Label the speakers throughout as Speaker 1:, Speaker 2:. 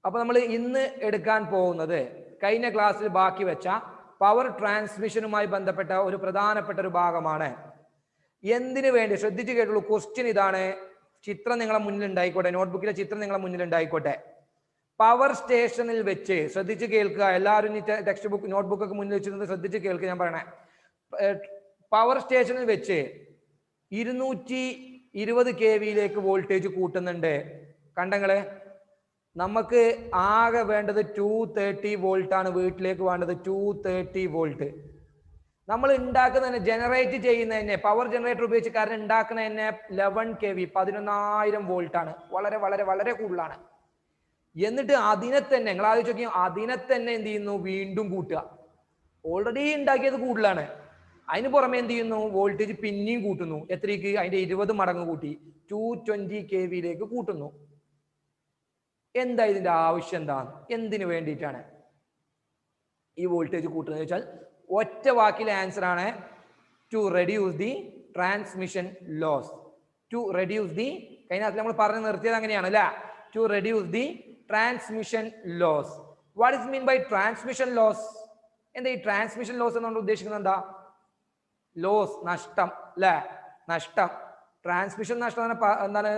Speaker 1: അപ്പോൾ നമ്മൾ ഇന്ന് എടുക്കാൻ പോകുന്നത് കഴിഞ്ഞ ക്ലാസ്സിൽ ബാക്കി വെച്ച പവർ ട്രാൻസ്മിഷനുമായി ബന്ധപ്പെട്ട ഒരു പ്രധാനപ്പെട്ട ഒരു ഭാഗമാണ്. എന്തിനു വേണ്ടി ശ്രദ്ധിച്ചു കേട്ടുള്ളൂ. ക്വസ്റ്റ്യൻ ഇതാണ്. ചിത്രം നിങ്ങളെ മുന്നിൽ ഉണ്ടായിക്കോട്ടെ, നോട്ട്ബുക്കിലെ ചിത്രം നിങ്ങളെ മുന്നിൽ ഉണ്ടായിക്കോട്ടെ. പവർ സ്റ്റേഷനിൽ വെച്ച് ശ്രദ്ധിച്ച് കേൾക്കുക. എല്ലാവരും ഈ ടെക്സ്റ്റ് ബുക്ക് നോട്ട്ബുക്ക് ഒക്കെ മുന്നിൽ വെച്ചിരുന്നത് ശ്രദ്ധിച്ച് കേൾക്കുക. ഞാൻ പറയണേ, പവർ സ്റ്റേഷനിൽ വെച്ച് 220 kV വോൾട്ടേജ് കൂട്ടുന്നുണ്ട്. കണ്ടങ്ങള്, നമുക്ക് ആകെ വേണ്ടത് 230 വോൾട്ട് ആണ്. വീട്ടിലേക്ക് വേണ്ടത് 230 വോൾട്ട്. നമ്മൾ ഉണ്ടാക്കുന്നതന്നെ, ജനറേറ്റ് ചെയ്യുന്നതന്നെ, പവർ ജനറേറ്റർ ഉപയോഗിച്ച് കറണ്ട് ഉണ്ടാക്കുന്നതന്നെ 11 kV 11,000 വോൾട്ട് ആണ്. വളരെ വളരെ വളരെ കൂടുതലാണ്. എന്നിട്ട് അതിനെ തന്നെ നിങ്ങൾ ആലോചിച്ച് നോക്കിയാൽ, അതിനെ തന്നെ എന്ത് ചെയ്യുന്നു, വീണ്ടും കൂട്ടുക. ഓൾറെഡി ഉണ്ടാക്കിയത് കൂടുതലാണ്, അതിന് പുറമെ എന്ത് ചെയ്യുന്നു, വോൾട്ടേജ് പിന്നെയും കൂട്ടുന്നു. എത്രയ്ക്ക്? അതിന്റെ 20 മടങ്ങ് കൂട്ടി 220 kV കൂട്ടുന്നു. എന്താ ഇതിന്റെ ആവശ്യം? എന്താണ്, എന്തിനു വേണ്ടിയിട്ടാണ് ഈ വോൾട്ടേജ് കൂട്ടുന്നത് വെച്ചാൽ ഒറ്റ വാക്കിലെ ആൻസർ ആണ് to reduce the transmission loss. To reduce the, കഴിഞ്ഞ നമ്മൾ പറഞ്ഞു നിർത്തിയത് അങ്ങനെയാണ് അല്ലെ, to reduce the transmission loss. What is mean by transmission loss? എന്താ ഈ ട്രാൻസ്മിഷൻ ലോസ് എന്നുകൊണ്ട് ഉദ്ദേശിക്കുന്നത്? എന്താ? ലോസ്, നഷ്ടം അല്ലെ, നഷ്ടം. ട്രാൻസ്മിഷൻ നഷ്ടം എന്താണ്?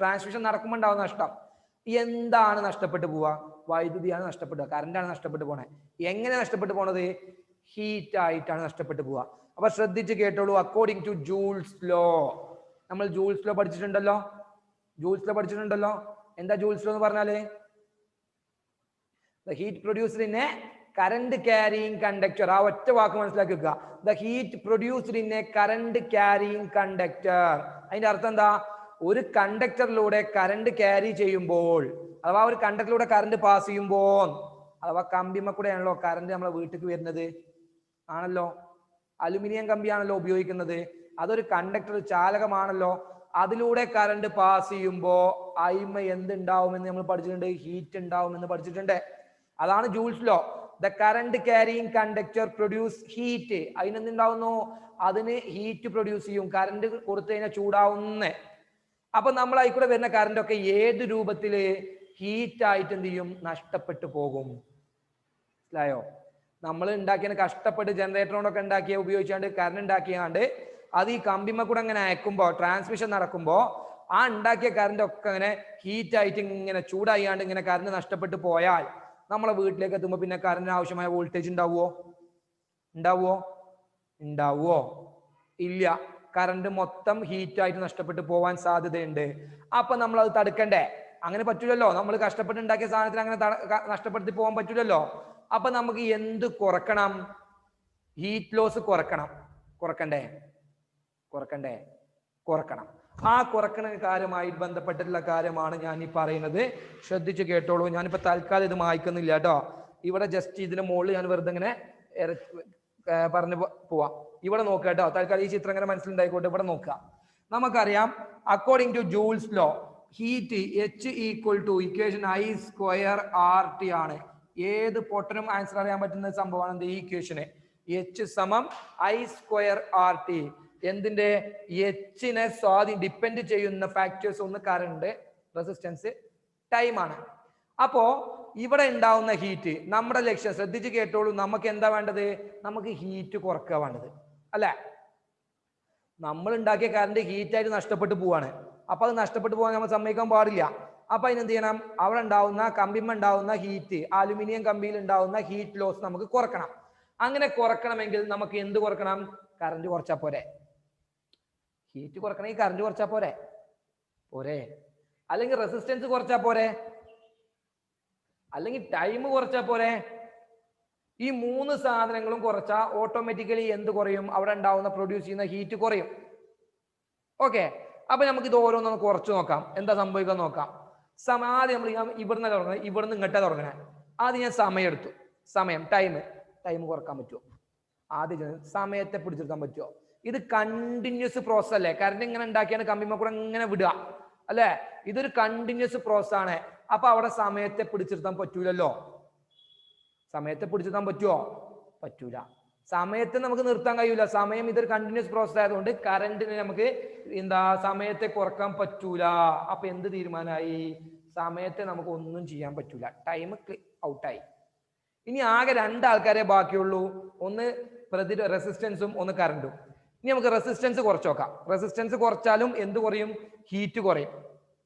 Speaker 1: ട്രാൻസ്മിഷൻ നടക്കുമ്പോൾ ഉണ്ടാവുന്ന നഷ്ടം. എന്താണ് നഷ്ടപ്പെട്ടു പോവുക? വൈദ്യുതിയാണ് നഷ്ടപ്പെടുക, കറണ്ടാണ് നഷ്ടപ്പെട്ടു പോണേ. എങ്ങനെ നഷ്ടപ്പെട്ടു പോണത്? ഹീറ്റ് ആയിട്ടാണ് നഷ്ടപ്പെട്ടു പോവുക. അപ്പൊ ശ്രദ്ധിച്ച് കേട്ടോളൂ. അക്കോർഡിംഗ് ടു ജൂൾസ് ലോ, നമ്മൾ ജൂൾസ് ലോ പഠിച്ചിട്ടുണ്ടല്ലോ. ജൂൾസ് ലോ പഠിച്ചിട്ടുണ്ടല്ലോ. എന്താ ജൂൾസ് ലോ എന്ന് പറഞ്ഞാല്? The heat produced in a current carrying conductor. ആ ഒറ്റ വാക്ക് മനസ്സിലാക്കി വെക്കുക. The heat produced in a current carrying conductor. അതിന്റെ അർത്ഥം എന്താ? ഒരു കണ്ടക്ടറിലൂടെ കറണ്ട് ക്യാരി ചെയ്യുമ്പോൾ, അഥവാ ഒരു കണ്ടക്ടറിലൂടെ കറണ്ട് പാസ് ചെയ്യുമ്പോൾ, അഥവാ കമ്പിമ കൂടെയാണല്ലോ കറണ്ട് നമ്മളെ വീട്ടിലേക്ക് വരുന്നത്, ആണല്ലോ. അലുമിനിയം കമ്പിയാണല്ലോ ഉപയോഗിക്കുന്നത്. അതൊരു കണ്ടക്ടർ, ചാലകമാണല്ലോ. അതിലൂടെ കറണ്ട് പാസ് ചെയ്യുമ്പോ അയിമ എന്തുണ്ടാവുമെന്ന് നമ്മൾ പഠിച്ചിട്ടുണ്ട്? ഹീറ്റ് ഉണ്ടാവുമെന്ന് പഠിച്ചിട്ടുണ്ട്. അതാണ് Joule's law. The current carrying conductor produce heat. അതിനെന്തുണ്ടാവുന്നു? അതിന് ഹീറ്റ് പ്രൊഡ്യൂസ് ചെയ്യും. കറണ്ട് കൊടുത്തു കഴിഞ്ഞാൽ ചൂടാവുന്നേ. അപ്പൊ നമ്മൾ അതിൽക്കൂടെ വരുന്ന കറണ്ട് ഒക്കെ ഏത് രൂപത്തില്? ഹീറ്റ് ആയിട്ട് എന്ത് ചെയ്യും? നഷ്ടപ്പെട്ടു പോകും. മനസ്സിലായോ? നമ്മൾ ഉണ്ടാക്കിയ കഷ്ടപ്പെട്ട് ജനറേറ്റർ കൊണ്ടൊക്കെ ഉണ്ടാക്കിയ ഉപയോഗിച്ചാണ്ട് കറണ്ട് ഉണ്ടാക്കിയാണ്ട് അത് ഈ കമ്പിമ കൂടെ അങ്ങനെ അയക്കുമ്പോ, ട്രാൻസ്മിഷൻ നടക്കുമ്പോ ആ ഉണ്ടാക്കിയ കറണ്ട് ഒക്കെ അങ്ങനെ ഹീറ്റ് ആയിട്ട് ഇങ്ങനെ ചൂടായാണ്ട് ഇങ്ങനെ കറണ്ട് നഷ്ടപ്പെട്ടു പോയാൽ നമ്മളെ വീട്ടിലേക്ക് എത്തുമ്പോൾ പിന്നെ കറണ്ടിന് ആവശ്യമായ വോൾട്ടേജ് ഉണ്ടാവുമോ? ഉണ്ടാവുമോ? ഉണ്ടാവുമോ? ഇല്ല. കറണ്ട് മൊത്തം ഹീറ്റ് ആയിട്ട് നഷ്ടപ്പെട്ടു പോവാൻ സാധ്യതയുണ്ട്. അപ്പൊ നമ്മൾ അത് തടുക്കണ്ടേ? അങ്ങനെ പറ്റൂലല്ലോ. നമ്മൾ കഷ്ടപ്പെട്ട് ഉണ്ടാക്കിയ സാധനത്തിന് അങ്ങനെ നഷ്ടപ്പെടുത്തി പോകാൻ പറ്റൂലല്ലോ. അപ്പൊ നമുക്ക് എന്ത് കുറക്കണം? ഹീറ്റ് ലോസ് കുറക്കണം. കുറക്കണ്ടേ? കുറക്കണ്ടേ? കുറക്കണം. ആ കുറക്കണ കാര്യമായി ബന്ധപ്പെട്ടിട്ടുള്ള കാര്യമാണ് ഞാൻ ഈ പറയുന്നത്. ശ്രദ്ധിച്ചു കേട്ടോളൂ. ഞാനിപ്പോ തൽക്കാലം ഇത് മായ്ക്കുന്നില്ല കേട്ടോ. ഇവിടെ ജസ്റ്റ് ഇതിന്റെ മുകളിൽ ഞാൻ വെറുതെ ഇങ്ങനെ പറഞ്ഞു പോവാം. ഇവിടെ നോക്കുക കേട്ടോ. തൽക്കാലം ഈ ചിത്രം ഇങ്ങനെ മനസ്സിലുണ്ടായിക്കോട്ടെ. ഇവിടെ നോക്കുക. നമുക്കറിയാം, according to Joule's law, heat H equal to equation I²RT ആണ്. ഏത് പൊട്ടനും ആൻസർ അറിയാൻ പറ്റുന്ന സംഭവമാണ് ഈ ഇക്വേഷന്. H സമം I²RT. എന്തിന്റെ? എച്ചിനെ ഡിപ്പെൻഡ് ചെയ്യുന്ന ഫാക്ടേഴ്സ് ഒന്ന് കറണ്ട്, റെസിസ്റ്റൻസ്, ടൈം ആണ്. അപ്പോ ഇവിടെ ഉണ്ടാവുന്ന ഹീറ്റ്, നമ്മുടെ ലക്ഷ്യം ശ്രദ്ധിച്ച് കേട്ടോളൂ. നമുക്ക് എന്താ വേണ്ടത്? നമുക്ക് ഹീറ്റ് കുറക്കുക വേണ്ടത് അല്ലെ? നമ്മൾ ഉണ്ടാക്കിയ കറണ്ട് ഹീറ്റായിട്ട് നഷ്ടപ്പെട്ടു പോവാണ്. അപ്പൊ അത് നഷ്ടപ്പെട്ടു പോകാൻ നമ്മൾ സമ്മതിക്കാൻ പാടില്ല. അപ്പൊ അതിനെന്ത് ചെയ്യണം? അവിടെ ഉണ്ടാവുന്ന കമ്പിമ്മ ഉണ്ടാവുന്ന ഹീറ്റ്, അലുമിനിയം കമ്പിയിൽ ഉണ്ടാവുന്ന ഹീറ്റ് ലോസ് നമുക്ക് കുറക്കണം. അങ്ങനെ കുറക്കണമെങ്കിൽ നമുക്ക് എന്ത് കുറക്കണം? കറണ്ട് കുറച്ചാൽ പോരെ? ഹീറ്റ് കുറക്കണമെങ്കിൽ കറണ്ട് കുറച്ചാൽ പോരെ? പോരെ? അല്ലെങ്കിൽ റെസിസ്റ്റൻസ് കുറച്ചാൽ പോരെ? അല്ലെങ്കിൽ ടൈം കുറച്ചാൽ പോരെ? ഈ മൂന്ന് സാധനങ്ങളും കുറച്ചാൽ ഓട്ടോമാറ്റിക്കലി എന്ത് കുറയും? അവിടെ ഉണ്ടാവുന്ന പ്രൊഡ്യൂസ് ചെയ്യുന്ന ഹീറ്റ് കുറയും. ഓക്കെ. അപ്പൊ നമുക്ക് ഇത് ഓരോന്നും കുറച്ച് നോക്കാം. എന്താ സംഭവിക്കാൻ നോക്കാം. ആദ്യം നമ്മൾ ഇവിടുന്ന് തുടങ്ങണേ, ഇവിടുന്ന് ഇങ്ങോട്ടേ തുടങ്ങണേ. ആദ്യം ഞാൻ സമയം എടുത്തു. സമയം, ടൈം കുറക്കാൻ പറ്റുമോ? ആദ്യം സമയത്തെ പിടിച്ചെടുക്കാൻ പറ്റുമോ? ഇത് കണ്ടിന്യൂസ് പ്രോസസ് അല്ലേ? കറണ്ട് ഇങ്ങനെ ഉണ്ടാക്കിയാണ് കമ്പിമ്മ കൂടെ ഇങ്ങനെ വിടുക അല്ലെ? ഇതൊരു കണ്ടിന്യൂസ് പ്രോസസ് ആണ്. അപ്പൊ അവിടെ സമയത്തെ പിടിച്ചെടുത്താൻ പറ്റൂലല്ലോ. സമയത്തെ പിടിച്ചെടുത്താൻ പറ്റുമോ? പറ്റൂല. സമയത്തെ നമുക്ക് നിർത്താൻ കഴിയൂല. സമയം ഇതൊരു കണ്ടിന്യൂസ് പ്രോസസ് ആയതുകൊണ്ട് കറണ്ടിന് നമുക്ക് എന്താ സമയത്തെ കുറക്കാൻ പറ്റൂല. അപ്പൊ എന്ത് തീരുമാനമായി? സമയത്ത് നമുക്ക് ഒന്നും ചെയ്യാൻ പറ്റൂല, ടൈം ഔട്ടായി. ഇനി ആകെ രണ്ടാൾക്കാരെ ബാക്കിയുള്ളൂ, ഒന്ന് റെസിസ്റ്റൻസും ഒന്ന് കറണ്ടും. ഇനി നമുക്ക് റെസിസ്റ്റൻസ് കുറച്ച് നോക്കാം. റെസിസ്റ്റൻസ് കുറച്ചാലും എന്ത് കുറയും? ഹീറ്റ് കുറയും.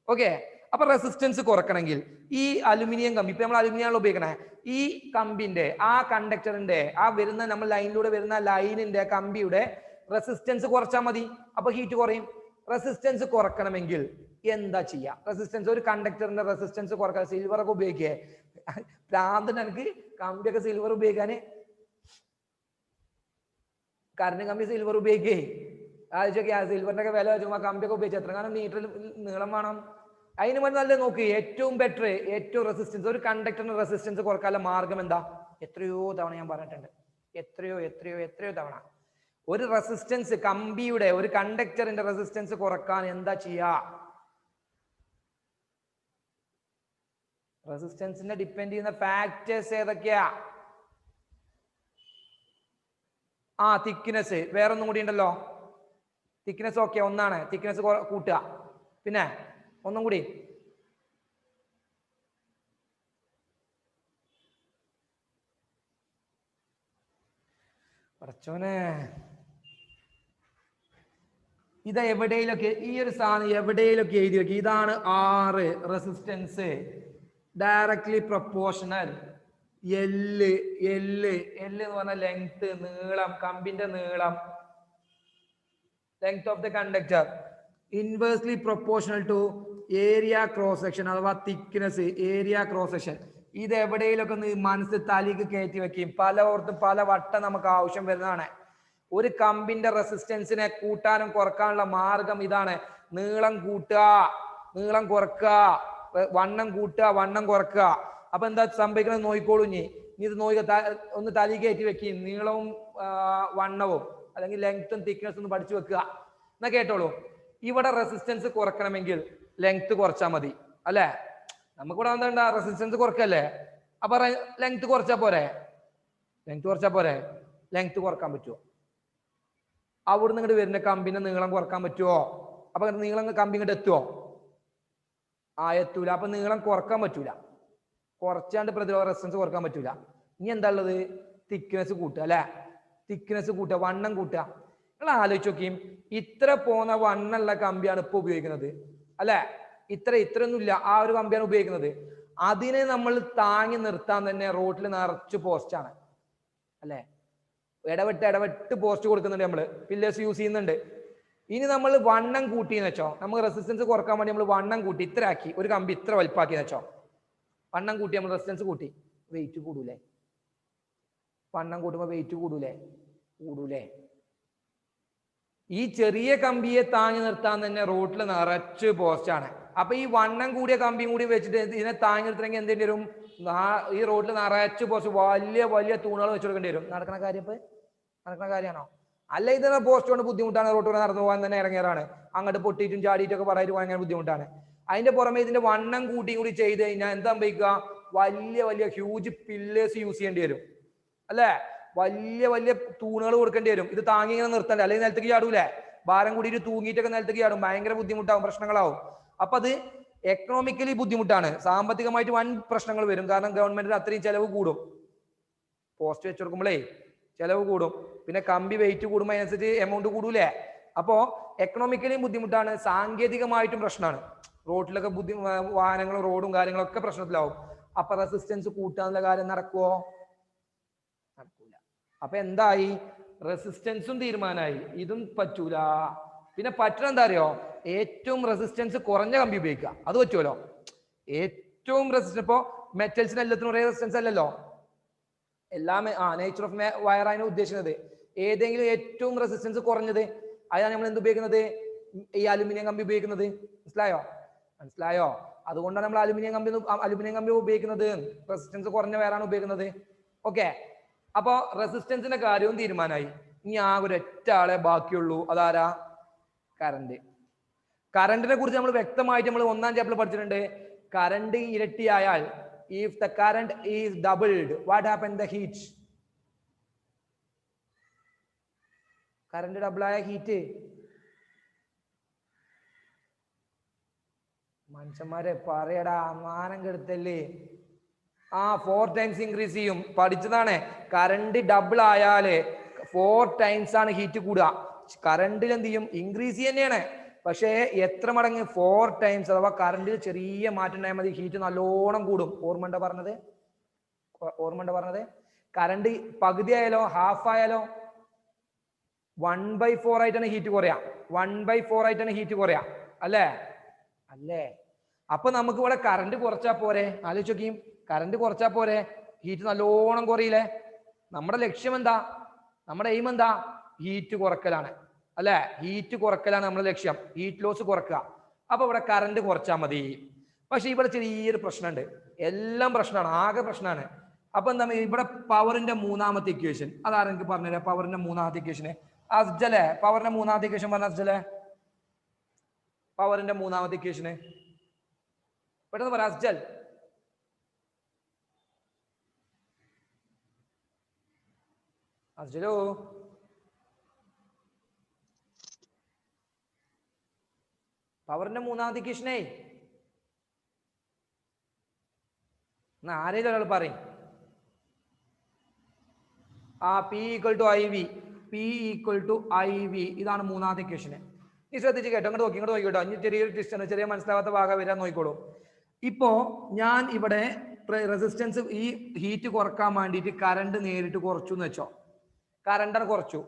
Speaker 1: ഓക്കെ, അപ്പൊ റെസിസ്റ്റൻസ് കുറക്കണമെങ്കിൽ ഈ അലുമിനിയം കമ്പി, ഇപ്പൊ നമ്മൾ അലുമിനിയം ഉപയോഗിക്കണേ, ഈ കമ്പിന്റെ ആ കണ്ടക്ടറിന്റെ ആ വരുന്ന നമ്മൾ ലൈനിലൂടെ വരുന്ന ലൈനിന്റെ കമ്പിയുടെ റെസിസ്റ്റൻസ് കുറച്ചാൽ മതി, അപ്പൊ ഹീറ്റ് കുറയും. റെസിസ്റ്റൻസ് കുറക്കണമെങ്കിൽ എന്താ ചെയ്യാ? റെസിസ്റ്റൻസ്, ഒരു കണ്ടക്ടറിന്റെ റെസിസ്റ്റൻസ് കുറക്കാൻ സിൽവർ ഒക്കെ ഉപയോഗിക്കേ? ഭ്രാന്തൻ എനിക്ക് കമ്പിയൊക്കെ സിൽവർ ഉപയോഗിക്കാന്, കറണ്ട് കമ്പി സിൽവർ ഉപയോഗിക്കേ? ആലോചിച്ചൊക്കെ സിൽവറിന്റെ ഒക്കെ വില വെച്ചുമ്പോ കമ്പിയൊക്കെ ഉപയോഗിച്ച് എത്ര കാലം മീറ്ററിൽ നീളം വേണം? അതിന് വേണ്ടി നല്ല നോക്ക്, ഏറ്റവും ബെറ്റർ, ഏറ്റവും റെസിസ്റ്റൻസ്, ഒരു കണ്ടക്ടറിന്റെ റെസിസ്റ്റൻസ് കുറക്കാനുള്ള മാർഗം എന്താ? എത്രയോ തവണ ഞാൻ പറഞ്ഞിട്ടുണ്ട്, എത്രയോ തവണ. ഒരു റെസിസ്റ്റൻസ്, കമ്പിയുടെ ഒരു കണ്ടക്ടറിന്റെ റെസിസ്റ്റൻസ് കുറക്കാൻ എന്താ ചെയ്യാ? റെസിസ്റ്റൻസിനെ ഡിപ്പെൻഡ് ചെയ്യുന്ന ഫാക്ടേഴ്സ് ഏതൊക്കെയാ? തിക്നെസ്, വേറൊന്നും കൂടി ഉണ്ടല്ലോ. തിക്നെസ് ഓക്കെ, ഒന്നാണ്, തിക്നെസ് കൂട്ടുക. പിന്നെ ഒന്നും കൂടി, പറച്ചോനെ, ഇത് എവിടെയിലൊക്കെ ഈ ഒരു സാധനം എവിടെയിലൊക്കെ എഴുതി വെക്കുക. ഇതാണ് R, resistance directly proportional. L എന്ന് പറഞ്ഞാൽ ലെങ്ത്, നീളം, കമ്പിന്റെ നീളം, length of the conductor. Inversely proportional to area cross section അഥവാ തിക്നെസ്, ഏരിയ ക്രോസ് സെക്ഷൻ. ഇത് എവിടെയിലൊക്കെ മനസ്സ് തലിക്ക് കയറ്റി വെക്കും. പലയിടത്തും പല വട്ടം നമുക്ക് ആവശ്യം വരുന്നതാണ്. ഒരു കമ്പിന്റെ റെസിസ്റ്റൻസിനെ കൂട്ടാനും കുറക്കാനുള്ള മാർഗം ഇതാണ്. നീളം കൂട്ടുക, നീളം കുറക്കുക, വണ്ണം കൂട്ടുക, വണ്ണം കുറക്കുക. അപ്പൊ എന്താ സംഭവിക്കുന്നത് നോക്കിക്കോളൂ. ഇനി ഇത് നോക്കി ഒന്ന് തലി കയറ്റി വെക്കും. നീളവും വണ്ണവും അല്ലെങ്കിൽ ലെങ്ത്തും തിക്നെസ്സും ഒന്ന് പഠിച്ചു വെക്കുക. എന്നാ കേട്ടോളൂ, ഇവിടെ റെസിസ്റ്റൻസ് കുറക്കണമെങ്കിൽ ലെങ്ത് കുറച്ചാൽ മതി അല്ലെ? നമുക്കിവിടെ എന്താ റെസിസ്റ്റൻസ് കുറക്കല്ലേ? അപ്പൊ ലെങ്ത് കുറച്ചാ പോരെ? ലെങ്ത് കുറക്കാൻ പറ്റുമോ? അവിടുന്ന് ഇങ്ങോട്ട് വരുന്ന കമ്പിന്റെ നീളം കുറക്കാൻ പറ്റുമോ? അപ്പൊ നീളം കമ്പി ഇങ്ങോട്ട് എത്തുവോ? എത്തൂല. അപ്പൊ നീളം കുറക്കാൻ പറ്റൂല, കുറച്ചാണ്ട് പ്രതിരോധ റെസിസ്റ്റൻസ് കുറക്കാൻ പറ്റൂല. ഇനി എന്താ ഉള്ളത്? തിക്നെസ് കൂട്ടുക അല്ലെ? തിക്നെസ് കൂട്ടുക, വണ്ണം കൂട്ടുക. നിങ്ങൾ ആലോചിച്ച് നോക്കിയും, ഇത്ര പോന്ന വണ്ണുള്ള കമ്പിയാണ് ഇപ്പൊ ഉപയോഗിക്കുന്നത് അല്ലെ? ഇത്രയൊന്നുമില്ല, ആ ഒരു കമ്പിയാണ് ഉപയോഗിക്കുന്നത്. അതിനെ നമ്മൾ താങ്ങി നിർത്താൻ തന്നെ റോഡിൽ നിറച്ച് പോസ്റ്റാണ് അല്ലെ? ഇടവിട്ട് പോസ്റ്റ് കൊടുക്കുന്നുണ്ട്, നമ്മള് പില്ലേഴ്സ് യൂസ് ചെയ്യുന്നുണ്ട്. ഇനി നമ്മൾ വണ്ണം കൂട്ടിയെന്ന് വെച്ചോ, നമുക്ക് റെസിസ്റ്റൻസ് കുറക്കാൻ വേണ്ടി നമ്മൾ വണ്ണം കൂട്ടി, ഇത്ര ആക്കി, ഒരു കമ്പി ഇത്ര വലിപ്പാക്കിയെന്ന് വെച്ചോ. വണ്ണം കൂട്ടി, നമ്മൾ റെസിസ്റ്റൻസ് കൂട്ടി, വെയിറ്റ് കൂടൂലേ? വണ്ണം കൂട്ടുമ്പോൾ വെയിറ്റ് കൂടൂലേ? ഈ ചെറിയ കമ്പിയെ താങ്ങി നിർത്താൻ തന്നെ റോഡിൽ നിറച്ച് പോസ്റ്റാണ്. അപ്പൊ ഈ വണ്ണം കൂടിയ കമ്പിയും കൂടി വെച്ചിട്ട് ഇതിനെ താങ്ങി നിർത്തണമെങ്കിൽ എന്തെങ്കിലും വരും? ഈ റോഡിൽ നിറച്ച് പോസ്റ്റ്, വലിയ തൂണുകൾ വെച്ച് കൊടുക്കേണ്ടി വരും. നടക്കുന്ന കാര്യമാണോ? അല്ല, ഇതിനെ പോസ്റ്റ് കൊണ്ട് ബുദ്ധിമുട്ടാണ്, റോഡിലൂടെ നടന്നു പോകാൻ തന്നെ ഇറങ്ങിയതാണ്. അങ്ങോട്ട് പൊട്ടിയിട്ടും ചാടിയിട്ടൊക്കെ പറയായിട്ട് ഭയങ്കര ബുദ്ധിമുട്ടാണ്. അതിന്റെ പുറമെ ഇതിന്റെ വണ്ണം കൂടി ചെയ്ത് കഴിഞ്ഞാൽ എന്താ സംഭവിക്കുക? വലിയ ഹ്യൂജ് പില്ലേഴ്സ് യൂസ് ചെയ്യേണ്ടി വരും അല്ലെ? വലിയ തൂണുകൾ കൊടുക്കേണ്ടി വരും. ഇത് താങ്ങി ഇങ്ങനെ നിർത്തണ്ടേ, അല്ലെങ്കിൽ നിലത്തേക്ക് ചാടൂലേ? ഭാരം കൂടിയിട്ട് തൂങ്ങിയിട്ടൊക്കെ നിലത്തേക്ക് ചാടും, ഭയങ്കര ബുദ്ധിമുട്ടാവും, പ്രശ്നങ്ങളാവും. അപ്പൊ അത് എക്കണോമിക്കലി ബുദ്ധിമുട്ടാണ്, സാമ്പത്തികമായിട്ട് വൻ പ്രശ്നങ്ങൾ വരും. കാരണം ഗവൺമെന്റിന് അത്രയും ചെലവ് കൂടും, പോസ്റ്റ് വെച്ച് കൊടുക്കുമ്പോഴേ ചെലവ് കൂടും. പിന്നെ കമ്പി വെയിറ്റ് കൂടുമ്പോൾ അതിനനുസരിച്ച് എമൗണ്ട് കൂടൂലേ? അപ്പോ എക്കണോമിക്കലിയും ബുദ്ധിമുട്ടാണ്, സാങ്കേതികമായിട്ടും പ്രശ്നമാണ്. റോഡിലൊക്കെ വാഹനങ്ങളും റോഡും കാര്യങ്ങളൊക്കെ പ്രശ്നത്തിലാവും. അപ്പൊ റെസിസ്റ്റൻസ് കൂട്ടാനുള്ള കാര്യം നടക്കുമോ? നടക്കൂല. അപ്പൊ എന്തായി? റെസിസ്റ്റൻസും തീരുമാനമായി, ഇതും പറ്റൂല. പിന്നെ പറ്റണം എന്താ അറിയോ? ഏറ്റവും റെസിസ്റ്റൻസ് കുറഞ്ഞ കമ്പി ഉപയോഗിക്കുക, അത് പറ്റുമല്ലോ. ഏറ്റവും റെസിസ്റ്റൻസ്, ഇപ്പോ മെറ്റൽസിന് എല്ലാത്തിനും ഒരേ റെസിസ്റ്റൻസ് അല്ലല്ലോ. എല്ലാം നേച്ചർ ഓഫ് വയർ ആണ് ഉദ്ദേശിക്കുന്നത്. ഏതെങ്കിലും ഏറ്റവും റെസിസ്റ്റൻസ് കുറഞ്ഞത്, അതാണ് നമ്മൾ എന്ത് ഉപയോഗിക്കുന്നത്? ഈ അലുമിനിയം കമ്പി ഉപയോഗിക്കുന്നത്. മനസ്സിലായോ? അതുകൊണ്ടാണ് നമ്മൾ അലുമിനിയം കമ്പി ഉപയോഗിക്കുന്നത്. റെസിസ്റ്റൻസ് കുറഞ്ഞ വയറാണ് ഉപയോഗിക്കുന്നത്. ഓക്കെ, അപ്പൊ റെസിസ്റ്റൻസിന്റെ കാര്യവും തീരുമാനമായി. ഇനി ആകെ ഒരൊറ്റ ആളെ ബാക്കിയുള്ളൂ, അതാരാ? കറണ്ടിനെ കുറിച്ച് നമ്മൾ വ്യക്തമായിട്ട് നമ്മൾ 1ാം ചാപ്റ്ററിൽ പഠിച്ചിട്ടുണ്ട്. കറണ്ട് ഇരട്ടിയായാൽ, if the current is doubled, what happens? The heat. Current double ആയ ഹീറ്റ് മനുഷ്യന്മാരെ പറയടാ, മാനം കെടുത്തല്ലേ. 4 ടൈംസ് ഇൻക്രീസ് ചെയ്യും, പഠിച്ചതാണ്. കറണ്ട് ഡബിൾ ആയാല് 4 ടൈംസ് ആണ് ഹീറ്റ് കൂടുക. കറണ്ടിൽ എന്ത് ചെയ്യും? ഇൻക്രീസ് തന്നെയാണ്, പക്ഷേ എത്ര മടങ്ങ്? 4 ടൈംസ്. അഥവാ കറണ്ടിൽ ചെറിയ മാറ്റം ഉണ്ടായാൽ മതി, ഹീറ്റ് നല്ലോണം കൂടും. ഓർമ്മ പറഞ്ഞത്? കറണ്ട് പകുതി ആയാലോ, ഹാഫ് ആയാലോ 1/4 ആയിട്ടാണ് ഹീറ്റ് കുറയാ. 1/4 ആയിട്ടാണ് ഹീറ്റ് കുറയാ, അല്ലേ? അപ്പൊ നമുക്ക് ഇവിടെ കറണ്ട് കുറച്ചാ പോരെ? ആലോചിച്ച് നോക്കിയും, കറണ്ട് കുറച്ചാ പോരെ? ഹീറ്റ് നല്ലോണം കുറയില്ലേ? നമ്മുടെ ലക്ഷ്യം എന്താ? നമ്മുടെ എയിം എന്താ? ഹീറ്റ് കുറക്കലാണ്, അല്ലെ? ഹീറ്റ് കുറക്കലാണ് നമ്മുടെ ലക്ഷ്യം, ഹീറ്റ് ലോസ് കുറക്കുക. അപ്പൊ ഇവിടെ കറണ്ട് കുറച്ചാൽ മതി. പക്ഷെ ഇവിടെ ചെറിയൊരു പ്രശ്നമുണ്ട്. എല്ലാം പ്രശ്നമാണ്, ആകെ പ്രശ്നമാണ്. അപ്പൊ എന്താ ഇവിടെ പവറിന്റെ മൂന്നാമത്തെ ഇക്വേഷൻ അതാരെനിക്ക് പറഞ്ഞുതരാം? പവറിന്റെ മൂന്നാമത്തെ ഇക്വേഷന് അസ്ജലെ, പവറിന്റെ മൂന്നാമത്തെ ഇക്വേഷൻ പറഞ്ഞ അസ്ജലെ, പവറിന്റെ മൂന്നാമത്തെ ഇക്വേഷന് പെട്ടെന്ന് പറ അസ്ജൽ. അസ്ജലോ, പവറിന്റെ മൂന്നാമത്തെ ഇക്വേഷനേ ആരെങ്കിലും ഒരാൾ പറയും. P equal to IV. ഇതാണ് മൂന്നാമത്തെ ഇക്വേഷന്. ഈ ശ്രദ്ധിച്ച് കേട്ടോ, ഇങ്ങോട്ട് നോക്കിക്കോട്ടോ. ഇനി ചെറിയൊരു ടിസ്റ്റ്, ചെറിയ മനസ്സിലാവാത്ത ഭാഗം വരാൻ നോക്കിക്കോളൂ. ഇപ്പോ ഞാൻ ഇവിടെ റെസിസ്റ്റൻസ്, ഈ ഹീറ്റ് കുറക്കാൻ വേണ്ടിയിട്ട് കറണ്ട് നേരിട്ട് കുറച്ചു എന്ന് വെച്ചോ. കറണ്ടാണ് കുറച്ചു.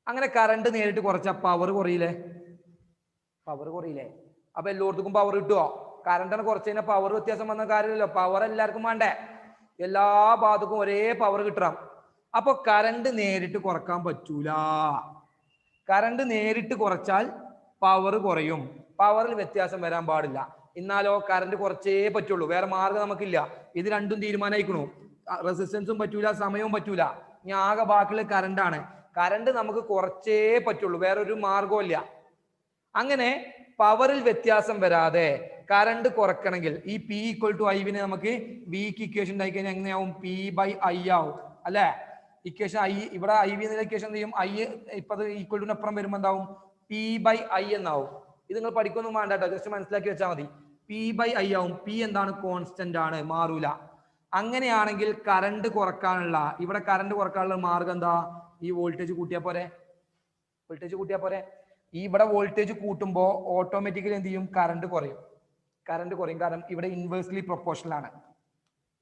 Speaker 1: അങ്ങനെ കറണ്ട് നേരിട്ട് കുറച്ചാൽ പവർ കുറയില്ലേ? അപ്പൊ എല്ലായിടത്തും പവർ കിട്ടുമോ? കറണ്ടാണ് കുറച്ച് കഴിഞ്ഞാൽ പവർ വ്യത്യാസം വന്ന കാര്യമില്ലല്ലോ. പവർ എല്ലാവർക്കും വേണ്ടേ? എല്ലാ ഭാഗത്തും ഒരേ പവർ കിട്ടണം. അപ്പൊ കറണ്ട് നേരിട്ട് കുറക്കാൻ പറ്റൂല. കറണ്ട് നേരിട്ട് കുറച്ചാൽ പവർ കുറയും, പവറിൽ വ്യത്യാസം വരാൻ പാടില്ല. എന്നാലോ കറണ്ട് കുറച്ചേ പറ്റുള്ളൂ, വേറെ മാർഗം നമുക്കില്ല. ഇത് രണ്ടും തീരുമാനമായിക്കണു. റെസിസ്റ്റൻസും പറ്റൂല, സമയവും പറ്റൂല. ഇനി ആകെ ബാക്കിയുള്ള കറണ്ടാണ്. കറണ്ട് നമുക്ക് കുറച്ചേ പറ്റുള്ളൂ, വേറെ ഒരു മാർഗവും ഇല്ല. അങ്ങനെ പവറിൽ വ്യത്യാസം വരാതെ കറണ്ട് കുറക്കണമെങ്കിൽ ഈ P equal to I വിനെ നമുക്ക് വിക്ക് ഇക്വേഷൻ ഉണ്ടായി കഴിഞ്ഞാൽ എങ്ങനെയാവും? P/I ആവും, അല്ലെ? ഇക്വേഷൻ I, ഇവിടെ IV എന്ന ഇക്വേഷൻ എന്ത് ചെയ്യും? I ഇപ്പൊ ഈക്വൽ ടു അപ്പുറം വരുമ്പോൾ എന്താവും? P/I എന്നാവും. ഇത് നിങ്ങൾ പഠിക്കൊന്നും വേണ്ട കേട്ടോ, ജസ്റ്റ് മനസ്സിലാക്കി വെച്ചാൽ മതി. P/I ആവും. P എന്താണ്? കോൺസ്റ്റന്റ് ആണ്, മാറൂല. അങ്ങനെയാണെങ്കിൽ കറണ്ട് കുറക്കാനുള്ള, ഇവിടെ കറണ്ട് കുറക്കാനുള്ള മാർഗം എന്താ? ഈ വോൾട്ടേജ് കൂട്ടിയാ പോരെ? ഈ ഇവിടെ വോൾട്ടേജ് കൂട്ടുമ്പോൾ ഓട്ടോമാറ്റിക്കലി എന്ത് ചെയ്യും? കറണ്ട് കുറയും. കാരണം ഇവിടെ ഇൻവേഴ്സ്ലി പ്രൊപ്പോർഷണൽ ആണ്.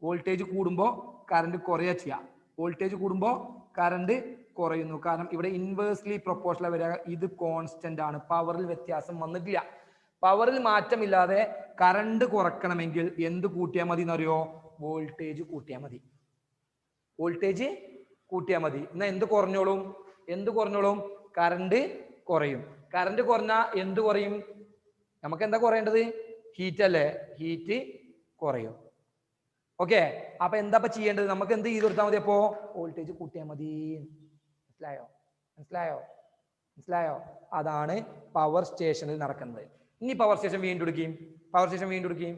Speaker 1: വോൾട്ടേജ് കൂടുമ്പോൾ കറണ്ട് കുറയുക ചെയ്യാം. വോൾട്ടേജ് കൂടുമ്പോൾ കറണ്ട് കുറയുന്നു, കാരണം ഇവിടെ ഇൻവേഴ്സ്ലി പ്രൊപ്പോർഷണൽ വരിക. ഇത് കോൺസ്റ്റന്റ് ആണ്, പവറിൽ വ്യത്യാസം വന്നിട്ടില്ല. പവറിൽ മാറ്റമില്ലാതെ കറണ്ട് കുറക്കണമെങ്കിൽ എന്ത് കൂട്ടിയാൽ മതി എന്നറിയോ? വോൾട്ടേജ് കൂട്ടിയാൽ മതി. എന്നാ എന്ത് കുറഞ്ഞോളും? കറണ്ട് കുറയും. കറണ്ട് കുറഞ്ഞാൽ എന്ത് കുറയും? നമുക്ക് എന്താ കുറയേണ്ടത്? ഹീറ്റ് അല്ലേ? ഹീറ്റ് കുറയും. ഓക്കെ, അപ്പൊ എന്താ ചെയ്യേണ്ടത്? നമുക്ക് എന്ത് ചെയ്ത് കൊടുത്താൽ മതി? അപ്പോ വോൾട്ടേജ് കൂട്ടിയാൽ മതി. മനസ്സിലായോ? അതാണ് പവർ സ്റ്റേഷനിൽ നടക്കുന്നത്. ഇനി പവർ സ്റ്റേഷൻ വീണ്ടും എടുക്കുകയും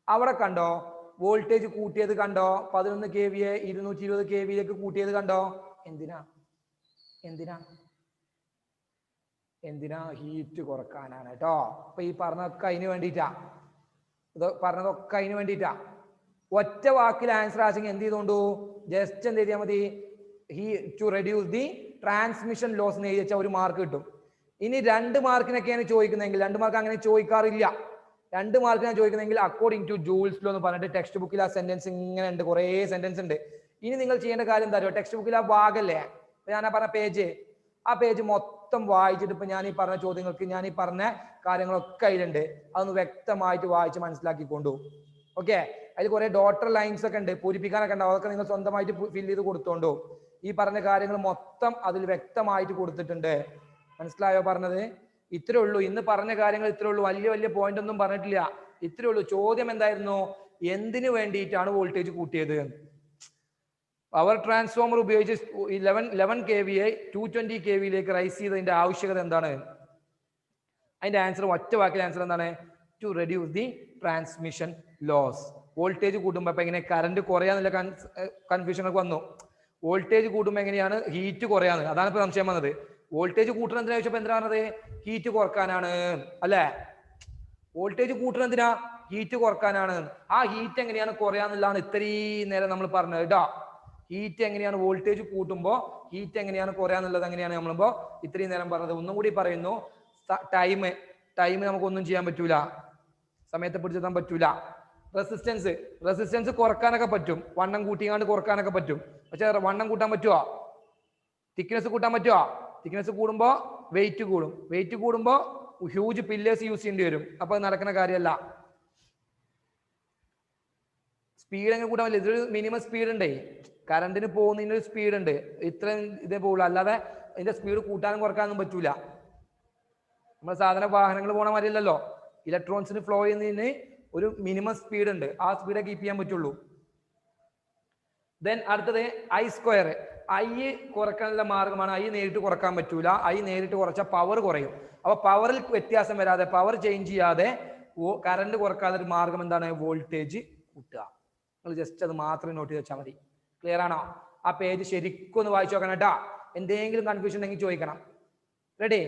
Speaker 1: അവിടെ കണ്ടോ വോൾട്ടേജ് കൂട്ടിയത് കണ്ടോ? 11 kVA 220 kVയിലേക്ക് കൂട്ടിയത് കണ്ടോ? എന്തിനാ? ഹീറ്റ് കുറക്കാനാണ് കേട്ടോ. അപ്പൊ ഈ പറഞ്ഞതൊക്കെ അതിന് വേണ്ടിയിട്ടാ. ഒറ്റ വാക്കിൽ ആൻസർ ആശങ്ക എന്ത് ചെയ്തോണ്ടു? ജസ്റ്റ് എന്ത് ചെയ്താൽ മതി? To reduce the transmission loss എന്ന് എഴുതി വെച്ചാൽ ഒരു മാർക്ക് കിട്ടും. ഇനി 2 മാർക്കിനൊക്കെയാണ് ചോദിക്കുന്നതെങ്കിൽ, 2 മാർക്ക് അങ്ങനെ ചോദിക്കാറില്ല. 2 മാർക്കിനാണ് ചോദിക്കുന്നതെങ്കിൽ അക്കോർഡിംഗ് ടു ജൂൾസ് ലോ എന്ന് പറഞ്ഞിട്ട് ടെക്സ്റ്റ് ബുക്കിൽ ആ സെന്റൻസ് ഇങ്ങനെ ഉണ്ട്, കുറേ സെന്റൻസ് ഉണ്ട്. ഇനി നിങ്ങൾ ചെയ്യേണ്ട കാര്യം എന്താ അറിയോ? ടെക്സ്റ്റ് ബുക്കിൽ ആ ഭാഗല്ലേ, ഞാൻ പറഞ്ഞ ആ പേജ് മൊത്തം വായിച്ചിട്ട് ഇപ്പൊ ഞാൻ ഈ പറഞ്ഞ ചോദ്യങ്ങൾക്ക്, ഞാൻ ഈ പറഞ്ഞ കാര്യങ്ങളൊക്കെ അതിലുണ്ട്. അതൊന്ന് വ്യക്തമായിട്ട് വായിച്ച് മനസ്സിലാക്കിക്കൊണ്ടു. ഓക്കെ, അതിൽ കുറെ ഡോട്ടർ ലൈൻസ് ഒക്കെ ഉണ്ട്, പൂരിപ്പിക്കാനൊക്കെ ഉണ്ടാവും. അതൊക്കെ നിങ്ങൾ സ്വന്തമായിട്ട് ഫിൽ ചെയ്ത് കൊടുത്തോണ്ടു. ഈ പറഞ്ഞ കാര്യങ്ങൾ മൊത്തം അതിൽ വ്യക്തമായിട്ട് കൊടുത്തിട്ടുണ്ട്. മനസ്സിലായോ പറഞ്ഞത്? ഇത്രേ ഉള്ളൂ. ഇന്ന് പറഞ്ഞ കാര്യങ്ങൾ ഇത്രേ ഉള്ളൂ. വലിയ പോയിന്റ് ഒന്നും പറഞ്ഞിട്ടില്ല. ഇത്രേ ഉള്ളൂ. ചോദ്യം എന്തായിരുന്നു? എന്തിനു വേണ്ടിയിട്ടാണ് വോൾട്ടേജ് കൂട്ടിയത്? പവർ ട്രാൻസ്ഫോമർ ഉപയോഗിച്ച് 11 kVA 220 kVയിലേക്ക് റൈസ് ചെയ്തതിന്റെ ആവശ്യകത എന്താണ്? അതിന്റെ ആൻസർ, ഒറ്റ വാക്കിലെ ആൻസർ എന്താണ്? To reduce the transmission loss. Voltage കൂട്ടുമ്പോൾ ഇപ്പൊ എങ്ങനെ കറണ്ട് കുറയാന്നുള്ള കൺഫ്യൂഷനൊക്കെ വന്നു. വോൾട്ടേജ് കൂട്ടുമ്പോൾ എങ്ങനെയാണ് ഹീറ്റ് കുറയാന്ന്? അതാണ് ഇപ്പൊ സംശയം വന്നത്. വോൾട്ടേജ് കൂട്ടണം എന്തിനാ ചോദിച്ചപ്പോ എന്താ പറഞ്ഞത്? ഹീറ്റ് കുറക്കാനാണ്, അല്ലേ? വോൾട്ടേജ് കൂട്ടുന്നത് എന്തിനാ? ഹീറ്റ് കുറക്കാനാണ്. ആ ഹീറ്റ് എങ്ങനെയാണ് കുറയാന്നുള്ളതാണ് ഇത്രയും നേരം നമ്മൾ പറഞ്ഞത് കേട്ടോ. ഹീറ്റ് എങ്ങനെയാണ് വോൾട്ടേജ് കൂട്ടുമ്പോൾ ഹീറ്റ് എങ്ങനെയാണ് കുറയാന്നുള്ളത് എങ്ങനെയാണ് നമ്മളിപ്പോ ഇത്രയും നേരം പറഞ്ഞത്. ഒന്നും കൂടി പറയുന്നു. ടൈം നമുക്കൊന്നും ചെയ്യാൻ പറ്റൂല, സമയത്തെ പിടിച്ചെത്താൻ പറ്റൂല. റെസിസ്റ്റൻസ് കുറക്കാനൊക്കെ പറ്റും, വണ്ണം കൂട്ടിയാണ്ട് കുറക്കാനൊക്കെ പറ്റും. പക്ഷെ വണ്ണം കൂട്ടാൻ പറ്റുമോ? തിക്നെസ് കൂട്ടാൻ പറ്റുമോ? തിക്നെസ് കൂടുമ്പോ വെയിറ്റ് കൂടും, വെയിറ്റ് കൂടുമ്പോ ഹ്യൂജ് പില്ലേഴ്സ് യൂസ് ചെയ്യേണ്ടി വരും. അപ്പൊ അത് നടക്കുന്ന കാര്യമല്ല. സ്പീഡ് എങ്ങനെ കൂട്ടാൻ പറ്റില്ല? ഇതൊരു മിനിമം സ്പീഡ് ഉണ്ടേ, കറണ്ടിന് പോകുന്നതിന് ഒരു സ്പീഡ് ഉണ്ട്, ഇത്രയും ഇതേ പോകുള്ളൂ. അല്ലാതെ അതിന്റെ സ്പീഡ് കൂട്ടാനും കുറക്കാനൊന്നും പറ്റൂല. നമ്മൾ സാധാരണ വാഹനങ്ങൾ പോണ മാതിരിയല്ലല്ലോ. ഇലക്ട്രോൺസിന് ഫ്ലോ ചെയ്യുന്നതിന് ഒരു മിനിമം സ്പീഡ് ഉണ്ട്, ആ സ്പീഡേ കീപ്പ് ചെയ്യാൻ പറ്റുള്ളൂ. ദെൻ അടുത്തത് ഐ സ്ക്വയർ. ഐ കുറക്കാനുള്ള മാർഗമാണ്. ഐ നേരിട്ട് കുറക്കാൻ പറ്റൂല. ഐ നേരിട്ട് കുറച്ചാൽ പവർ കുറയും. അപ്പൊ പവറിൽ വ്യത്യാസം വരാതെ, പവർ ചേഞ്ച് ചെയ്യാതെ, കറണ്ട് കുറക്കാതെ ഒരു മാർഗം എന്താണ്? വോൾട്ടേജ് കൂട്ടുക. നിങ്ങൾ ജസ്റ്റ് അത് മാത്രം നോട്ട് ചെയ്ത് വെച്ചാൽ മതി. ക്ലിയർ ആണോ? ആ പേജ് ശരിക്കും ഒന്ന് വായിച്ചു നോക്കണം കേട്ടാ. എന്തെങ്കിലും കൺഫ്യൂഷൻ ഉണ്ടെങ്കിൽ ചോദിക്കണം. റെഡി?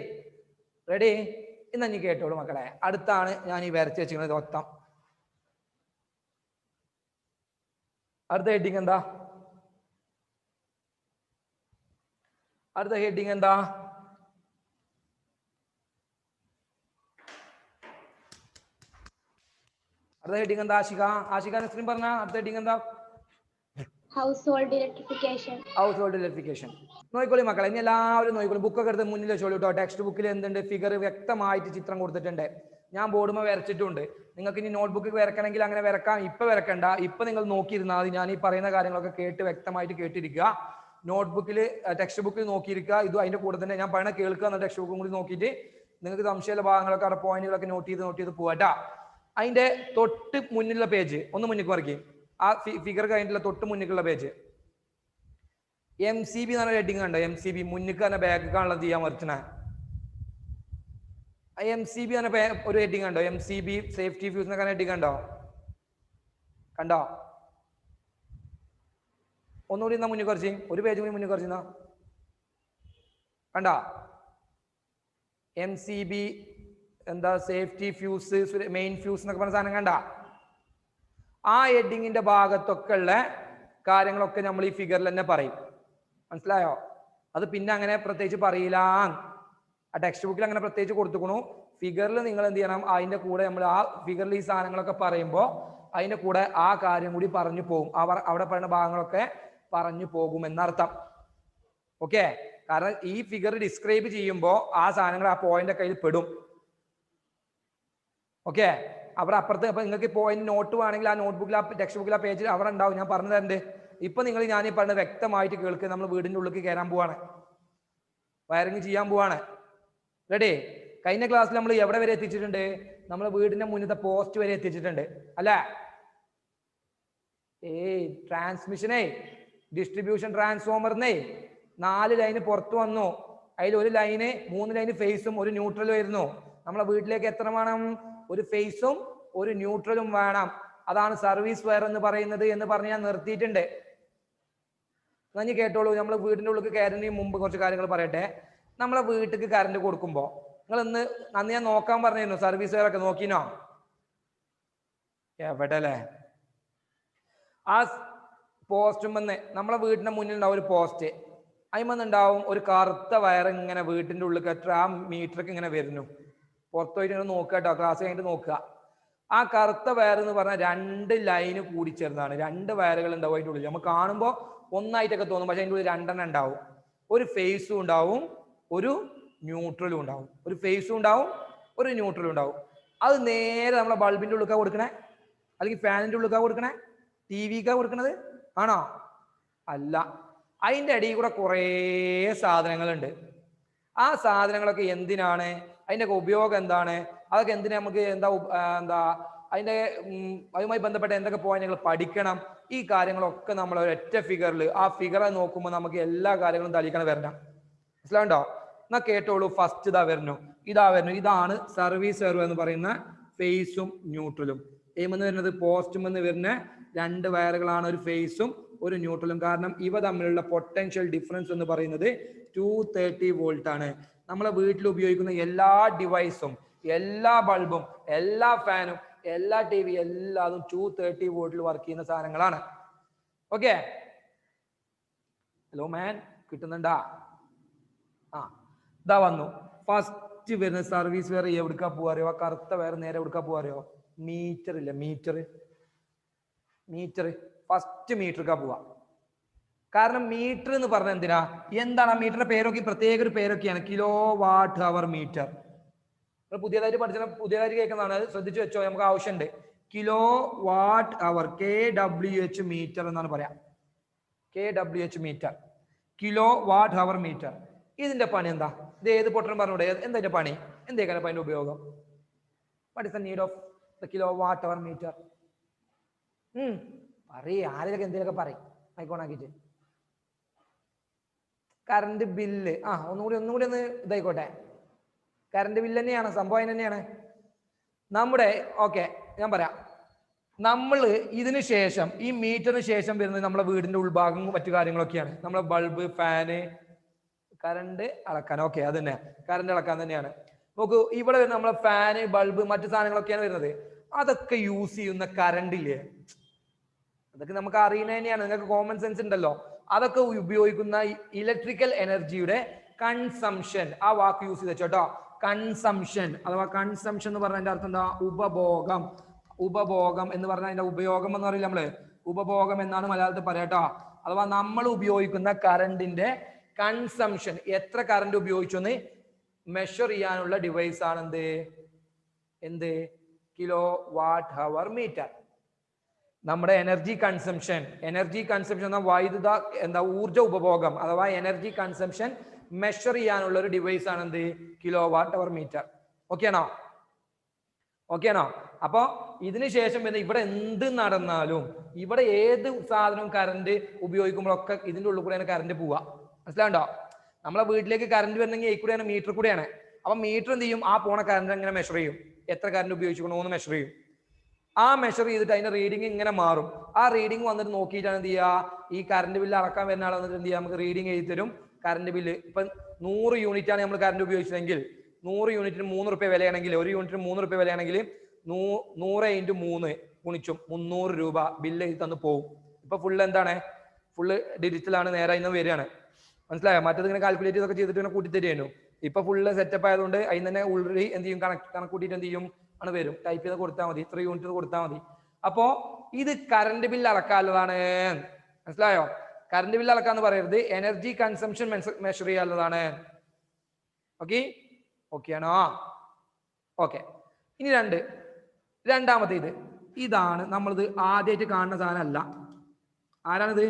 Speaker 1: റെഡി? ഇന്ന് ഇനി കേട്ടോളൂ മക്കളെ. അടുത്താണ് ഞാൻ ഈ വരച്ച് വെച്ചിരിക്കുന്നത് മൊത്തം. അടുത്ത ഹെഡിങ് എന്താ? അടുത്ത ഹെഡിങ് എന്താ? അടുത്ത ഹെഡിങ് എന്താ? ആഷിക നസ്രീൻ പറഞ്ഞ അടുത്ത ഹെഡിങ് എന്താ?
Speaker 2: Household electrification.
Speaker 1: Household electrification. നോക്കിക്കോളി മക്കളെ, ഇനി എല്ലാവരും നോക്കിക്കോളി. ബുക്കൊക്കെ എടുത്ത് മുന്നിൽ വെച്ചോളൂ കേട്ടോ. ടെക്സ്റ്റ് ബുക്കിൽ എന്തുണ്ട്? ഫിഗർ വ്യക്തമായിട്ട് ചിത്രം കൊടുത്തിട്ടുണ്ട്. ഞാൻ ബോർഡുമ വരച്ചിട്ടുണ്ട്. നിങ്ങൾക്ക് ഇനി നോട്ട്ബുക്കിൽ വരക്കണമെങ്കിൽ അങ്ങനെ വരക്കാം. ഇപ്പൊ വരക്കണ്ട, ഇപ്പൊ നിങ്ങൾ നോക്കിയിരുന്നാൽ മതി. ഞാൻ ഈ പറയുന്ന കാര്യങ്ങളൊക്കെ വ്യക്തമായിട്ട് കേട്ടിരിക്കുക. നോട്ട്ബുക്കിൽ ടെക്സ്റ്റ് ബുക്കിൽ നോക്കിയിരിക്കുക. ഇത് അതിന്റെ കൂടെ തന്നെ ഞാൻ പറയുന്ന കേൾക്കുക എന്ന ടെക്സ്റ്റ് ബുക്കും കൂടി നോക്കിയിട്ട് നിങ്ങൾക്ക് സംശയമുള്ള ഭാഗങ്ങളൊക്കെ അവിടെ പോയിന്റുകളൊക്കെ നോട്ട് ചെയ്ത് പോവാട്ടാ. അതിന്റെ തൊട്ട് മുന്നിലുള്ള പേജ് ഒന്ന് മുന്നിൽ മറിക്കും. ആ ഫിഗർ കഴിഞ്ഞിട്ടുള്ള തൊട്ട് മുന്നിലുള്ള പേജ് MCB എന്ന് പറഞ്ഞ ഹെഡിങ് കണ്ടോ? MCB മുന്നിൽ തന്നെ ബാക്കാണല്ലോ ചെയ്യാൻ മറിച്ചണേ. MCB എന്ന ഒരു ഹെഡിങ് കണ്ടോ? MCB സേഫ്റ്റി ഫ്യൂസ് എന്നൊക്കെ ഹെഡിങ് കണ്ടോ? ഒന്നുകൂടി എന്നാ മുന്നിൽ കുറച്ച്, ഒരു പേജ് കൂടി മുന്നിൽ കുറച്ച് കണ്ടോ? MCB എന്താ? സേഫ്റ്റി ഫ്യൂസ്, മെയിൻ ഫ്യൂസ് എന്നൊക്കെ പറഞ്ഞ സാധനം കണ്ട? ആ ഹെഡിങ്ങിന്റെ ഭാഗത്തൊക്കെ ഉള്ള കാര്യങ്ങളൊക്കെ നമ്മൾ ഈ ഫിഗറിൽ തന്നെ പറയും. മനസ്സിലായോ? അത് പിന്നെ അങ്ങനെ പ്രത്യേകിച്ച് പറയില്ല. ആ ടെക്സ്റ്റ് ബുക്കിൽ അങ്ങനെ പ്രത്യേകിച്ച് കൊടുത്തുക്കണു. ഫിഗറിൽ നിങ്ങൾ എന്ത് ചെയ്യണം? അതിന്റെ കൂടെ നമ്മൾ ആ ഫിഗറിൽ ഈ സാധനങ്ങളൊക്കെ പറയുമ്പോൾ അതിന്റെ കൂടെ ആ കാര്യം കൂടി പറഞ്ഞു പോകും. അവിടെ പറയുന്ന ഭാഗങ്ങളൊക്കെ പറഞ്ഞു പോകും എന്നർത്ഥം. ഓക്കെ? കാരണം ഈ ഫിഗർ ഡിസ്ക്രൈബ് ചെയ്യുമ്പോൾ ആ സാധനങ്ങൾ ആ പോയിന്റ് കയ്യിൽ പെടും. ഓക്കെ? അവിടെ അപ്പുറത്ത് അപ്പൊ നിങ്ങൾക്ക് പോയിന്റ് നോട്ട് വേണമെങ്കിൽ ആ നോട്ട്ബുക്കിൽ, ആ ടെക്സ്റ്റ് ബുക്കിൽ, ആ പേജിൽ അവിടെ ഉണ്ടാവും. ഞാൻ പറഞ്ഞു തരണ്ട്. ഇപ്പൊ നിങ്ങൾ ഞാൻ ഈ പറഞ്ഞത് വ്യക്തമായിട്ട് കേൾക്കുക. നമ്മൾ വീടിന്റെ ഉള്ളിൽ കയറാൻ പോവാണ്, വയറിങ് ചെയ്യാൻ പോവാണ്. റെഡി? കഴിഞ്ഞ ക്ലാസ്സിൽ നമ്മൾ എവിടെ വരെ എത്തിച്ചിട്ടുണ്ട്? നമ്മൾ വീടിന്റെ മുന്നത്തെ പോസ്റ്റ് വരെ എത്തിച്ചിട്ടുണ്ട് അല്ലേ? ട്രാൻസ്മിഷനേ, ഡിസ്ട്രിബ്യൂഷൻ ട്രാൻസ്ഫോമറിനെ 4 ലൈന് പുറത്തു വന്നു. അതിൽ ഒരു ലൈന്, 3 ലൈന് ഫേസും ഒരു ന്യൂട്രലും ആയിരുന്നു. നമ്മളെ വീട്ടിലേക്ക് എത്ര വേണം? ഒരു ഫേസും ഒരു ന്യൂട്രലും വേണം. അതാണ് സർവീസ് വയർ എന്ന് പറയുന്നത് എന്ന് പറഞ്ഞ് ഞാൻ നിർത്തിയിട്ടുണ്ട്. നന്ദി കേട്ടോളൂ. നമ്മൾ വീടിന്റെ ഉള്ളിൽ കയറുന്നതിന് മുമ്പ് കുറച്ച് കാര്യങ്ങൾ പറയട്ടെ. നമ്മളെ വീട്ടിലേക്ക് കറണ്ട് കൊടുക്കുമ്പോൾ നിങ്ങൾ അന്ന് ഞാൻ നോക്കാൻ പറഞ്ഞിരുന്നു. സർവീസ് വയർ ഒക്കെ നോക്കിനോ? എവിടെ അല്ലേ? ആ പോസ്റ്റുമെന്ന് നമ്മളെ വീടിന്റെ മുന്നിൽ ഉണ്ടാവും ഒരു പോസ്റ്റ്. അതിമെന്നുണ്ടാവും ഒരു കറുത്ത വയർ ഇങ്ങനെ വീട്ടിന്റെ ഉള്ളിൽ എത്ര ആ മീറ്റർക്ക് ഇങ്ങനെ വരുന്നു. പുറത്തു പോയിട്ട് ഇങ്ങനെ നോക്കുക കേട്ടോ, ക്ലാസ് കഴിഞ്ഞിട്ട് നോക്കുക. ആ കറുത്ത വയർ എന്ന് പറഞ്ഞാൽ 2 ലൈന് കൂടി ചേർന്നതാണ്. 2 വയറുകൾ ഉണ്ടാവും അതിൻ്റെ ഉള്ളിൽ. നമുക്ക് കാണുമ്പോൾ ഒന്നായിട്ടൊക്കെ തോന്നും, പക്ഷെ അതിൻ്റെ ഉള്ളിൽ 2 എണ്ണം ഉണ്ടാവും. ഒരു ഫേസും ഉണ്ടാവും, ഒരു ന്യൂട്രലും ഉണ്ടാവും. ഒരു ഫേസും ഉണ്ടാവും, ഒരു ന്യൂട്രലും ഉണ്ടാവും. അത് നേരെ നമ്മളെ ബൾബിന്റെ ഉള്ളിലേക്കാ കൊടുക്കണേ? അല്ലെങ്കിൽ ഫാനിന്റെ ഉള്ളിലേക്കാ കൊടുക്കണേ? TVക്കാ കൊടുക്കണത് ആണോ? അല്ല. അതിൻ്റെ ഇടയിൽ കൂടെ കുറേ സാധനങ്ങളുണ്ട്. ആ സാധനങ്ങളൊക്കെ എന്തിനാണ്? അതിൻ്റെയൊക്കെ ഉപയോഗം എന്താണ്? അതൊക്കെ എന്തിനാ? നമുക്ക് എന്താ അതിൻ്റെ അതുമായി ബന്ധപ്പെട്ട എന്തൊക്കെ പോയിന്റുകൾ പഠിക്കണം? ഈ കാര്യങ്ങളൊക്കെ നമ്മൾ ഒരൊറ്റ ഫിഗറിൽ, ആ ഫിഗറെ നോക്കുമ്പോൾ നമുക്ക് എല്ലാ കാര്യങ്ങളും തളിക്കണം വരണം. മനസ്സിലാവുണ്ടോ? എന്നാ കേട്ടോളൂ. ഫസ്റ്റ് ഇതാ വരുന്നു. ഇതാണ് സർവീസ് വയർ എന്ന് പറയുന്ന ഫേസും ന്യൂട്രലും. എയിമെന്ന് വരുന്നത് പോസ്റ്റുമെന്ന് വരുന്ന 2 വയറുകളാണ്, ഒരു ഫേസും ഒരു ന്യൂട്രലും. കാരണം ഇവ തമ്മിലുള്ള പൊട്ടൻഷ്യൽ ഡിഫറൻസ് എന്ന് പറയുന്നത് 230 വോൾട്ട് ആണ്. നമ്മളെ വീട്ടിൽ ഉപയോഗിക്കുന്ന എല്ലാ ഡിവൈസും എല്ലാ ബൾബും, എല്ലാ ഫാനും, എല്ലാ ടി വി എല്ലാതും 230 വോൾട്ടിൽ വർക്ക് ചെയ്യുന്ന സാധനങ്ങളാണ്. ഓക്കെ, ഹലോ മാൻ, കിട്ടുന്നുണ്ടാ? ആ, ഇതാ വന്നു. ഫസ്റ്റ് വരുന്ന സർവീസ് വയർ എവിടുക്കാ പോവാറിയോ? ആ കറുത്ത വയർ നേരെ എവിടുക്കാ പോവാറിയോ? മീറ്റർ ഇല്ല, മീറ്റർ ഫസ്റ്റ് മീറ്റർക്കാ പോവാ. കാരണം മീറ്റർ എന്ന് പറഞ്ഞാൽ എന്തിനാ? എന്താണ് ആ മീറ്ററിന്റെ പേരൊക്കെ? പ്രത്യേക ഒരു പേരൊക്കെയാണ്, കിലോ വാട്ട് അവർ മീറ്റർ. പുതിയതായിട്ട് പഠിച്ച, പുതിയതായിട്ട് കേൾക്കുന്നതാണ്, ശ്രദ്ധിച്ചു വെച്ചോ, നമുക്ക് ആവശ്യമുണ്ട്. കിലോ വാട്ട് അവർ, KWH മീറ്റർ എന്നാണ് പറയാം. KWH metre, kilo watt hour metre. ഇതിന്റെ പണി എന്താ? ഇത് ഏത് പൊട്ടനും പറഞ്ഞൂടെ? എന്താ ഇതിന്റെ പണി? എന്തേക്കാണ് അതിന്റെ ഉപയോഗം? What is the need of the kilowatt hour meter? പറയേ, ആരെയൊക്കെ എന്തെങ്കിലുമൊക്കെ പറയും ആയിക്കോണാക്കിട്ട്. കറണ്ട് ബില്ല്, ഒന്നുകൂടി ഒന്ന് ഇതായിക്കോട്ടെ. കറണ്ട് ബില്ല് തന്നെയാണ് സംഭവം, അതിന് തന്നെയാണ് നമ്മുടെ. ഓക്കെ, ഞാൻ പറയാം. നമ്മൾ ഇതിന് ശേഷം, ഈ മീറ്ററിന് ശേഷം വരുന്നത് നമ്മളെ വീടിന്റെ ഉൾഭാഗവും മറ്റു കാര്യങ്ങളൊക്കെയാണ്. നമ്മളെ ബൾബ്, ഫാന്, കറണ്ട് അളക്കാൻ. ഓക്കെ, അത് തന്നെ, കറണ്ട് അളക്കാൻ തന്നെയാണ്. നോക്കൂ, ഇവിടെ വരുന്ന നമ്മളെ ഫാന്, ബൾബ്, മറ്റു സാധനങ്ങളൊക്കെയാണ് വരുന്നത്. അതൊക്കെ യൂസ് ചെയ്യുന്ന കറണ്ട് ഇല്ലേ, അതൊക്കെ നമുക്ക് അറിയുന്നത് തന്നെയാണ്, നിങ്ങൾക്ക് കോമൺ സെൻസ് ഉണ്ടല്ലോ. അതൊക്കെ ഉപയോഗിക്കുന്ന ഇലക്ട്രിക്കൽ എനർജിയുടെ കൺസംഷൻ, ആ വാക്ക് യൂസ് ചെയ്ത് വെച്ചോട്ടോ. കൺസംഷൻ അഥവാ കൺസംഷൻ എന്ന് പറഞ്ഞതിന്റെ അർത്ഥം എന്താ? ഉപഭോഗം. ഉപഭോഗം എന്ന് പറഞ്ഞാൽ അതിന്റെ ഉപയോഗം എന്ന് പറയില്ല നമ്മള്, ഉപഭോഗം എന്നാണ് മലയാളത്തിൽ പറയാട്ടോ. അഥവാ നമ്മൾ ഉപയോഗിക്കുന്ന കറണ്ടിന്റെ കൺസംഷൻ, എത്ര കറണ്ട് ഉപയോഗിച്ചു എന്ന് മെഷർ ചെയ്യാനുള്ള ഡിവൈസ് ആണ് എന്ത്? Kilowatt hour meter. നമ്മുടെ എനർജി കൺസംഷൻ എന്ന വൈദ്യുത ഊർജ ഉപഭോഗം അഥവാ എനർജി കൺസംഷൻ മെഷർ ചെയ്യാനുള്ള ഒരു ഡിവൈസ് ആണ് kilo watt hour metre. Okay ആണോ? അപ്പൊ ഇതിന് ശേഷം പിന്നെ ഇവിടെ എന്ത് നടന്നാലും, ഇവിടെ ഏത് സാധനവും കറണ്ട് ഉപയോഗിക്കുമ്പോഴൊക്കെ ഇതിന്റെ ഉള്ളിൽ കൂടെയാണ് കറണ്ട് പോവുക. മനസ്സിലാണ്ടോ? നമ്മളെ വീട്ടിലേക്ക് കറണ്ട് വരണമെങ്കിൽ ഈ കൂടെയാണ്, മീറ്റർ കൂടെയാണ്. അപ്പൊ മീറ്റർ എന്ത് ചെയ്യും? ആ പോണ കറണ്ട് എങ്ങനെ മെഷർ ചെയ്യും? എത്ര കറണ്ട് ഉപയോഗിച്ചിരിക്കണോ എന്ന് മെഷർ ചെയ്യും. ആ മെഷർ ചെയ്തിട്ട് അതിന്റെ റീഡിങ് ഇങ്ങനെ മാറും. ആ റീഡിങ് വന്നിട്ട് നോക്കിയിട്ടാണ് എന്ത് ചെയ്യുക? ഈ കറണ്ട് ബില്ല് അളക്കാൻ വരുന്ന ആൾ വന്നിട്ട് എന്ത് ചെയ്യുക? നമുക്ക് റീഡിങ് എഴുതി തരും. കറണ്ട് ബില്ല് ഇപ്പൊ 100 യൂണിറ്റ് ആണ് നമ്മൾ കറണ്ട് ഉപയോഗിച്ചതെങ്കിൽ, 100 യൂണിറ്റിന് 3 റുപ്യ വിലയാണെങ്കിൽ, ഒരു യൂണിറ്റിന് 3 റുപ്യ വിലയാണെങ്കിൽ 100 × 3 ഗുണിച്ചും 300 രൂപ ബില്ല് എഴുതി തന്നു പോകും. ഇപ്പൊ ഫുള്ള് എന്താണ്? ഫുള്ള് ഡിജിറ്റലാണ്, നേരെ ഇന്ന് വരികയാണ്. മനസ്സിലായോ? മറ്റത് ഇങ്ങനെ കാൽക്കുലേറ്റ് ചെയ്തൊക്കെ ചെയ്തിട്ട് ഇങ്ങനെ കൂട്ടിത്തരുന്നു. ഇപ്പൊ ഫുള്ള് സെറ്റപ്പ് ആയതുകൊണ്ട് അതിന് തന്നെ ഉള്ളിൽ എന്ത് ചെയ്യും? കണക്കൂട്ടിയിട്ട് എന്ത് ചെയ്യും? ആണ് വരും. ടൈപ്പ് ചെയ്ത് കൊടുത്താൽ മതി, 3 യൂണിറ്റ് കൊടുത്താൽ മതി. അപ്പോ ഇത് കറണ്ട് ബില്ല് അളക്കാനുള്ളതാണ്. മനസ്സിലായോ? കറണ്ട് ബില്ല് അളക്കാന്ന് പറയരുത്, എനർജി കൺസംഷൻ മെഷർ ചെയ്യാനുള്ളതാണ്. ഓക്കെ ആണോ? ഓക്കെ, ഇനി രണ്ടാമത്തെ ഇതാണ് നമ്മളിത് ആദ്യമായിട്ട് കാണുന്ന സാധനമല്ല. ആരാണത്?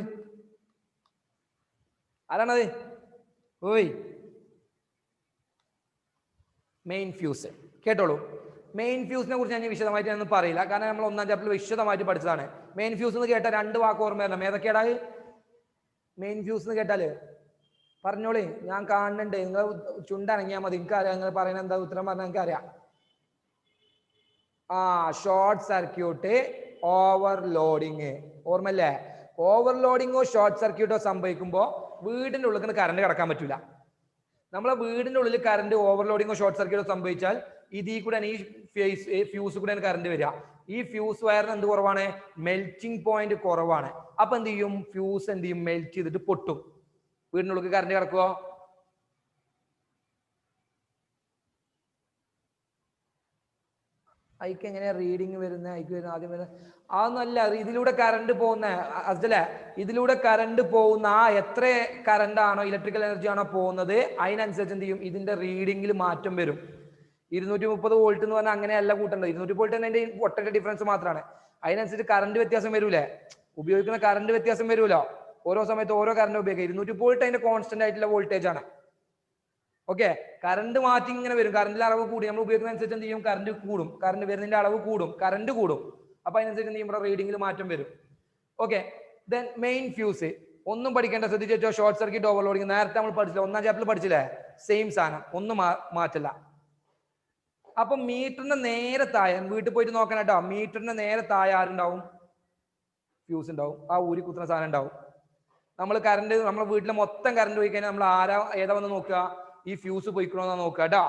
Speaker 1: ഓയ്, മെയിൻ ഫ്യൂസ്. കേട്ടോളൂ, മെയിൻ ഫ്യൂസിനെ കുറിച്ച് ഞാൻ വിശദമായിട്ട് ഒന്നും പറയില്ല, കാരണം നമ്മൾ 1ാം ചാപ്റ്ററിൽ വിശദമായിട്ട് പഠിച്ചതാണ്. മെയിൻ ഫ്യൂസ് എന്ന് കേട്ടാൽ 2 വാക്ക് ഓർമ്മ വരണം. ഏതൊക്കെയാടാ മെയിൻ ഫ്യൂസ് എന്ന് കേട്ടാല്? പറഞ്ഞോളി, ഞാൻ കാണുന്നുണ്ട്. നിങ്ങൾ ചുണ്ടനങ്ങിയാൽ മതി, എനിക്കറിയാം നിങ്ങൾ പറയുന്നത് എന്താ ഉത്തരം പറഞ്ഞാൽ എനിക്കറിയാം. Short circuit, overloading. ഓർമ്മല്ലേ? ഓവർലോഡിങ്ങോ ഷോർട്ട് സർക്യൂട്ടോ സംഭവിക്കുമ്പോൾ വീടിന്റെ ഉള്ളിൽ കറണ്ട് കിടക്കാൻ പറ്റൂല. നമ്മളെ വീടിന്റെ ഉള്ളിൽ കറണ്ട് ഓവർലോഡിങ്ങോ ഷോർട്ട് സർക്യൂട്ടോ സംഭവിച്ചാൽ ഇതിൽ കൂടെ ഈ ഫ്യൂസ് കൂടെയാണ് കറണ്ട് വരിക. ഈ ഫ്യൂസ് വയറിന് എന്ത് കുറവാണ്? മെൽറ്റിംഗ് പോയിന്റ് കുറവാണ്. അപ്പൊ എന്ത് ചെയ്യും? ഫ്യൂസ് എന്ത് ചെയ്യും? മെൽറ്റ് ചെയ്തിട്ട് പൊട്ടും. വീടിനുള്ളിൽ കറണ്ട് കിടക്കുവോ? അതിക്ക് എങ്ങനെയാ റീഡിങ് വരുന്നത്? അതിക്ക് വരുന്ന ആദ്യം വരുന്നത് അതൊന്നല്ല. ഇതിലൂടെ കറണ്ട് പോകുന്ന ഇതിലൂടെ കറണ്ട് പോകുന്ന എത്ര കറണ്ട് ആണോ, ഇലക്ട്രിക്കൽ എനർജി ആണോ പോകുന്നത്, അതിനനുസരിച്ച് എന്ത് ചെയ്യും? ഇതിന്റെ റീഡിങ്ങിൽ മാറ്റം വരും. 230 വോൾട്ട് എന്ന് പറഞ്ഞാൽ അങ്ങനെയല്ല കൂട്ടേണ്ടത്. 200 വോൾട്ട് തന്നെ അതിന്റെ ഒറ്റ ഡിഫറൻസ് മാത്രമാണ്. അതിനനുസരിച്ച് കറണ്ട് വ്യത്യാസം വരൂലേ? ഉപയോഗിക്കുന്ന കറണ്ട് വ്യത്യാസം വരുമല്ലോ. ഓരോ സമയത്ത് ഓരോ കറണ്ട് ഉപയോഗിക്കുക. 200 വോൾട്ട് അതിന്റെ കോൺസ്റ്റന്റ് ആയിട്ടുള്ള വോൾട്ടേജ് ആണ്. ഓക്കെ, കറണ്ട് മാറ്റി ഇങ്ങനെ വരും. കറണ്ടിന്റെ അളവ് കൂടി നമ്മൾ ഉപയോഗിക്കുന്ന അനുസരിച്ച് എന്ത് ചെയ്യും? കറണ്ട് കൂടും. കറണ്ട് വരുന്നതിന്റെ അളവ് കൂടും, കറണ്ട് കൂടും. അപ്പൊ അതിനനുസരിച്ച് എന്ത് ചെയ്യും? ഇവിടെ റീഡിങ്ങിൽ മാറ്റം വരും. ഓക്കെ, ദെൻ മെയിൻ ഫ്യൂസ് ഒന്നും പഠിക്കേണ്ട, ശ്രദ്ധിച്ചോ. ഷോർട്ട് സർക്യൂട്ട്, ഓവർലോഡിങ് നേരത്തെ നമ്മൾ പഠിച്ചില്ല, 1ാം ചാപ്റ്ററിൽ പഠിച്ചില്ലേ? സെയിം സാധനം, ഒന്നും മാറ്റില്ല. അപ്പൊ മീറ്ററിന്റെ നേരെ താഴെ, വീട്ടിൽ പോയിട്ട് നോക്കണം കേട്ടോ, മീറ്ററിന്റെ നേരെ താഴെ ആരുണ്ടാവും? ഫ്യൂസ് ഉണ്ടാവും. ആ ഊരി കുത്തുന്ന സാധനം ഉണ്ടാവും. നമ്മൾ കറണ്ട്, നമ്മളെ വീട്ടിലെ മൊത്തം കറണ്ട് പോയി കഴിഞ്ഞാൽ നമ്മൾ ഏതാ വന്ന് നോക്കുക? ഈ ഫ്യൂസ് പോയിക്കണോന്നാ നോക്കുക കേട്ടോ.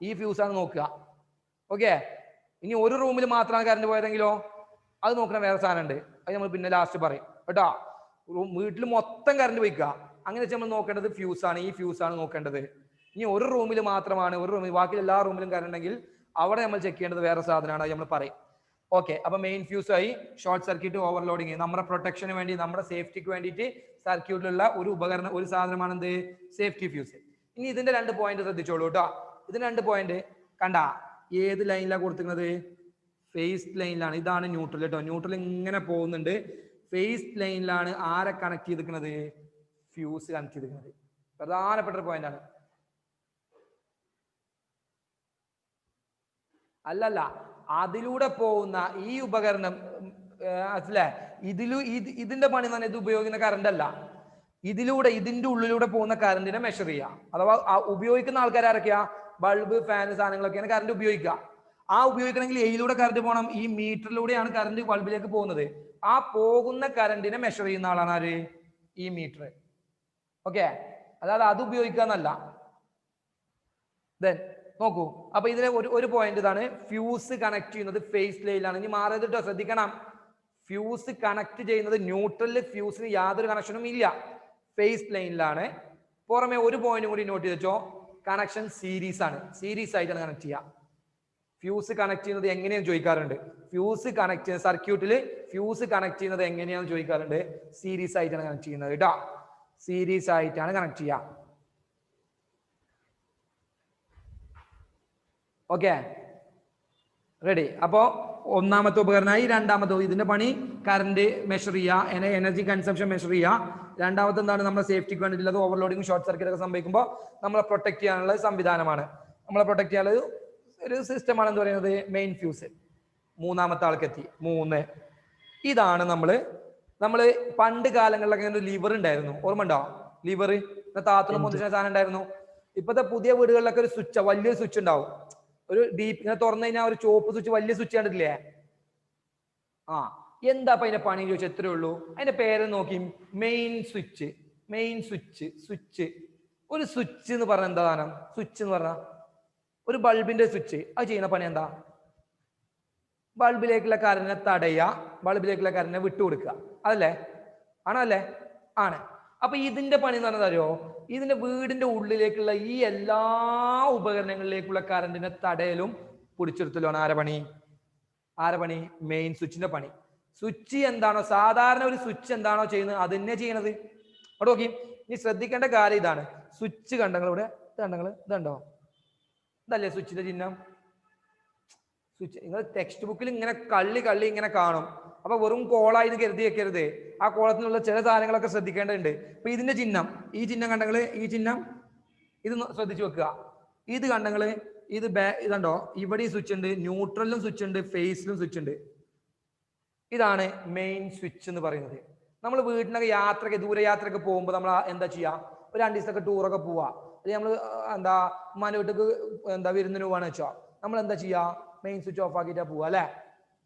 Speaker 1: ഈ ഫ്യൂസാണ് നോക്കുക. ഓക്കെ. ഇനി ഒരു റൂമിൽ മാത്രമാണ് കറണ്ട് പോയതെങ്കിലോ അത് നോക്കണ വേറെ സാധനം ഉണ്ട്, അത് നമ്മൾ പിന്നെ ലാസ്റ്റ് പറയും കേട്ടോ. വീട്ടിൽ മൊത്തം കറണ്ട് പോയിക്കുക അങ്ങനെ വെച്ചാൽ നമ്മൾ നോക്കേണ്ടത് ഫ്യൂസ് ആണ്, ഈ ഫ്യൂസ് ആണ് നോക്കേണ്ടത്. ഇനി ഒരു റൂമിൽ മാത്രമാണ്, ഒരു റൂമിൽ ബാക്കി എല്ലാ റൂമിലും കറണ്ട് ഉണ്ടെങ്കിൽ അവിടെ നമ്മൾ ചെക്ക് ചെയ്യേണ്ടത് വേറെ സാധനമാണ്, അത് നമ്മൾ പറയും. ഓക്കെ. അപ്പൊ മെയിൻ ഫ്യൂസ് ആയി, ഷോർട്ട് സർക്യൂട്ട്, ഓവർലോഡിങ്. നമ്മുടെ പ്രൊട്ടക്ഷന് വേണ്ടി, നമ്മുടെ സേഫ്റ്റിക്ക് വേണ്ടിയിട്ട് സർക്യൂട്ടിലുള്ള ഒരു ഉപകരണം, ഒരു സാധനമാണ് എന്ത്, സേഫ്റ്റി ഫ്യൂസ്. ഇനി ഇതിന്റെ 2 പോയിന്റ് ശ്രദ്ധിച്ചോളൂ കേട്ടോ. ഇതിന് 2 പോയിന്റ് കണ്ട ഏത് ലൈനിലാണ് കൊടുത്തിരുന്നത്, ഫേസ് ലൈനിലാണ്. ഇതാണ് ന്യൂട്രൽ കേട്ടോ. ന്യൂട്രൽ ഇങ്ങനെ പോകുന്നുണ്ട്, ഫേസ് ലൈനിലാണ് ആരെ കണക്ട് ചെയ്തിരിക്കുന്നത്, ഫ്യൂസ് കണക്ട് ചെയ്തിരിക്കുന്നത്. പ്രധാനപ്പെട്ട ഒരു പോയിന്റ് ആണ്. അല്ലല്ല, അതിലൂടെ പോകുന്ന ഈ ഉപകരണം അല്ലേ, ഇതിന്റെ പണി തന്നെ ഇത് ഉപയോഗിക്കുന്ന കറണ്ട് അല്ല, ഇതിലൂടെ ഇതിന്റെ ഉള്ളിലൂടെ പോകുന്ന കറണ്ടിനെ മെഷർ ചെയ്യുക. അഥവാ ഉപയോഗിക്കുന്ന ആൾക്കാർ ആരൊക്കെയാ, ബൾബ്, ഫാൻ, സാധനങ്ങളൊക്കെയാണ് കറണ്ട് ഉപയോഗിക്കുക. ആ ഉപയോഗിക്കണമെങ്കിൽ എയിലൂടെ കറണ്ട് പോകണം, ഈ മീറ്ററിലൂടെയാണ് കറണ്ട് ബൾബിലേക്ക് പോകുന്നത്. ആ പോകുന്ന കറണ്ടിനെ മെഷർ ചെയ്യുന്ന ആളാണ് ആര്, ഈ മീറ്റർ. ഓക്കെ. അതായത് അത് ഉപയോഗിക്കുക എന്നല്ല. ദെൻ നോക്കൂ, അപ്പൊ ഇതിലെ ഒരു പോയിന്റ് ഇതാണ്, ഫ്യൂസ് കണക്ട് ചെയ്യുന്നത് ഫേസ് ലൈനിലാണ്. ഇനി മാറിയതിട്ടോ ശ്രദ്ധിക്കണം, ഫ്യൂസ് കണക്ട് ചെയ്യുന്നത് ന്യൂട്രലിൽ, ഫ്യൂസിന് യാതൊരു കണക്ഷനും ഇല്ല, ഫേസ് ലൈനിലാണ്. പുറമെ ഒരു പോയിന്റ് കൂടി നോട്ട് ചെയ്ത് വെച്ചോ, കണക്ഷൻ സീരീസ് ആണ്, സീരീസ് ആയിട്ടാണ് കണക്ട് ചെയ്യുക. ഫ്യൂസ് കണക്ട് ചെയ്യുന്നത് എങ്ങനെയാണെന്ന് ചോദിക്കാറുണ്ട്, ഫ്യൂസ് കണക്ട് ചെയ്യുന്ന സർക്യൂട്ടിൽ ഫ്യൂസ് കണക്ട് ചെയ്യുന്നത് എങ്ങനെയാണെന്ന് ചോദിക്കാറുണ്ട്, സീരീസ് ആയിട്ടാണ് കണക്ട് ചെയ്യുന്നത് കേട്ടോ, സീരീസ് ആയിട്ടാണ് കണക്ട് ചെയ്യുക. Okay, ready. അപ്പോ ഒന്നാമത്തെ ഉപകരണമായി. രണ്ടാമത്തെ ഇതിന്റെ പണി കറണ്ട് മെഷർ ചെയ്യുക, എനർജി കൺസംഷൻ മെഷർ ചെയ്യുക. രണ്ടാമത്തെ എന്താണ്, നമ്മുടെ സേഫ്റ്റിക്ക് വേണ്ടിയിട്ടുള്ളത് ഓവർലോഡിങ്, ഷോർട്ട് സർക്യൂട്ട് ഒക്കെ സംഭവിക്കുമ്പോൾ നമ്മളെ പ്രൊട്ടക്ട് ചെയ്യാനുള്ള സംവിധാനമാണ്, നമ്മളെ പ്രൊട്ടക്ട് ചെയ്യാനുള്ള ഒരു സിസ്റ്റമാണ് എന്ത് പറയുന്നത്, മെയിൻ ഫ്യൂസ്. മൂന്നാമത്തെ ആൾക്കെത്തി 3. ഇതാണ് നമ്മള് പണ്ട് കാലങ്ങളിലൊക്കെ ഒരു ലിവർ ഉണ്ടായിരുന്നു, ഓർമ്മ ഉണ്ടോ, ലിവർ താത്തണം പൊന്തിച്ച സാധനം ഉണ്ടായിരുന്നു. ഇപ്പോഴത്തെ പുതിയ വീടുകളിലൊക്കെ ഒരു സ്വിച്ച്, വലിയൊരു സ്വിച്ച് ഉണ്ടാവും, ഒരു ഡീപ്പ് ഇങ്ങനെ തുറന്നു കഴിഞ്ഞാൽ ഒരു ചോപ്പ് സ്വിച്ച്, വലിയ സ്വിച്ച് കണ്ടിട്ടില്ലേ. ആ, എന്താ അപ്പൊ അതിന്റെ പണി ചോദിച്ചാൽ എത്രയേ ഉള്ളൂ, അതിന്റെ പേര് നോക്കി, main switch. Main switch, switch, ഒരു സ്വിച്ച് എന്ന് പറഞ്ഞ എന്താ സാധനം, സ്വിച്ച് എന്ന് പറഞ്ഞ ഒരു ബൾബിന്റെ സ്വിച്ച്. അത് ചെയ്യുന്ന പണി എന്താ, ബൾബിലേക്കുള്ള കറണ്ടിനെ തടയുക, ബൾബിലേക്കുള്ള കറണ്ടിനെ വിട്ടുകൊടുക്കുക, അതല്ലേ, ആണല്ലേ, ആണ്. അപ്പൊ ഇതിന്റെ പണി എന്ന് പറഞ്ഞാൽ അറിയോ, ഇതിന്റെ വീടിന്റെ ഉള്ളിലേക്കുള്ള ഈ എല്ലാ ഉപകരണങ്ങളിലേക്കുള്ള കറണ്ടിനെ തടയലും പിടിച്ചെടുത്തലാണ് ആരെ പണി, മെയിൻ സ്വിച്ചിന്റെ പണി. സ്വിച്ച് എന്താണോ, സാധാരണ ഒരു സ്വിച്ച് എന്താണോ ചെയ്യുന്നത് അത് തന്നെ ചെയ്യണത്. അവിടെ നോക്കി, ഇനി ശ്രദ്ധിക്കേണ്ട കാര്യം ഇതാണ്, സ്വിച്ച് കണ്ടങ്ങൾ ഇവിടെ, ഇതുണ്ടോ, ഇതല്ലേ സ്വിച്ചിന്റെ ചിഹ്നം. സ്വിച്ച് നിങ്ങൾ ടെക്സ്റ്റ് ബുക്കിൽ ഇങ്ങനെ കള്ളി ഇങ്ങനെ കാണും, അപ്പൊ വെറും കോളായി കരുതി വെക്കരുത്, ആ കോളത്തിനുള്ള ചില സാധനങ്ങളൊക്കെ ശ്രദ്ധിക്കേണ്ടതുണ്ട്. അപ്പൊ ഇതിന്റെ ചിഹ്നം, ഈ ചിഹ്നം കണ്ടങ്ങള്, ഈ ചിഹ്നം ഇത് ശ്രദ്ധിച്ചു വെക്കുക. ഇത് കണ്ടങ്ങള്, ഇതുണ്ടോ, ഇവിടെ സ്വിച്ച് ഉണ്ട്, ന്യൂട്രലിലും സ്വിച്ച് ഉണ്ട്, ഫേസിലും സ്വിച്ച് ഉണ്ട്. ഇതാണ് മെയിൻ സ്വിച്ച് എന്ന് പറയുന്നത്. നമ്മൾ വീട്ടിനൊക്കെ യാത്രയൊക്കെ, ദൂരയാത്രയൊക്കെ പോകുമ്പോൾ നമ്മൾ എന്താ ചെയ്യാ, ഒരു 2 ദിവസമൊക്കെ ടൂറൊക്കെ പോവാ, അല്ലെങ്കിൽ നമ്മൾ ഉമ്മാന്റെ വീട്ടിലേക്ക് വിരുന്നിന് പോവാന്ന് വെച്ചോ, നമ്മൾ എന്താ ചെയ്യാ, മെയിൻ സ്വിച്ച് ഓഫ് ആക്കിയിട്ടാ പോവാ,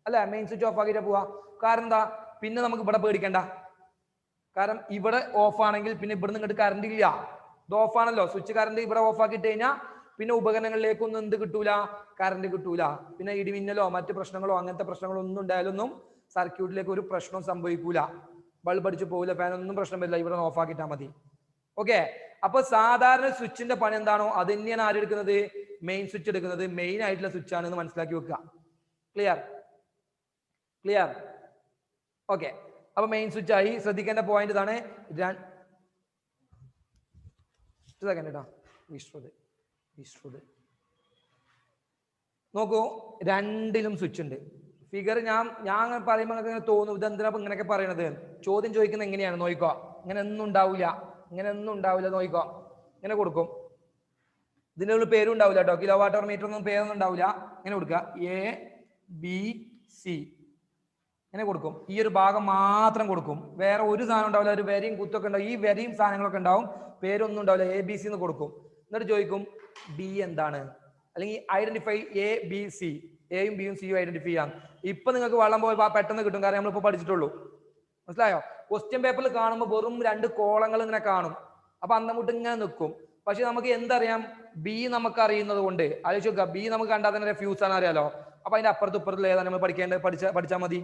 Speaker 1: അല്ലെ, മെയിൻ സ്വിച്ച് ഓഫ് ആക്കിയിട്ടാ പോവാ. കാരണം എന്താ, പിന്നെ നമുക്ക് ഇവിടെ പേടിക്കണ്ട, കാരണം ഇവിടെ ഓഫ് ആണെങ്കിൽ പിന്നെ ഇവിടുന്ന് ഇങ്ങോട്ട് കറണ്ട് ഇല്ല, ഇത് ഓഫ് ആണല്ലോ സ്വിച്ച്. കറണ്ട് ഇവിടെ ഓഫ് ആക്കിയിട്ട് കഴിഞ്ഞാൽ പിന്നെ ഉപകരണങ്ങളിലേക്കൊന്നും എന്ത് കിട്ടൂല, കറണ്ട് കിട്ടൂല. പിന്നെ ഇടിമിന്നലോ മറ്റു പ്രശ്നങ്ങളോ അങ്ങനത്തെ പ്രശ്നങ്ങളോ ഒന്നും ഉണ്ടായാലൊന്നും സർക്യൂട്ടിലേക്ക് ഒരു പ്രശ്നവും സംഭവിക്കൂല, ബൾബ് അടിച്ചു പോകില്ല, ഫാനൊന്നും പ്രശ്നം വരില്ല, ഇവിടെ ഓഫ് ആക്കിയിട്ടാൽ മതി. ഓക്കെ. അപ്പൊ സാധാരണ സ്വിച്ചിന്റെ പണി എന്താണോ അത് തന്നെയാണ് ആരെടുക്കുന്നത്, മെയിൻ സ്വിച്ച് എടുക്കുന്നത്. മെയിൻ ആയിട്ടുള്ള സ്വിച്ച് ആണെന്ന് മനസ്സിലാക്കി വെക്കുക. ക്ലിയർ. ഓക്കെ. അപ്പൊ മെയിൻ സ്വിച്ച് ആയി. ശ്രദ്ധിക്കേണ്ട പോയിന്റ് ഇതാണ്. നോക്കൂ, രണ്ടിലും സ്വിച്ച് ഉണ്ട്. ഫിഗർ ഞാൻ പറയുമ്പോൾ ഇങ്ങനെ തോന്നും, ഇതെന്തിനാ ഇങ്ങനെയൊക്കെ പറയണത്, ചോദ്യം ചോദിക്കുന്നത് എങ്ങനെയാണ് നോക്കിക്കോ, ഇങ്ങനെ ഒന്നും ഉണ്ടാവില്ല, നോക്കിക്കോ, ഇങ്ങനെ കൊടുക്കും. ഇതിൻ്റെ ഉള്ളിൽ പേരും ഉണ്ടാവില്ല കേട്ടോ, കിലോ വാട്ട് മീറ്റർ ഒന്നും പേരൊന്നും ഉണ്ടാവില്ല. ഇങ്ങനെ കൊടുക്കുക, ABC ഇങ്ങനെ കൊടുക്കും. ഈ ഒരു ഭാഗം മാത്രം കൊടുക്കും, വേറെ ഒരു സാധനം ഉണ്ടാവില്ല. ഒരു വരിയും കുത്തൊക്കെ ഉണ്ടാവും, ഈ വരിയും സാധനങ്ങളൊക്കെ ഉണ്ടാവും, പേരൊന്നും ഉണ്ടാവില്ല. ABC എന്ന് കൊടുക്കും. എന്നിട്ട് ചോദിക്കും ബി എന്താണ്, അല്ലെങ്കിൽ ഐഡന്റിഫൈ ABC, എയും ബിയും സിയും ഐഡന്റിഫൈ ചെയ്യാം. ഇപ്പൊ നിങ്ങൾക്ക് വെള്ളം പോയി പെട്ടെന്ന് കിട്ടും, കാരണം നമ്മളിപ്പോ പഠിച്ചിട്ടുള്ളൂ. മനസ്സിലായോ? ക്വസ്റ്റ്യൻ പേപ്പറിൽ കാണുമ്പോൾ വെറും 2 കോളങ്ങൾ ഇങ്ങനെ കാണും, അപ്പൊ അന്നമുട്ട് ഇങ്ങനെ നിൽക്കും. പക്ഷെ നമുക്ക് എന്തറിയാം, ബി നമുക്ക് അറിയുന്നത് കൊണ്ട് ആലോചിച്ച് ബി നമുക്ക് കണ്ടാൽ തന്നെ ഫ്യൂസ് ആണ് അറിയാലോ. അപ്പൊ അതിന്റെ അപ്പുറത്ത് ഇപ്പുറത്തുള്ള ഏതാണ് നമ്മൾ പഠിക്കേണ്ടത്, പഠിച്ചാൽ മതി.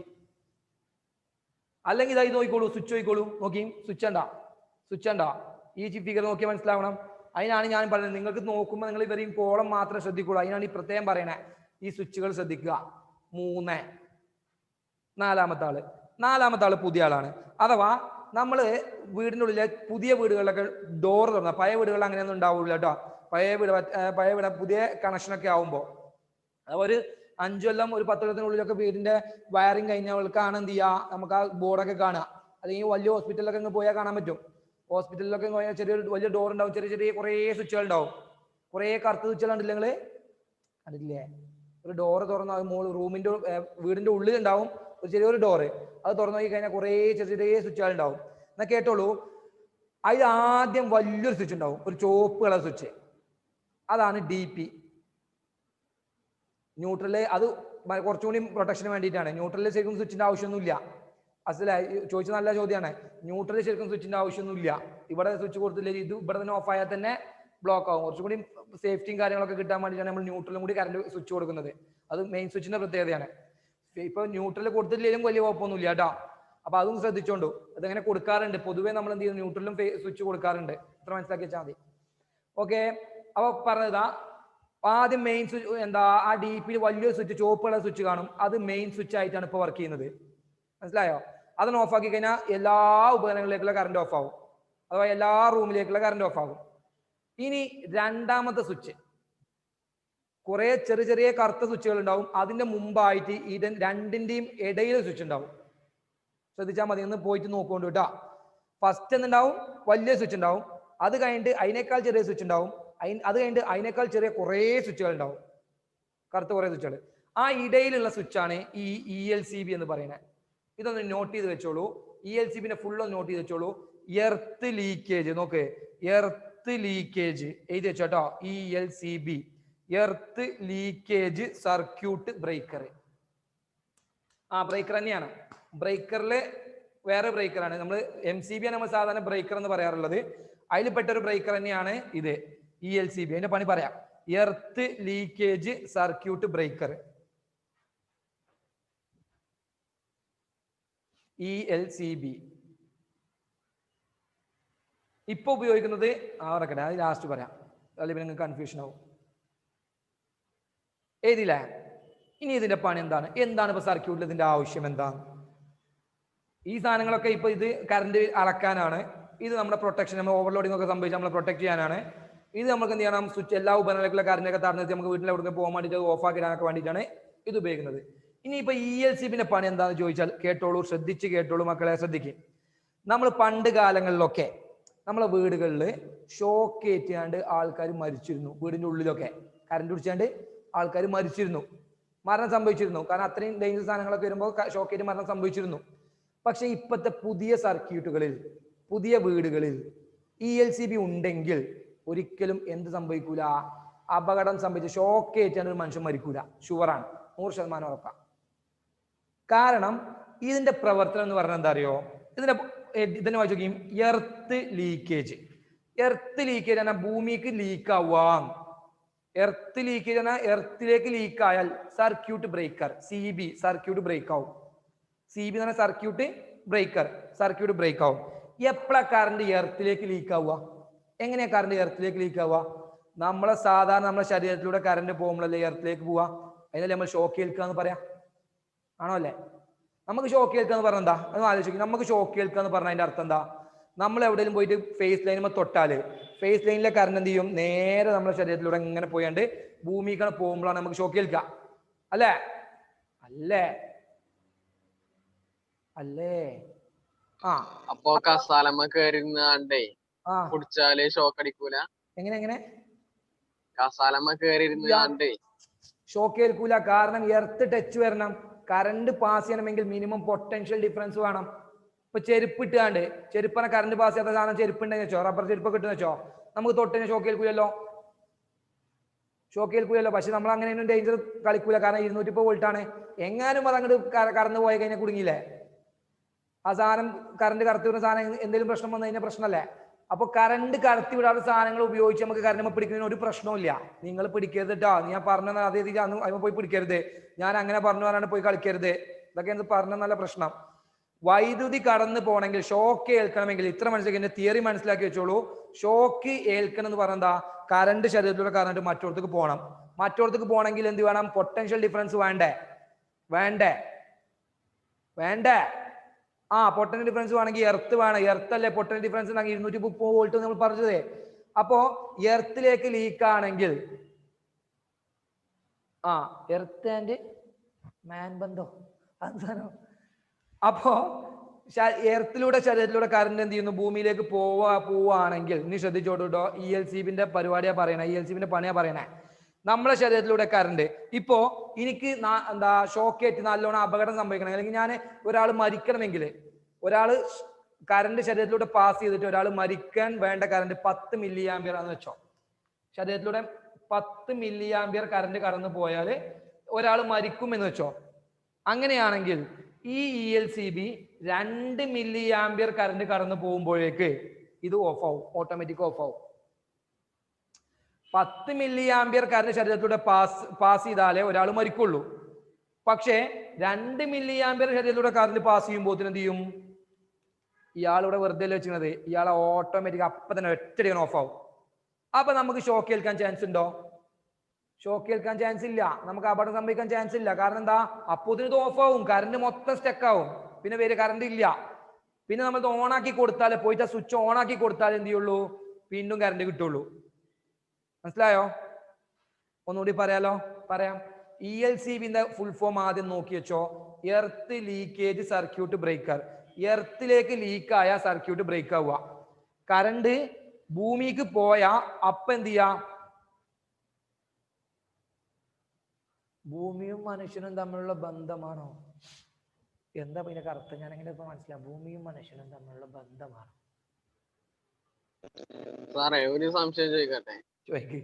Speaker 1: അല്ലെങ്കിൽ ഇതായി നോക്കിക്കോളൂ, സ്വിച്ച് നോക്കിക്കോളൂ, നോക്കി സ്വിച്ച് ഉണ്ടാ ഈ ഫിഗർ നോക്കിയാൽ മനസ്സിലാവണം. അതിനാണ് ഞാൻ പറയുന്നത്, നിങ്ങൾക്ക് നോക്കുമ്പോൾ നിങ്ങൾ ഇവരെയും കോളം മാത്രം ശ്രദ്ധിക്കുള്ളൂ. അതിനാണ് ഈ പ്രത്യേകം പറയണേ, ഈ സ്വിച്ചുകൾ ശ്രദ്ധിക്കുക. 3. നാലാമത്തെ ആള് പുതിയ ആളാണ്. അഥവാ നമ്മൾ വീടിൻ്റെ ഉള്ളിലെ പുതിയ വീടുകളിലൊക്കെ ഡോർ തുറന്ന, പഴയ വീടുകളിൽ അങ്ങനെയൊന്നും ഉണ്ടാവില്ല കേട്ടോ. പഴയ വീട് പുതിയ കണക്ഷനൊക്കെ ആവുമ്പോൾ ഒരു 5 കൊല്ലം ഒരു 10 കൊല്ലത്തിനുള്ളിലൊക്കെ വീടിന്റെ വയറിങ് കഴിഞ്ഞവൾക്കാണ് എന്ത് ചെയ്യുക, നമുക്ക് ആ ബോർഡൊക്കെ കാണുക. അല്ലെങ്കിൽ വലിയ ഹോസ്പിറ്റലിലൊക്കെ ഇങ്ങ് പോയാൽ കാണാൻ പറ്റും. ഹോസ്പിറ്റലിലൊക്കെ പോയാൽ ചെറിയൊരു വലിയ ഡോർ ഉണ്ടാവും, ചെറിയ കുറേ സ്വിച്ചുകൾ ഉണ്ടാവും. കുറേ കറുത്ത സ്വിച്ചുകൾ കണ്ടില്ലേ നിങ്ങൾ? കണ്ടില്ലേ? ഒരു ഡോറ് തുറന്ന റൂമിന്റെ വീടിന്റെ ഉള്ളിൽ ഉണ്ടാവും ഒരു ചെറിയൊരു ഡോറ്. അത് തുറന്നു നോക്കി കഴിഞ്ഞാൽ കുറേ ചെറിയ സ്വിച്ചുകൾ ഉണ്ടാവും. എന്നാൽ കേട്ടോളൂ, അതിൽ ആദ്യം വലിയൊരു സ്വിച്ച് ഉണ്ടാവും, ഒരു ചുവപ്പ് കളർ സ്വിച്ച്. അതാണ് DP. ന്യൂട്രല് അത് കുറച്ചുകൂടി പ്രൊട്ടക്ഷന് വേണ്ടിയിട്ടാണ്. ന്യൂട്രലിൽ ശരിക്കും സ്വിച്ചിന്റെ ആവശ്യമൊന്നുമില്ല. ചോദിച്ച നല്ല ചോദ്യമാണ്. ന്യൂട്രലിൽ ശരിക്കും സ്വിച്ചിന്റെ ആവശ്യമൊന്നുമില്ല. ഇവിടെ സ്വിച്ച് കൊടുത്തില്ലെങ്കിൽ ഇത് ഇവിടെ തന്നെ ഓഫ് ആയാൽ തന്നെ ബ്ലോക്ക് ആവും. കുറച്ചും കൂടി സേഫ്റ്റിയും കാര്യങ്ങളൊക്കെ കിട്ടാൻ വേണ്ടിയിട്ടാണ് നമ്മൾ ന്യൂട്രലും കൂടി കറണ്ട് സ്വിച്ച് കൊടുക്കുന്നത്. അത് മെയിൻ സ്വിച്ചിന്റെ പ്രത്യേകതയാണ്. ഇപ്പൊ ന്യൂട്രൽ കൊടുത്തില്ലെങ്കിലും വലിയ കുഴപ്പമൊന്നുമില്ല കേട്ടോ. അപ്പൊ അതും ശ്രദ്ധിച്ചോണ്ടു. അതങ്ങനെ കൊടുക്കാറുണ്ട് പൊതുവെ. നമ്മൾ എന്ത് ചെയ്യുന്നു, ന്യൂട്രലും സ്വിച്ച് കൊടുക്കാറുണ്ട്. ഇത്ര മനസ്സിലാക്കി വെച്ചാൽ മതി. ഓക്കെ. അപ്പൊ പറഞ്ഞതാ, ആദ്യം മെയിൻ സ്വിച്ച് ആ DP വലിയൊരു സ്വിച്ച്, ചുവപ്പ് കളർ സ്വിച്ച് കാണും. അത് മെയിൻ സ്വിച്ച് ആയിട്ടാണ് ഇപ്പൊ വർക്ക് ചെയ്യുന്നത്. മനസ്സിലായോ? അതൊന്ന് ഓഫ് ആക്കി കഴിഞ്ഞാൽ എല്ലാ ഉപകരണങ്ങളിലേക്കുള്ള കറണ്ട് ഓഫ് ആവും, അഥവാ എല്ലാ റൂമിലേക്കുള്ള കറണ്ട് ഓഫ് ആകും. ഇനി രണ്ടാമത്തെ സ്വിച്ച്, കുറെ ചെറിയ കറുത്ത സ്വിച്ചുകൾ ഉണ്ടാവും. അതിന്റെ മുമ്പായിട്ട് രണ്ടിന്റെയും ഇടയിൽ സ്വിച്ച് ഉണ്ടാവും. ശ്രദ്ധിച്ചാൽ മതി, ഒന്ന് പോയിട്ട് നോക്കുകൊണ്ട് കേട്ടോ. ഫസ്റ്റ് എന്തുണ്ടാവും, വലിയ സ്വിച്ച് ഉണ്ടാവും. അത് കഴിഞ്ഞിട്ട് അതിനേക്കാൾ ചെറിയ സ്വിച്ച് ഉണ്ടാവും. അത് കഴിഞ്ഞിട്ട് അതിനേക്കാൾ ചെറിയ കുറേ സ്വിച്ചുകൾ ഉണ്ടാവും, കറുത്ത കുറേ സ്വിച്ചുകൾ. ആ ഇടയിലുള്ള സ്വിച്ചാണ് ഈ ELCB എന്ന് പറയുന്നത്. ഇതൊന്ന് നോട്ട് ചെയ്ത് വെച്ചോളൂ. ELCBന്റെ ഫുൾ ഒന്ന് നോട്ട് ചെയ്ത് വെച്ചോളൂ. എർത്ത് ലീക്കേജ്, നോക്ക്, എർത്ത് ലീക്കേജ് എഴുതി വെച്ചോട്ടോ. ELCB, earth leakage circuit breaker. Breaker തന്നെയാണ്. ബ്രേക്കറിൽ വേറെ ബ്രേക്കറാണ്. നമ്മൾ MCB ആണ് നമ്മൾ സാധാരണ ബ്രേക്കർ എന്ന് പറയാറുള്ളത്. അതിൽ പെട്ടൊരു ബ്രേക്കർ തന്നെയാണ് ഇത്, ELCB. അതിന്റെ പണി പറയാം, earth leakage circuit breaker, ELCB. ഇപ്പൊ ഉപയോഗിക്കുന്നത് അത് ലാസ്റ്റ് പറയാം, അല്ലെങ്കിൽ നിങ്ങൾക്ക് കൺഫ്യൂഷൻ ആവും. എഴുതിയില്ലേ? ഇനി ഇതിന്റെ പണി എന്താണ് ഇപ്പൊ സർക്യൂട്ടിൽ ഇതിന്റെ ആവശ്യം എന്താണ്? ഈ സാധനങ്ങളൊക്കെ ഇപ്പൊ ഇത് കറണ്ട് അളക്കാനാണ്. ഇത് നമ്മുടെ പ്രൊട്ടക്ഷൻ, നമ്മൾ ഓവർലോഡിംഗ് ഒക്കെ സംഭവിച്ച് നമ്മളെ പ്രൊട്ടക്ട് ചെയ്യാനാണ്. ഇത് നമുക്ക് എന്ത് ചെയ്യണം, സ്വിച്ച് എല്ലാ ഉപകരണങ്ങളിലുള്ള കറണ്ടൊക്കെ തടഞ്ഞിട്ട് നമുക്ക് വീട്ടിൽ എവിടെ പോകാൻ വേണ്ടിയിട്ട് ഓഫ് ആക്കിടാനൊക്കെ വേണ്ടിയിട്ടാണ് ഇത് ഉപയോഗിക്കുന്നത്. ഇനി ഇപ്പൊ ELCBന്റെ പണി എന്താണെന്ന് ചോദിച്ചാൽ കേട്ടോളൂ, ശ്രദ്ധിച്ച് കേട്ടോളൂ മക്കളെ, ശ്രദ്ധിക്കും. നമ്മൾ പണ്ട് കാലങ്ങളിലൊക്കെ നമ്മളെ വീടുകളിൽ ഷോക്ക് ഏറ്റാണ്ട് ആൾക്കാർ മരിച്ചിരുന്നു. വീടിന്റെ ഉള്ളിലൊക്കെ കറണ്ട് പിടിച്ചാണ്ട് ആൾക്കാർ മരിച്ചിരുന്നു, മരണം സംഭവിച്ചിരുന്നു. കാരണം അത്രയും ഡേഞ്ചർ സാധനങ്ങളൊക്കെ വരുമ്പോൾ ഷോക്ക് ഏറ്റ് മരണം സംഭവിച്ചിരുന്നു. പക്ഷെ ഇപ്പോഴത്തെ പുതിയ സർക്യൂട്ടുകളിൽ, പുതിയ വീടുകളിൽ ELCB ഉണ്ടെങ്കിൽ ഒരിക്കലും എന്ത് സംഭവിക്കൂല, അപകടം സംഭവിച്ച ഷോക്ക് ഏറ്റാൻ ഒരു മനുഷ്യൻ മരിക്കൂല. ഷുവറാണ്, 100% ഉറപ്പാണ്. കാരണം ഇതിന്റെ പ്രവർത്തനം എന്ന് പറഞ്ഞാൽ എന്താ അറിയോ? ഇതിനെ വായിച്ചു, എർത്ത് ലീക്കേജ്. എർത്ത് ലീക്കേജ് എന്നാൽ ഭൂമിക്ക് ലീക്ക് ആവാം. എർത്ത് ലീക്കേജ് എന്നാൽ എർത്തിലേക്ക് ലീക്ക് ആയാൽ circuit breaker, CB, circuit break ആവും. CB എന്ന് പറഞ്ഞാൽ സർക്യൂട്ട് ബ്രേക്കർ, സർക്യൂട്ട് ബ്രേക്ക് ആവും. എപ്പോഴാ കറണ്ട് എർത്തിലേക്ക് ലീക്ക് ആവുക? എങ്ങനെയാ കറണ്ട് എർത്തിലേക്ക് ലീക്ക് ആവുക? നമ്മളെ സാധാരണ നമ്മുടെ ശരീരത്തിലൂടെ കറണ്ട് പോകുമ്പോഴല്ലേ എർത്തിലേക്ക് പോവാ. അതിനല്ലേ നമ്മൾ ഷോക്ക് ഏൽക്കുക എന്ന് പറയാം, ആണോ അല്ലേ? നമുക്ക് ഷോക്ക് ഏൽക്കുക എന്ന് പറഞ്ഞാൽ എന്താ? അത് ആലോചിക്കും. നമുക്ക് ഷോക്ക് ഏൽക്കുക എന്ന് പറഞ്ഞാൽ അതിന്റെ അർത്ഥം എന്താ? നമ്മൾ എവിടെയെങ്കിലും പോയിട്ട് ഫേസ് ലൈനുമ്പോൾ തൊട്ടാല് ഫേസ് ലൈനിലെ കറണ്ട് എന്ത് ചെയ്യും, നേരെ നമ്മുടെ ശരീരത്തിലൂടെ ഇങ്ങനെ പോയാണ്ട് ഭൂമിക്കാണ് പോകുമ്പോഴാണ് നമുക്ക് ഷോക്ക് ഏൽക്കുക, അല്ലേ? അല്ലേ? അല്ലേ?
Speaker 3: അപ്പൊ കസാലമ്മ കേറിയിരുന്നാണ്ടേ കുടിച്ചാല് ഷോക്ക് അടിക്കൂല?
Speaker 1: എങ്ങനെ
Speaker 3: കസാലമ്മ കേറിയിരുന്നാണ്ടേ
Speaker 1: ഷോക്ക് ഏൽക്കൂല? കാരണം എർത്ത് ടച്ച് വരണം. കറണ്ട് പാസ് ചെയ്യണമെങ്കിൽ മിനിമം പൊട്ടൻഷ്യൽ ഡിഫറൻസ് വേണം. ഇപ്പൊ ചെരുപ്പ് ഇട്ടാണ്ട്, ചെരുപ്പനെ കറണ്ട് പാസ് ചെയ്യാത്ത സാധനം ചെരുപ്പുണ്ടെന്ന് വെച്ചോ, റബ്ബർ ചെരുപ്പ് കിട്ടുന്ന വെച്ചോ, നമുക്ക് തൊട്ടിന് ഷോക്ക് ഏൽക്കൂലല്ലോ, ഷോക്ക് ഏൽക്കൂലല്ലോ. പക്ഷെ നമ്മൾ അങ്ങനെ ഡേഞ്ചർ കളിക്കൂല, കാരണം 230 വോൾട്ടാണ്. എങ്ങാനും അത് അങ്ങോട്ട് കറന്ന് പോയി കഴിഞ്ഞാൽ കുടുങ്ങിയില്ലേ? ആ സാധനം കറണ്ട് കറത്തി വരുന്ന സാധനം എന്തെങ്കിലും പ്രശ്നം വന്നു കഴിഞ്ഞാൽ പ്രശ്നമല്ലേ? അപ്പൊ കറണ്ട് കടത്തി വിടാത്ത സാധനങ്ങൾ ഉപയോഗിച്ച് നമുക്ക് കറണ്ട് പിടിക്കുന്നതിന് ഒരു പ്രശ്നമില്ല. നിങ്ങൾ പിടിക്കരുത് കേട്ടോ. ഞാൻ പറഞ്ഞ അതേ രീതി അതിന് പോയി പിടിക്കരുത്. ഞാൻ അങ്ങനെ പറഞ്ഞു പറഞ്ഞാണ് പോയി കളിക്കരുത്. ഇതൊക്കെ എന്ത് പറഞ്ഞ നല്ല പ്രശ്നം. വൈദ്യുതി കടന്നു പോകണമെങ്കിൽ, ഷോക്ക് ഏൽക്കണമെങ്കിൽ, ഇത്ര മനസ്സിലാക്കി തിയറി മനസ്സിലാക്കി വെച്ചോളൂ. ഷോക്ക് ഏൽക്കണം എന്ന് പറഞ്ഞാൽ എന്താ? കറണ്ട് ശരീരത്തിലൂടെ കറണ്ട് മറ്റോടത്തേക്ക് പോകണം. മറ്റോടത്തേക്ക് പോകണമെങ്കിൽ എന്ത് വേണം? പൊട്ടൻഷ്യൽ ഡിഫറൻസ് വേണ്ടേ? വേണ്ടേ? വേണ്ടേ? പൊട്ടൻഷ്യൽ ഡിഫറൻസ് വേണമെങ്കിൽ എർത്ത് വേണം. എർത്ത് അല്ലേ പൊട്ടൻഷ്യൽ ഡിഫറൻസ് ഉണ്ടെങ്കിൽ 230 വോൾട്ട് നമ്മൾ പറഞ്ഞത്. അപ്പോ എർത്തിലേക്ക് ലീക്ക് ആണെങ്കിൽ എർത്ത് ആൻഡ് മാൻ ബന്ധം അതാണോ? അപ്പോ എർത്തിലൂടെ ശരീരത്തിലൂടെ കറണ്ട് എന്ത് ചെയ്യുന്നു? ഭൂമിയിലേക്ക് പോവാണെങ്കിൽ ഇനി ശ്രദ്ധിച്ചോട്ടോ. ELCBന്റെ പരിപാടിയാ പറയണേ, ELCBന്റെ പണിയാ പറയണേ. നമ്മളെ ശരീരത്തിലൂടെ കറണ്ട് ഇപ്പോ എനിക്ക് എന്താ ഷോക്കേറ്റ് നല്ലോണം അപകടം സംഭവിക്കണം, അല്ലെങ്കിൽ ഞാൻ ഒരാൾ മരിക്കണമെങ്കിൽ, ഒരാള് കറണ്ട് ശരീരത്തിലൂടെ പാസ് ചെയ്തിട്ട് ഒരാൾ മരിക്കാൻ വേണ്ട കറണ്ട് 10 മില്ലി ആംപിയർ ആണെന്ന് വെച്ചോ. ശരീരത്തിലൂടെ 10 മില്ലി ആംപിയർ കറണ്ട് കടന്നു പോയാൽ ഒരാൾ മരിക്കും എന്ന് വെച്ചോ. അങ്ങനെയാണെങ്കിൽ ഈ ELCB 2 മില്ലി ആംപിയർ കറണ്ട് കടന്നു പോകുമ്പോഴേക്ക് ഇത് ഓഫ് ആവും, ഓട്ടോമാറ്റിക് ഓഫ് ആവും. 10 മില്ലി ആംപിയർ കറണ്ട് ശരീരത്തിലൂടെ പാസ് ചെയ്താലേ ഒരാൾ മരിക്കുള്ളൂ. പക്ഷേ 2 മില്ലി ആംപിയർ ശരീരത്തിലൂടെ കറണ്ട് പാസ് ചെയ്യുമ്പോൾ എന്ത് ചെയ്യും? ഇയാളിവിടെ വെറുതെ വെച്ചിരുന്നത്, ഇയാളെ ഓട്ടോമാറ്റിക് അപ്പൊ തന്നെ ഒറ്റയടിക്കാൻ ഓഫ് ആവും. അപ്പൊ നമുക്ക് ഷോക്ക് ഏൽക്കാൻ ചാൻസ് ഉണ്ടോ? ഷോക്ക് ഏൽക്കാൻ ചാൻസ് ഇല്ല. നമുക്ക് അപകടം സംഭവിക്കാൻ ചാൻസ് ഇല്ല. കാരണം എന്താ? അപ്പൊ ഇത് ഓഫ് ആവും, കറണ്ട് മൊത്തം സ്റ്റക്ക് ആവും, പിന്നെ വേറെ കറണ്ട് ഇല്ല. പിന്നെ നമ്മൾ ഓൺ ആക്കി കൊടുത്താലേ, പോയിട്ട് സ്വിച്ച് ഓൺ ആക്കി കൊടുത്താലേ എന്ത് ചെയ്യുള്ളൂ? വീണ്ടും കറണ്ട് കിട്ടുള്ളൂ. മനസ്സിലായോ? ഒന്നുകൂടി പറയാം. ELCBന്റെ ഫുൾ ഫോം ആദ്യം നോക്കി വെച്ചോ. Earth leakage circuit breaker. എർത്തിലേക്ക് ലീക്കായ സർക്യൂട്ട് ബ്രേക്ക് ആവുക. കറണ്ട് ഭൂമിക്ക് പോയാ അപ്പൊ എന്ത് ചെയ്യാ? ഭൂമിയും മനുഷ്യനും തമ്മിലുള്ള ബന്ധമാണോ? എന്താ ഇതിനൊക്കെ അർത്ഥം? ഞാൻ എങ്ങനെ ഇപ്പൊ മനസ്സിലാവും? ഭൂമിയും മനുഷ്യനും തമ്മിലുള്ള ബന്ധമാണ്.
Speaker 3: സാറേ ഒരു സംശയം ചോദിക്കട്ടെ?
Speaker 1: ചോദിക്ക്.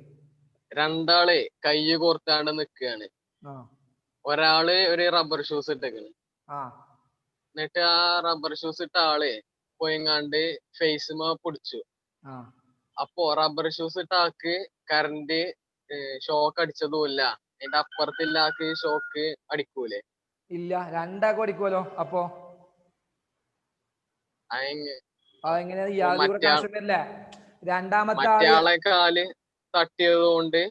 Speaker 3: രണ്ടാള് കൈ കോർത്താണ്ട് നിക്കുകയാണ്. ഒരാള് ഒരു റബ്ബർ ഷൂസ് ഇട്ടേക്കണ്. എന്നിട്ട് ആ റബ്ബർ ഷൂസ് ഇട്ട ആള് പോയിങ്ങാണ്ട് ഫേസ് പിടിച്ചു. അപ്പോ റബ്ബർ ഷൂസ് ഇട്ട ആൾക്ക് കറണ്ട് ഷോക്ക് അടിച്ചതുമില്ല, അതിന്റെ അപ്പുറത്തുള്ള ആൾക്ക് ഷോക്ക് അടിക്കൂലേ?
Speaker 1: ഇല്ല, രണ്ടാക്കും അടിക്കുമല്ലോ. അപ്പോ
Speaker 3: മറ്റേ ആളെ കാല് തട്ടിയത് കൊണ്ട്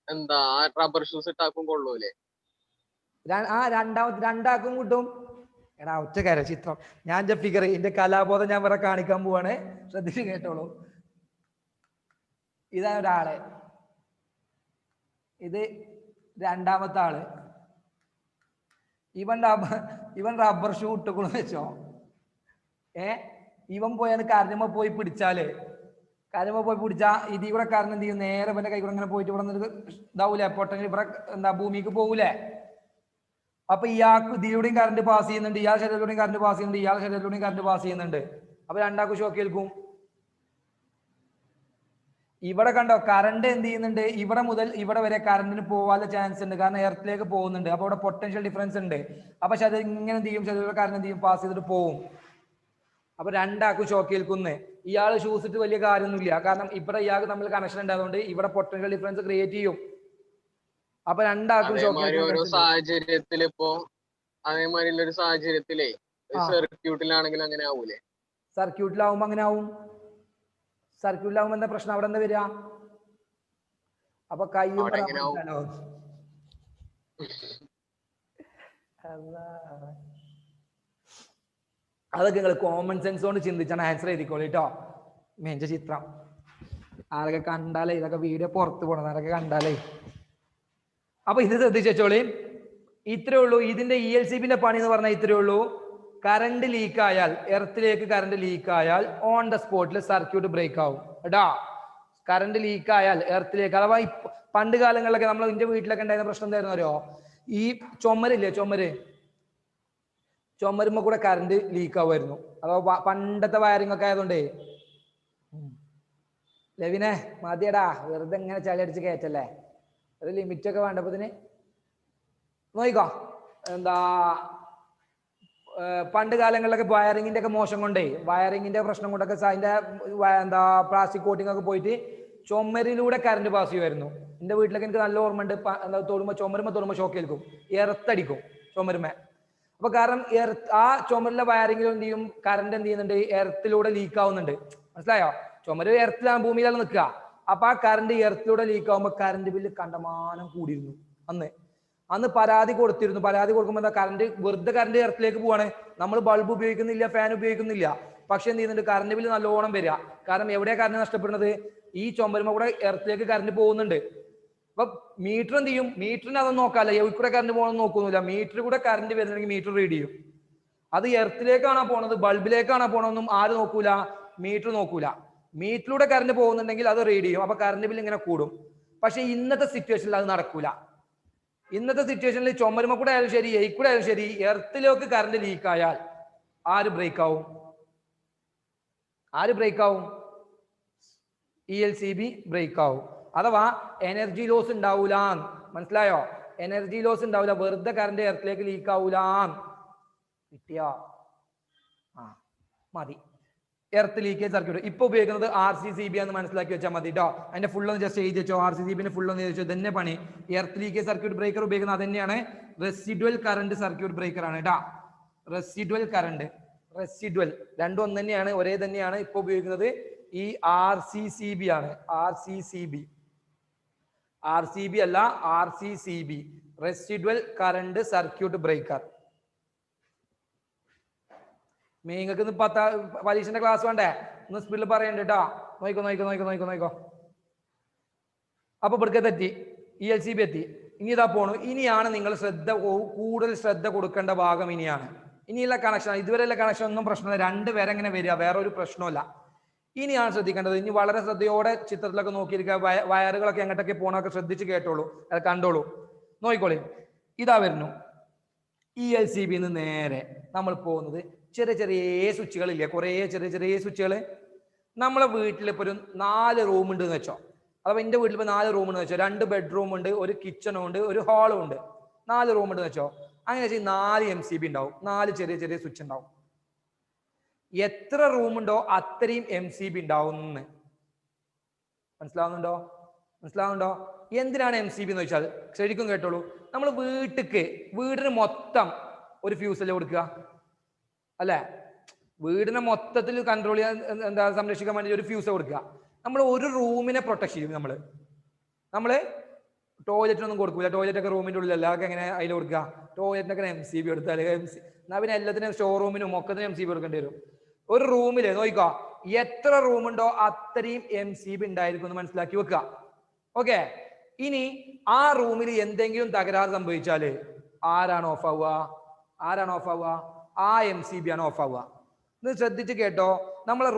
Speaker 3: എന്താ റബ്ബർ ഷൂസ് ഇട്ടാക്കും കൊള്ളൂലേ?
Speaker 1: രണ്ടാക്കും കിട്ടും. എടാ ഒറ്റ കാര്യം ചിത്രം, ഞാൻ ഫിഗർ എന്റെ കലാബോധം ഞാൻ ഇവിടെ കാണിക്കാൻ പോവാണ്, ശ്രദ്ധിച്ച് കേട്ടോളൂ. ഇതാണ് ഒരാള്, ഇത് രണ്ടാമത്തെ ആള്. ഇവൻ റബ്ബർ ഷൂ ഇട്ടുകൊള്ളു വെച്ചോ. ഇവൻ പോയാൽ കരഞ്ഞമ്മ പോയി പിടിച്ചാല്, കരഞ്ഞമ്മ പോയി പിടിച്ചാ ഇതിൽ കൂടെ കാരണം എന്ത് ചെയ്യും? നേരെ ഇവന്റെ കൈ കൂടെ ഇങ്ങനെ പോയിട്ട് ഇവിടെ നിന്ന് ഇതാവൂലേ, പൊട്ടെങ്കിൽ ഇവിടെ എന്താ ഭൂമിക്ക് പോകൂലേ? അപ്പൊ ഇയാൾക്ക് ഇതിലൂടെയും കറണ്ട് പാസ് ചെയ്യുന്നുണ്ട്, ഇയാൾ ശരീരത്തിലൂടെയും കറണ്ട് പാസ് ചെയ്യുന്നുണ്ട്, ഇയാൾ ശരീരത്തിലൂടെയും കറണ്ട് പാസ് ചെയ്യുന്നുണ്ട്. അപ്പൊ രണ്ടാൾക്കും ഷോക്ക് ഏൽക്കും. ഇവിടെ കണ്ടോ കറണ്ട് എന്ത് ചെയ്യുന്നുണ്ട്? ഇവിടെ മുതൽ ഇവിടെ വരെ കറണ്ടിന് പോകാനുള്ള ചാൻസ് ഉണ്ട്, കാരണം എർത്തിലേക്ക് പോകുന്നുണ്ട്. അപ്പൊ ഇവിടെ പൊട്ടൻഷ്യൽ ഡിഫറൻസ് ഉണ്ട്. അപ്പൊ ശരീരം ഇങ്ങനെ എന്ത് ചെയ്യും? ശരീരത്തിലെ കറണ്ട് എന്ത് ചെയ്യും? പാസ് ചെയ്തിട്ട് പോകും. അപ്പൊ രണ്ടാൾക്കും ഷോക്ക് ഏൽക്കുന്നു. ഇയാൾ ഷൂസ് ഇട്ട് വലിയ കാര്യമൊന്നുമില്ല, കാരണം ഇവിടെ ഇയാൾക്ക് തമ്മിൽ കണക്ഷൻ ഉണ്ടായതുകൊണ്ട് ഇവിടെ പൊട്ടൻഷ്യൽ ഡിഫറൻസ് ക്രിയേറ്റ് ചെയ്യും. അപ്പൊ രണ്ടാൾക്കും
Speaker 3: ഓരോ സാഹചര്യത്തിൽ ഇപ്പോ അതേമാതിരി ഒരു സാഹചര്യത്തിലേ സർക്യൂട്ടിലാണെങ്കിൽ അങ്ങനെ ആവൂലേ?
Speaker 1: സർക്യൂട്ടിലാവുമ്പോ അങ്ങനെ ആവും. സർക്യൂട്ടിലാവുമ്പോ എന്താ പ്രശ്നം? അവിടെ എന്താ വരിക? അപ്പൊ കയ്യും അതൊക്കെ നിങ്ങൾ കോമൺ സെൻസ് കൊണ്ട് ചിന്തിച്ചാണ് ആൻസർ എഴുതിക്കോളൂ കേട്ടോ. മേഞ്ച ചിത്രം ആരൊക്കെ കണ്ടാലേ, ഇതൊക്കെ വീഡിയോ പുറത്ത് പോകണം, ആരൊക്കെ കണ്ടാലേ. അപ്പൊ ഇത് ശ്രദ്ധിച്ചോളി, ഇത്രേ ഉള്ളൂ. ഇതിന്റെ ELCBന്റെ പണി എന്ന് പറഞ്ഞാൽ ഇത്രേ ഉള്ളൂ. കറണ്ട് ലീക്ക് ആയാൽ, എർത്തിലേക്ക് കറണ്ട് ലീക്ക് ആയാൽ ഓൺ ദ സ്പോട്ടിൽ സർക്യൂട്ട് ബ്രേക്ക് ആവും കേട്ടാ. കറണ്ട് ലീക്ക് ആയാൽ എർത്തിലേക്ക്, അഥവാ പണ്ട് കാലങ്ങളിലൊക്കെ നമ്മൾ എന്റെ വീട്ടിലൊക്കെ ഉണ്ടായിരുന്ന പ്രശ്നം എന്തായിരുന്നു അറിയോ? ഈ ചുമരില്ലേ, ചുമരുമ്പോ കൂടെ കറണ്ട് ലീക്ക് ആവുമായിരുന്നു. അഥവാ പണ്ടത്തെ വയറിംഗ് ഒക്കെ ആയതുകൊണ്ടേ. ലവിനെ മതിയടാ, വെറുതെ ഇങ്ങനെ ചളി അടിച്ച് കയറ്റല്ലേ, ഒരു ലിമിറ്റ് ഒക്കെ വേണ്ടപ്പോ ഇതിന്. നോക്കിക്കോ, എന്താ പണ്ട് കാലങ്ങളിലൊക്കെ വയറിങ്ങിന്റെ ഒക്കെ മോശം കൊണ്ടേ, വയറിങ്ങിന്റെ പ്രശ്നം കൊണ്ടൊക്കെ അതിന്റെ എന്താ പ്ലാസ്റ്റിക് കോട്ടിംഗ് ഒക്കെ പോയിട്ട് ചുമരിലൂടെ കറണ്ട് പാസ് ചെയ്യുമായിരുന്നു. എൻ്റെ വീട്ടിലൊക്കെ എനിക്ക് നല്ല ഓർമ്മ ഉണ്ട്. എന്താ തൊടുമ്പോ ഷോക്ക് ഏൽക്കും, എർത്തടിക്കും ചുമരുമേ. അപ്പൊ കാരണം ആ ചുമരിലെ വയറിങ്ങിൽ എന്ത് ചെയ്യും, കറണ്ട് എന്ത് ചെയ്യുന്നുണ്ട്, എർത്തിലൂടെ ലീക്ക് ആവുന്നുണ്ട്. മനസ്സിലായോ? ചുമര് എർത്തിലാണ്, ഭൂമിയിലാണ് നിൽക്കുക. അപ്പൊ ആ കറണ്ട് എർത്തിലൂടെ ലീക്ക് ആവുമ്പോൾ കറണ്ട് ബില്ല് കണ്ടമാനം കൂടിയിരുന്നു. അന്ന് പരാതി കൊടുത്തിരുന്നു. പരാതി കൊടുക്കുമ്പോൾ എന്താ, വെറുതെ കറണ്ട് എർത്തിലേക്ക് പോവാണ്. നമ്മൾ ബൾബ് ഉപയോഗിക്കുന്നില്ല, ഫാൻ ഉപയോഗിക്കുന്നില്ല, പക്ഷെ എന്ത് ചെയ്യുന്നുണ്ട്, കറണ്ട് ബില്ല് നല്ലോണം വരിക. കാരണം എവിടെയാ കറണ്ട് നഷ്ടപ്പെടുന്നത്, ഈ ചുമരുമ കൂടെ എർത്തിലേക്ക് കറണ്ട് പോകുന്നുണ്ട്. അപ്പൊ മീറ്റർ എന്ത് ചെയ്യും, മീറ്ററിന് അതൊന്നും നോക്കാല്ല, എവിടെ കൂടെ കറണ്ട് പോകണമെന്ന് നോക്കുന്നില്ല. മീറ്റർ കൂടെ കറണ്ട് വരുന്നുണ്ടെങ്കിൽ മീറ്റർ റീഡ് ചെയ്യും. അത് എർത്തിലേക്കാണോ പോണത്, ബൾബിലേക്കാണോ പോകണമെന്നും ആര് നോക്കൂല, മീറ്റർ നോക്കൂല. മീറ്ററിലൂടെ കറണ്ട് പോകുന്നുണ്ടെങ്കിൽ അത് റീഡ് ചെയ്യും. അപ്പൊ കറണ്ട് ബില്ല് ഇങ്ങനെ കൂടും. പക്ഷെ ഇന്നത്തെ സിറ്റുവേഷനിൽ അത് നടക്കൂല. ഇന്നത്തെ സിറ്റുവേഷനിൽ ചുമരുമ കൂടെ ആയാലും ശരി, കൂടെ ആയാലും ശരി, എർത്തിലേക്ക് കറണ്ട് ലീക്ക് ആയാൽ ആര് ബ്രേക്ക് ആവും? ELCB ബ്രേക്ക് ആവും. അഥവാ എനർജി ലോസ് ഉണ്ടാവൂല. മനസ്സിലായോ? എനർജി ലോസ് ഉണ്ടാവില്ല, വെറുതെ കറണ്ട് എർത്തിലേക്ക് ലീക്ക് ആവൂല. കിട്ടിയോ? മതി. എർത്ത് ലീക്കേജ് സർക്യൂട്ട് ഇപ്പൊ ഉപയോഗിക്കുന്നത് RCCB എന്ന് മനസ്സിലാക്കി വെച്ചാൽ മതി കേട്ടോ. അതിന്റെ ഫുൾ ഒന്ന് ജസ്റ്റ് എഴുതി വെച്ചോ. RCCB ഫുൾ ഒന്ന് എഴുതി വെച്ചോ. ഇതന്നെ പണി. എർത്ത് ലീക്കേജ് സർക്യൂട്ട് ബ്രേക്കർ ഉപയോഗിക്കുന്നത് അത് തന്നെയാണ്. റെസിഡ്വൽ കറണ്ട് സർക്യൂട്ട് ബ്രേക്കർ ആണ് കേട്ടോ. റെസിഡ്വൽ കറണ്ട്, റെസിഡ്വൽ രണ്ടും ഒന്ന് തന്നെയാണ്, ഒരേ തന്നെയാണ്. ഇപ്പൊ ഉപയോഗിക്കുന്നത് ഈ RCCB ആണ്. RCB അല്ല, RCCB, residual current circuit breaker. നിങ്ങൾക്ക് ഇന്ന് പരീക്ഷന്റെ ക്ലാസ് വേണ്ടേ? ഒന്ന് സ്പീഡിൽ പറയണ്ട കേട്ടോ. നോയിക്കോ. അപ്പൊ ഇവിടുത്തെ തെറ്റി, ELCB എത്തി. ഇനി ഇതാ പോണു. ഇനിയാണ് നിങ്ങൾ കൂടുതൽ ശ്രദ്ധ കൊടുക്കേണ്ട ഭാഗം. ഇനിയുള്ള കണക്ഷൻ, ഇതുവരെയുള്ള കണക്ഷൻ ഒന്നും പ്രശ്നമില്ല. രണ്ടുപേരെ എങ്ങനെ വരിക, വേറെ ഒരു പ്രശ്നമില്ല. ഇനിയാണ് ശ്രദ്ധിക്കേണ്ടത്. ഇനി വളരെ ശ്രദ്ധയോടെ ചിത്രത്തിലൊക്കെ നോക്കിയിരിക്കുക. വയറുകളൊക്കെ എങ്ങോട്ടൊക്കെ പോകണമൊക്കെ ശ്രദ്ധിച്ച് കേട്ടോളൂ, അത് കണ്ടോളൂ, നോക്കിക്കോളി. ഇതാ വരുന്നു. ELCB നേരെ നമ്മൾ പോകുന്നത് ചെറിയ സ്വിച്ചുകളില്ലേ, കുറേ ചെറിയ സ്വിച്ചുകൾ. നമ്മളെ വീട്ടിൽ ഇപ്പോൾ ഒരു 4 റൂം ഉണ്ട് എന്ന് വെച്ചോ. അഥവാ എൻ്റെ വീട്ടിൽ ഇപ്പോൾ 4 റൂം ഉണ്ടെന്ന് വെച്ചോ. 2 ബെഡ്റൂം ഉണ്ട്, ഒരു കിച്ചണും ഉണ്ട്, ഒരു ഹാളും ഉണ്ട്. 4 റൂം ഉണ്ട് എന്ന് വെച്ചോ. അങ്ങനെ വെച്ചാൽ 4 MCB ഉണ്ടാവും, 4 ചെറിയ സ്വിച്ച് ഉണ്ടാവും. എത്ര റൂം ഉണ്ടോ അത്രയും MCB ഉണ്ടാവും. മനസ്സിലാവുന്നുണ്ടോ? എന്തിനാണ് MCB എന്ന് വെച്ചാൽ ശരിക്കും കേട്ടോളൂ. നമ്മൾ വീടിന് മൊത്തം ഒരു ഫ്യൂസല്ലേ കൊടുക്കുക, അല്ലെ? വീടിനെ മൊത്തത്തിൽ കൺട്രോൾ ചെയ്യാൻ, സംരക്ഷിക്കാൻ വേണ്ടി ഒരു ഫ്യൂസ് കൊടുക്കുക. നമ്മൾ ഒരു റൂമിനെ പ്രൊട്ടക്ട് ചെയ്യും. നമ്മള് ടോയ്ലറ്റിനൊന്നും കൊടുക്കൂല. ടോയ്ലറ്റ് ഒക്കെ റൂമിന്റെ ഉള്ളിലല്ല, അതൊക്കെ എങ്ങനെ അതിൽ കൊടുക്കുക? ടോയ്ലറ്റിനൊക്കെ MCB കൊടുത്താൽ പിന്നെ എല്ലാത്തിനും സ്റ്റോർ റൂമിനും ഒക്കത്തിനും MCB കൊടുക്കേണ്ടി വരും. ഒരു റൂമില് നോക്കിക്കോ, എത്ര റൂമുണ്ടോ അത്രയും MCB ഉണ്ടായിരിക്കും എന്ന് മനസ്സിലാക്കി വെക്കുക. ഓക്കെ. ഇനി ആ റൂമിൽ എന്തെങ്കിലും തകരാറ് സംഭവിച്ചാല് ആരാണ് ഓഫ് ആവുക? ആ MCB ആണ് ഓഫ് ആവുക. ഇത് ശ്രദ്ധിച്ച് കേട്ടോ. നമ്മളെ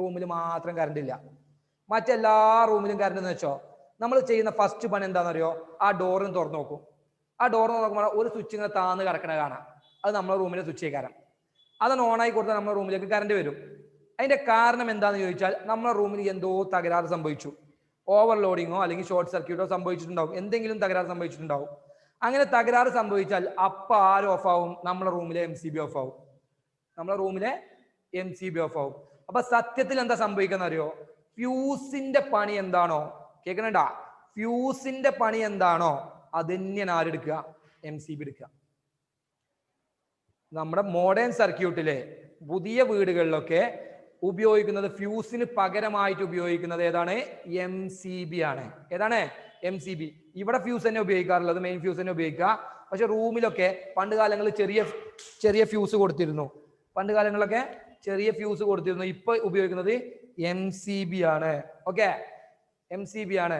Speaker 1: റൂമിൽ മാത്രം കറണ്ട് ഇല്ല, മറ്റെല്ലാ റൂമിലും കറണ്ട് എന്ന് വെച്ചോ. നമ്മൾ ചെയ്യുന്ന ഫസ്റ്റ് പണി എന്താണെന്നറിയോ? ആ ഡോറിന് തുറന്നു നോക്കും. ആ ഡോറിന് നോക്കുമ്പോൾ ഒരു സ്വിച്ച് ഇങ്ങനെ താന്ന് കിടക്കണ കാണാം. അത് നമ്മളെ റൂമിലെ സ്വിച്ച് കാരണം അതൊന്ന് ഓണായി കൊടുത്താൽ നമ്മുടെ റൂമിലേക്ക് കറണ്ട് വരും. അതിന്റെ കാരണം എന്താണെന്ന് ചോദിച്ചാൽ നമ്മുടെ റൂമിൽ എന്തോ തകരാറ് സംഭവിച്ചു. ഓവർലോഡിങ്ങോ അല്ലെങ്കിൽ ഷോർട്ട് സർക്യൂട്ടോ സംഭവിച്ചിട്ടുണ്ടാവും. എന്തെങ്കിലും തകരാറ് സംഭവിച്ചിട്ടുണ്ടാവും. അങ്ങനെ തകരാറ് സംഭവിച്ചാൽ അപ്പം ആര് ഓഫ് ആവും? നമ്മുടെ റൂമിലെ MCB ഓഫ് ആവും. അപ്പൊ സത്യത്തിൽ എന്താ സംഭവിക്കുന്ന അറിയോ? ഫ്യൂസിന്റെ പണി എന്താണോ, കേൾക്കണണ്ട? ഫ്യൂസിന്റെ പണി എന്താണോ അത് തന്നെയാണ് ആരെടുക്കുക? MCB എടുക്കുക. നമ്മുടെ മോഡേൺ സർക്യൂട്ടിലെ പുതിയ വീടുകളിലൊക്കെ ഉപയോഗിക്കുന്നത്, ഫ്യൂസിന് പകരമായിട്ട് ഉപയോഗിക്കുന്നത് ഏതാണ്? MCB ആണ്. ഏതാണ്? MCB. ഇവിടെ ഫ്യൂസ് തന്നെ ഉപയോഗിക്കാറുള്ളത്, മെയിൻ ഫ്യൂസ് തന്നെ ഉപയോഗിക്കുക. പക്ഷെ റൂമിലൊക്കെ പണ്ട് കാലങ്ങളിൽ ചെറിയ ഫ്യൂസ് കൊടുത്തിരുന്നു. ഇപ്പൊ ഉപയോഗിക്കുന്നത് MCB ആണ്. ഓക്കെ, MCB ആണ്.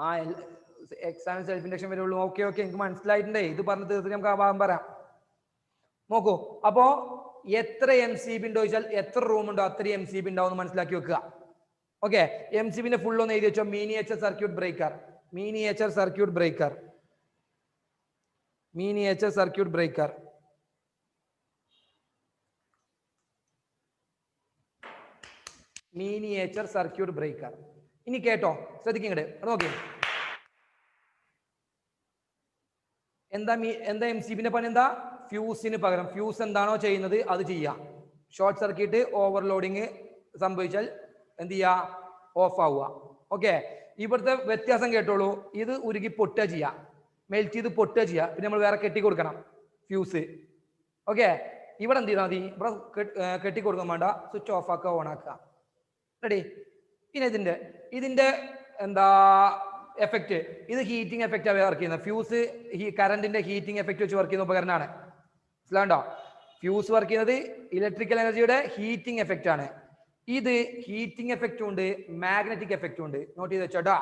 Speaker 1: ആ എക്സാമിന് സെൽഫ് ഇൻഡക്ഷൻ വരുള്ളൂ. ഓക്കെ, എനിക്ക് മനസ്സിലായിട്ടുണ്ടേ. ഇത് പറഞ്ഞ് തീർത്തിട്ട് നമുക്ക് ആ ഭാഗം പറയാം. നോക്കൂ. അപ്പോ എത്ര MCB ഉണ്ടോ ചോദിച്ചാൽ എത്ര റൂം ഉണ്ടോ അത്രയും MCB ഉണ്ടാവും മനസ്സിലാക്കി വെക്കുക. ഓക്കെ. MCBന്റെ ഫുൾ ഒന്ന് എഴുതി വെച്ചോ. Miniature circuit breaker. ഇനി കേട്ടോ, ശ്രദ്ധിക്കങ്ങട് നോക്കി. എന്താ MCBന്റെ പണി എന്താ? ഫ്യൂസിന് പകരം ഫ്യൂസ് എന്താണോ ചെയ്യുന്നത് അത് ചെയ്യാം. ഷോർട്ട് സർക്യൂട്ട് ഓവർലോഡിങ് സംഭവിച്ചാൽ എന്ത് ചെയ്യുക? ഓഫ് ആവുക. ഓക്കെ, ഇവിടുത്തെ വ്യത്യാസം കേട്ടോളൂ. ഇത് ഉരുകി പൊട്ടുക ചെയ്യാം, മെൽറ്റ് ചെയ്ത് പൊട്ടുക ചെയ്യുക. പിന്നെ നമ്മൾ വേറെ കെട്ടി കൊടുക്കണം ഫ്യൂസ്. ഓക്കെ, ഇവിടെ എന്ത് ചെയ്താൽ മതി? ഇവിടെ കെട്ടി കൊടുക്കാൻ വേണ്ട, സ്വിച്ച് ഓഫ് ആക്കുക, ഓൺ ആക്കുക. റെഡി? പിന്നെ ഇതിന്റെ എന്താ എഫക്റ്റ്? ഇത് ഹീറ്റിംഗ് എഫക്റ്റ് വർക്ക് ചെയ്യുന്നത്. ഫ്യൂസ് കറണ്ടിന്റെ ഹീറ്റിംഗ് എഫക്റ്റ് വെച്ച് വർക്ക് ചെയ്യുന്ന ഉപകരണമാണ്. മനസ്സിലാണ്ടോ? ഫ്യൂസ് വർക്ക് ചെയ്യുന്നത് ഇലക്ട്രിക്കൽ എനർജിയുടെ ഹീറ്റിംഗ് എഫക്റ്റ് ആണ്. ഇത് ഹീറ്റിംഗ് എഫക്റ്റും ഉണ്ട്, മാഗ്നറ്റിക് എഫക്റ്റും ഉണ്ട്. നോട്ട് ചെയ്ത് വെച്ചോട്ടാ,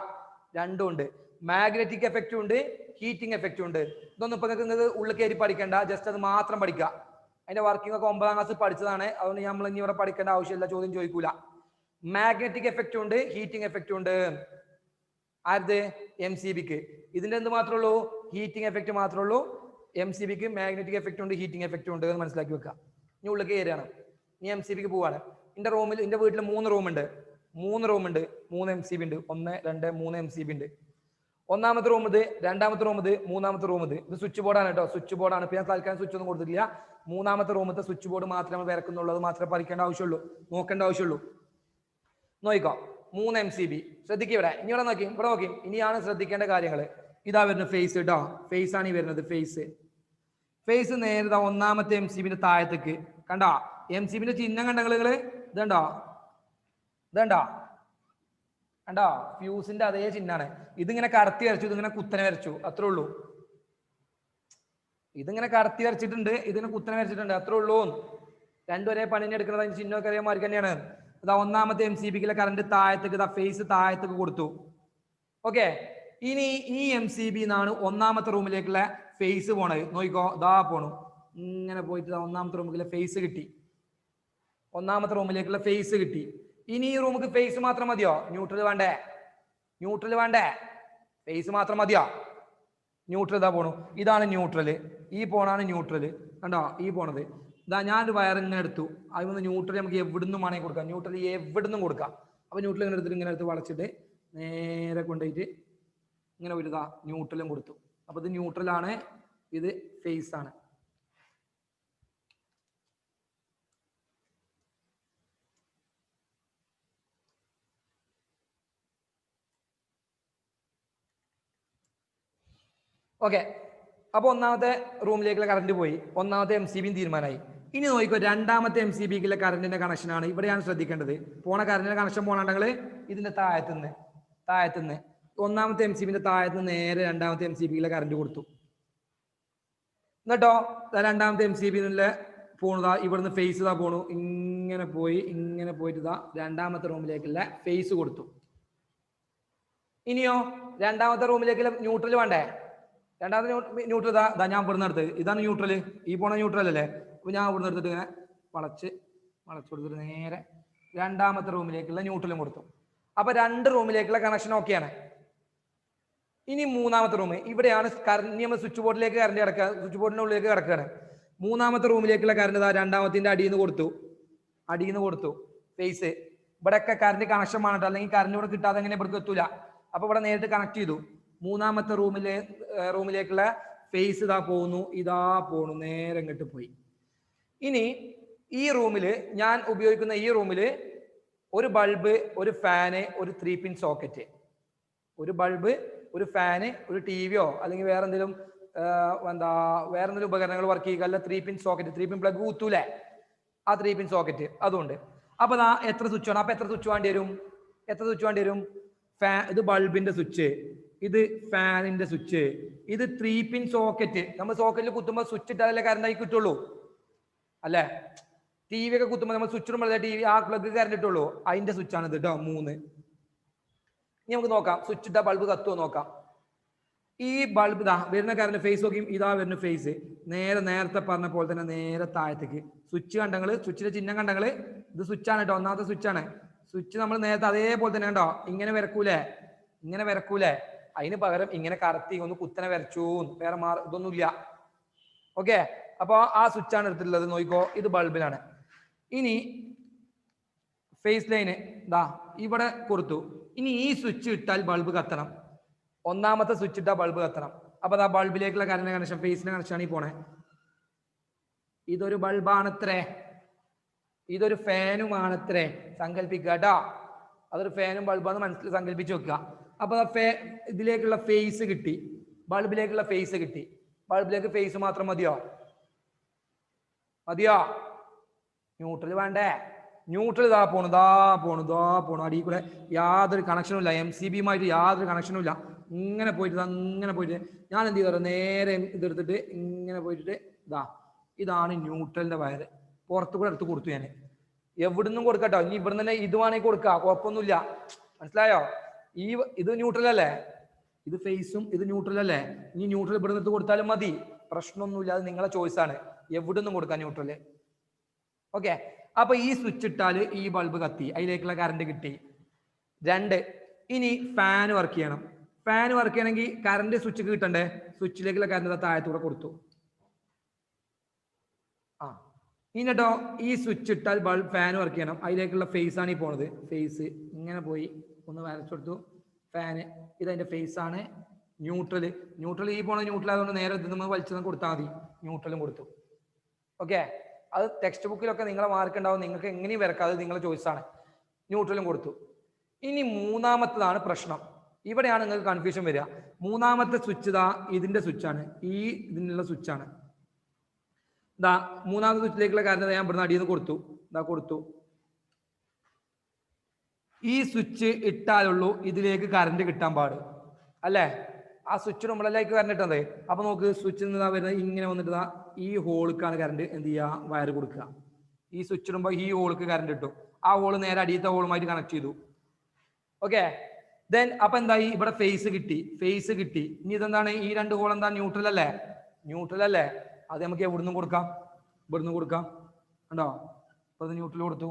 Speaker 1: രണ്ടും ഉണ്ട്. മാഗ്നറ്റിക് എഫക്റ്റും ഉണ്ട്, ഹീറ്റിംഗ് എഫക്റ്റും ഉണ്ട്. ഇതൊന്നും ഇപ്പൊ നിങ്ങൾക്ക് ഉള്ളിൽ കയറി പഠിക്കേണ്ട, ജസ്റ്റ് അത് മാത്രം പഠിക്കുക. അതിന്റെ വർക്കിംഗ് ഒക്കെ 9ാം ക്ലാസ് പഠിച്ചതാണ്, അതുകൊണ്ട് നമ്മൾ ഇനി ഇവിടെ പഠിക്കേണ്ട ആവശ്യമില്ല, ചോദ്യം ചോദിക്കൂല. മാഗ്നറ്റിക് എഫക്റ്റും ഉണ്ട്, ഹീറ്റിംഗ് എഫക്റ്റും ഉണ്ട്. ആരുടെ? MCBക്ക്. ഇതിന്റെ എന്ത് മാത്രമേ ഉള്ളൂ? ഹീറ്റിംഗ് എഫക്റ്റ് മാത്രമേ ഉള്ളൂ. MCBക്ക് മാഗ്നറ്റിക് എഫക്റ്റ് ഉണ്ട്, ഹീറ്റിംഗ് എഫക്റ്റ് ഉണ്ട് എന്ന് മനസ്സിലാക്കി വെക്കുക. ഇനി ഉള്ളിൽ കയറിയാണ്, ഇനി MCBക്ക് പോവാണ്. എന്റെ വീട്ടിൽ 3 റൂമുണ്ട്. 3 MCB ഉണ്ട്. 1, 2, 3 MCB ഉണ്ട്. 1ാമത്തെ റൂം ഇത്, 2ാമത്തെ റൂം ഇത്, 3ാമത്തെ റൂം ഇത്. ഇത് സ്വിച്ച് ബോർഡാണ് കേട്ടോ, സ്വിച്ച് ബോർഡാണ്. ഇപ്പൊ ഞാൻ തൽക്കാലം സ്വിച്ച് ഒന്നും കൊടുത്തിട്ടില്ല. 3ാമത്തെ റൂമത്തെ സ്വിച്ച് ബോർഡ് മാത്രമേ വരക്കുന്നുള്ളൂ, അത് മാത്രമേ പഠിക്കേണ്ട ആവശ്യമുള്ളൂ, നോക്കേണ്ട ആവശ്യമുള്ളൂ. നോക്കിക്കോ, 3 MCB. ശ്രദ്ധിക്കുക, ഇവിടെ ഇനി ഇവിടെ നോക്കി, ഇവിടെ നോക്കി. ഇനിയാണ് ശ്രദ്ധിക്കേണ്ട കാര്യങ്ങൾ. ഇതാ വരുന്നത് ഫേസ് കേട്ടോ, ഫേസ് ആണ് ഈ വരുന്നത്. ഫേസ് നേരെ 1ാമത്തെ MCBന്റെ താഴത്തേക്ക് കണ്ടോ? MCBന്റെ ചിഹ്നം കണ്ടോ നിങ്ങള്? ഇതുണ്ടോ? കണ്ടോ? ഫ്യൂസിന്റെ അതേ ചിഹ്നമാണ്. ഇതിങ്ങനെ കടത്തി വരച്ചു, ഇതിങ്ങനെ കുത്തനെ വരച്ചു, അത്രേ ഉള്ളൂ. ഇതിങ്ങനെ കടത്തി വരച്ചിട്ടുണ്ട്, ഇതിങ്ങനെ കുത്തനെ വരച്ചിട്ടുണ്ട്, അത്രേ ഉള്ളൂ. രണ്ടുപേരെ പണിനെ എടുക്കുന്നത് അതിന് ചിഹ്നമൊക്കെ അറിയാമാർക്ക് തന്നെയാണ്. ഇതാ 1ാമത്തെ MCBക്കുള്ള കറണ്ട് താഴത്തേക്ക്, ഇതാ ഫേസ് താഴത്തേക്ക് കൊടുത്തു. ഓക്കെ, ഇനി ഈ MCB എന്നാണ് 1ാമത്തെ റൂമിലേക്കുള്ള ഫേസ് പോണത്. നോക്കിക്കോ, ഇതാ പോണു, ഇങ്ങനെ പോയിട്ട് 1ാമത്തെ റൂമിലേക്കുള്ള ഫേസ് കിട്ടി. 1ാമത്തെ റൂമിലേക്കുള്ള ഫേസ് കിട്ടി. ഇനി ഈ റൂമിക്ക് ഫേസ് മാത്രം മതിയോ? ന്യൂട്രൽ വേണ്ടേ? ഫേസ് മാത്രം മതിയോ? ന്യൂട്രൽ ഇതാ പോണു, ഇതാണ് ന്യൂട്രല്. ഈ പോണാണ് ന്യൂട്രല്. കണ്ടോ? ഈ പോണത് ഇതാ. ഞാനൊരു വയർ ഇങ്ങനെ എടുത്തു, അതിന് ന്യൂട്രൽ നമുക്ക് എവിടുന്നും വേണമെങ്കിൽ കൊടുക്കാം. ന്യൂട്രൽ എവിടുന്നും കൊടുക്കാം. അപ്പൊ ന്യൂട്രൽ ഇങ്ങനെ എടുത്തിട്ട് ഇങ്ങനെ എടുത്ത് വളച്ചിട്ട് നേരെ കൊണ്ടുപോയിട്ട് ഇങ്ങനെ ഒരു ഇതാ ന്യൂട്രലും കൊടുത്തു. അപ്പൊ ഇത് ന്യൂട്രലാണ്, ഇത് ഫേസ് ആണ്. ഓക്കെ, അപ്പൊ 1ാമത്തെ റൂമിലേക്കുള്ള കറണ്ട് പോയി, 1ാമത്തെ MCB തീരുമാനമായി. ഇനി നോക്കിക്കോ, 2ാമത്തെ MCBക്കുള്ള കറണ്ടിന്റെ കണക്ഷനാണ്. ഇവിടെയാണ് ശ്രദ്ധിക്കേണ്ടത്. പോണ കറണ്ടിന്റെ കണക്ഷൻ പോകണമെങ്കിൽ ഇതിന്റെ താഴത്തുനിന്ന് 1ാമത്തെ MCBന്റെ താഴത്തുനിന്ന് നേരെ 2ാമത്തെ MCBക്കുള്ള കറണ്ട് കൊടുത്തു. എന്നിട്ടോ 2ാമത്തെ MCB പോണതാ, ഇവിടുന്ന് ഫേസ് ഇതാ പോണു, ഇങ്ങനെ പോയിട്ട് ഇതാ 2ാമത്തെ റൂമിലേക്കുള്ള ഫേസ് കൊടുത്തു. ഇനിയോ 2ാമത്തെ റൂമിലേക്കുള്ള ന്യൂട്രൽ വേണ്ടേ? 2ാമത്തെ ന്യൂട്രൽ ഇതാ ഞാൻ ഇവിടുന്ന് എടുത്തത്. ഇതാണ് ന്യൂട്രൽ, ഈ പോണ ന്യൂട്രൽ അല്ലേ? അപ്പൊ ഞാൻ ഇവിടുന്ന് എടുത്തിട്ട് ഇങ്ങനെ വളച്ചു കൊടുത്തിട്ട് നേരെ 2ാമത്തെ റൂമിലേക്കുള്ള ന്യൂട്രലും കൊടുത്തു. അപ്പൊ 2 റൂമിലേക്കുള്ള കണക്ഷൻ ഓക്കെയാണ്. ഇനി 3ാമത്തെ റൂം, ഇവിടെയാണ് കറണ്ട്. നമ്മൾ സ്വിച്ച് ബോർഡിലേക്ക് കറണ്ട് കിടക്കുക, സ്വിച്ച് ബോർഡിന്റെ ഉള്ളിലേക്ക് കിടക്കുകയാണ്. 3ാമത്തെ റൂമിലേക്കുള്ള കറണ്ട് ഇതാ 2ാമത്തിന്റെ അടിയിൽ നിന്ന് കൊടുത്തു ഫേസ്. ഇവിടെയൊക്കെ കറണ്ട് കണക്ഷൻ വേണം, അല്ലെങ്കിൽ കറണ്ട് ഇവിടെ കിട്ടാതെ എങ്ങനെ ഇവിടെ എത്തൂല. അപ്പൊ ഇവിടെ നേരിട്ട് കണക്ട് ചെയ്തു. 3ാമത്തെ റൂമിലേക്കുള്ള ഫേസ് ഇതാ പോണു, നേരെ ഇങ്ങോട്ട് പോയി. ഇനി ഈ റൂമില്, ഞാൻ ഉപയോഗിക്കുന്ന ഈ റൂമില് ഒരു ബൾബ്, ഒരു ഫാന്, ഒരു 3 പിൻ സോക്കറ്റ്. ഒരു ബൾബ്, ഒരു ഫാന്, ഒരു TVയോ അല്ലെങ്കിൽ വേറെ എന്തെങ്കിലും ഉപകരണങ്ങൾ വർക്ക് ചെയ്യുക, അല്ല 3 പിൻ സോക്കറ്റ്, 3 പിൻ പ്ലഗ് കുത്തൂലേ, ആ 3 പിൻ സോക്കറ്റ് അതുണ്ട്. അപ്പൊ എത്ര സ്വിച്ച് ആണ്? അപ്പൊ എത്ര സ്വിച്ച് വേണ്ടി വരും? ഇത് ബൾബിന്റെ സ്വിച്ച്, ഇത് ഫാനിന്റെ സ്വിച്ച്, ഇത് 3 പിൻ സോക്കറ്റ്. നമ്മൾ സോക്കറ്റിൽ കുത്തുമ്പോൾ സ്വിച്ച് ഇട്ടാലല്ലേ കറണ്ട് ആയി കിട്ടുള്ളൂ അല്ലേ? TV ഒക്കെ കുത്തുമ്പോൾ നമ്മൾ സ്വിച്ച് ഇടുമ്പോൾ TV ആ പ്ലഗ് കറണ്ട് ഇട്ടുള്ളൂ. അതിന്റെ സ്വിച്ച് ആണ് ഇത് കേട്ടോ, 3. ഇനി നമുക്ക് നോക്കാം, സ്വിച്ച് ഇട്ട ബൾബ് കത്തുമോ നോക്കാം. ഈ ബൾബ് ഇതാ വരുന്ന കറണ്ട് ഫേസ് നോക്കി, ഇതാ വരുന്ന ഫേസ് നേരത്തെ പറഞ്ഞ പോലെ തന്നെ നേരെ താഴത്തേക്ക്. സ്വിച്ച് കണ്ടങ്ങള്, സ്വിച്ചിന്റെ ചിഹ്നം കണ്ടങ്ങള്, ഇത് സ്വിച്ച് ആണ് കേട്ടോ, 1ാമത്തെ സ്വിച്ച് ആണ്. സ്വിച്ച് നമ്മൾ നേരത്തെ അതേപോലെ തന്നെ കണ്ടോ, ഇങ്ങനെ വരക്കൂലേ? അതിന് പകരം ഇങ്ങനെ കടത്തി ഒന്ന് കുത്തനെ വരച്ചു, വേറെ ഇതൊന്നുമില്ല. ഓക്കെ, അപ്പൊ ആ സ്വിച്ച് ആണ് എടുത്തിട്ടുള്ളത്. നോക്കിക്കോ, ഇത് ബൾബിലാണ്. ഇനി ഫേസ് ലൈന് ഇതാ ഇവിടെ കൊടുത്തു. ഇനി ഈ സ്വിച്ച് ഇട്ടാൽ ബൾബ് കത്തണം. 1ാമത്തെ സ്വിച്ച് ഇട്ടാൽ ബൾബ് കത്തണം. അപ്പൊ ആ ബൾബിലേക്കുള്ള കറണ്ട് കണക്ഷൻ ഫേസിന്റെ കണക്ഷൻ ആണ് ഈ പോണേ. ഇതൊരു ബൾബാണത്രേ, ഇതൊരു ഫാനുമാണത്രേ സങ്കല്പിക്കുക കേട്ടോ. അതൊരു ഫാനും ബൾബാന്ന് മനസ്സിൽ സങ്കല്പിച്ച് വെക്കുക. അപ്പൊ ഇതിലേക്കുള്ള ഫേസ് കിട്ടി, ബൾബിലേക്കുള്ള ഫേസ് കിട്ടി. ബൾബിലേക്ക് ഫേസ് മാത്രം മതിയോ? മതിയോ? ന്യൂട്രൽ വേണ്ടേ? ന്യൂട്രൽ ഇതാ പോണു അടിയിൽ കൂടെ യാതൊരു കണക്ഷനും ഇല്ല, MCBയുമായിട്ട് യാതൊരു കണക്ഷനും ഇല്ല. ഇങ്ങനെ പോയിട്ട് ഞാൻ എന്ത് ചെയ്തു, നേരെ ഇതെടുത്തിട്ട് ഇങ്ങനെ പോയിട്ട് ഇതാണ് ന്യൂട്രലിന്റെ വയറ്. പുറത്ത് കൂടെ എടുത്ത് കൊടുത്തു ഞാൻ. എവിടുന്നും കൊടുക്കട്ടോ, ഇനി ഇവിടെ തന്നെ ഇത് വേണമെങ്കിൽ കൊടുക്കുക, കുഴപ്പമൊന്നുമില്ല. മനസ്സിലായോ? ഇത് ന്യൂട്രൽ അല്ലേ, ഇത് ഫേസും ഇത് ന്യൂട്രൽ അല്ലേ. ഇനി ന്യൂട്രൽ ഇവിടെ നിന്ന് കൊടുത്താലും മതി, പ്രശ്നമൊന്നുമില്ല. അത് നിങ്ങളെ ചോയ്സ് ആണ്, എവിടുന്നും കൊടുക്കാം ന്യൂട്രല്. ഓക്കെ. അപ്പൊ ഈ സ്വിച്ച് ഇട്ടാല് ഈ ബൾബ് കത്തി, അതിലേക്കുള്ള കറണ്ട് കിട്ടി. 2, ഇനി ഫാൻ വർക്ക് ചെയ്യണം. ഫാൻ വർക്ക് ചെയ്യണമെങ്കിൽ കറണ്ട് സ്വിച്ച് കിട്ടണ്ടേ? സ്വിച്ചിലേക്കുള്ള കറണ്ട് താഴത്തൂടെ കൊടുത്തു. ഇനിട്ടോ ഈ സ്വിച്ച് ഇട്ടാൽ ബൾബ് ഫാൻ വർക്ക് ചെയ്യണം, അതിലേക്കുള്ള ഫേസ് ആണ് ഈ പോണത്. ഫേസ് ഇങ്ങനെ പോയി ഒന്ന് വരച്ചെടുത്തു. ഫാന് ഇതതിന്റെ ഫേസ് ആണ്. ന്യൂട്രൽ ഈ പോണ ന്യൂട്രൽ ആയതുകൊണ്ട് നേരെ നമ്മൾ വലിച്ചു കൊടുത്താൽ മതി. ന്യൂട്രലും കൊടുത്തു. ഓക്കെ. അത് ടെക്സ്റ്റ് ബുക്കിലൊക്കെ നിങ്ങളെ മാർക്ക് ഉണ്ടാവും, നിങ്ങൾക്ക് എങ്ങനെയും വരക്കാം, അത് നിങ്ങളുടെ ചോയ്സ് ആണ്. ന്യൂട്രലും കൊടുത്തു. ഇനി മൂന്നാമത്തതാണ് പ്രശ്നം. ഇവിടെയാണ് നിങ്ങൾക്ക് കൺഫ്യൂഷൻ വരിക. മൂന്നാമത്തെ സ്വിച്ച് ഇതിന്റെ സ്വിച്ചാണ്, ഇതിനുള്ള സ്വിച്ചാണ്. മൂന്നാമത്തെ സ്വിച്ചിലേക്കുള്ള കറണ്ട് ഞാൻ ഇവിടുന്ന് അടിയിൽ നിന്ന് കൊടുത്തു. ഈ സ്വിച്ച് ഇട്ടാലുള്ളൂ ഇതിലേക്ക് കറണ്ട് കിട്ടാൻ പാട് അല്ലേ? ആ സ്വിച്ച് നമ്മളെല്ലാം കറണ്ട് ഇട്ടത്. അപ്പൊ നോക്ക്, സ്വിച്ചിൽ നിന്ന് വരുന്നത് ഇങ്ങനെ വന്നിട്ട് ഈ ഹോളിക്കാണ് കറണ്ട് എന്ത് ചെയ്യുക, വയർ കൊടുക്കുക. ഈ സ്വിച്ച് ഇടുമ്പോൾ ഈ ഹോളിക്ക് കറണ്ട് കിട്ടും. ആ ഹോള് നേരെ അടിയത്തെ ഹോളുമായിട്ട് കണക്ട് ചെയ്തു. ഓക്കെ. ദെൻ അപ്പൊ എന്തായി, ഇവിടെ ഫേസ് കിട്ടി. ഇനി ഇതെന്താണ്, ഈ 2 ഹോൾ എന്താ, ന്യൂട്രൽ അല്ലേ? അത് നമുക്ക് ഇവിടുന്ന് കൊടുക്കാം കണ്ടോ. അപ്പൊ അത് ന്യൂട്രൽ കൊടുത്തു,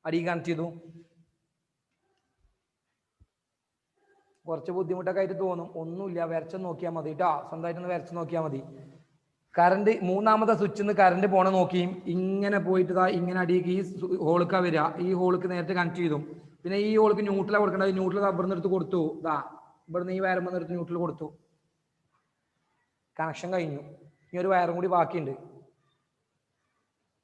Speaker 1: അടി കണക്ട് ചെയ്തു. കുറച്ച് ബുദ്ധിമുട്ടൊക്കെ ആയിട്ട് തോന്നും, ഒന്നുമില്ല, വരച്ച് നോക്കിയാൽ മതി കേട്ടോ. സ്വന്തമായിട്ടൊന്ന് വരച്ച് നോക്കിയാൽ മതി. കറണ്ട് മൂന്നാമത്തെ സ്വിച്ചിൽ നിന്ന് കറണ്ട് പോണ നോക്കിയും ഇങ്ങനെ പോയിട്ട് ഇങ്ങനെ അടിയിലേക്ക് ഈ ഹോളിക്കാ വരിക. ഈ ഹോളിക്ക് നേരത്തെ കണക്ട് ചെയ്തു. പിന്നെ ഈ ഹോളിക്ക് ന്യൂട്രലാണ് കൊടുക്കേണ്ടത്. ന്യൂട്രൽ ഇവിടുന്ന് എടുത്ത് കൊടുത്തു. ഇവിടുന്ന് ഈ വയറുമ്പോൾ എടുത്ത് ന്യൂട്രൽ കൊടുത്തു. കണക്ഷൻ കഴിഞ്ഞു. ഇനി ഒരു വയറും കൂടി ബാക്കിയുണ്ട്.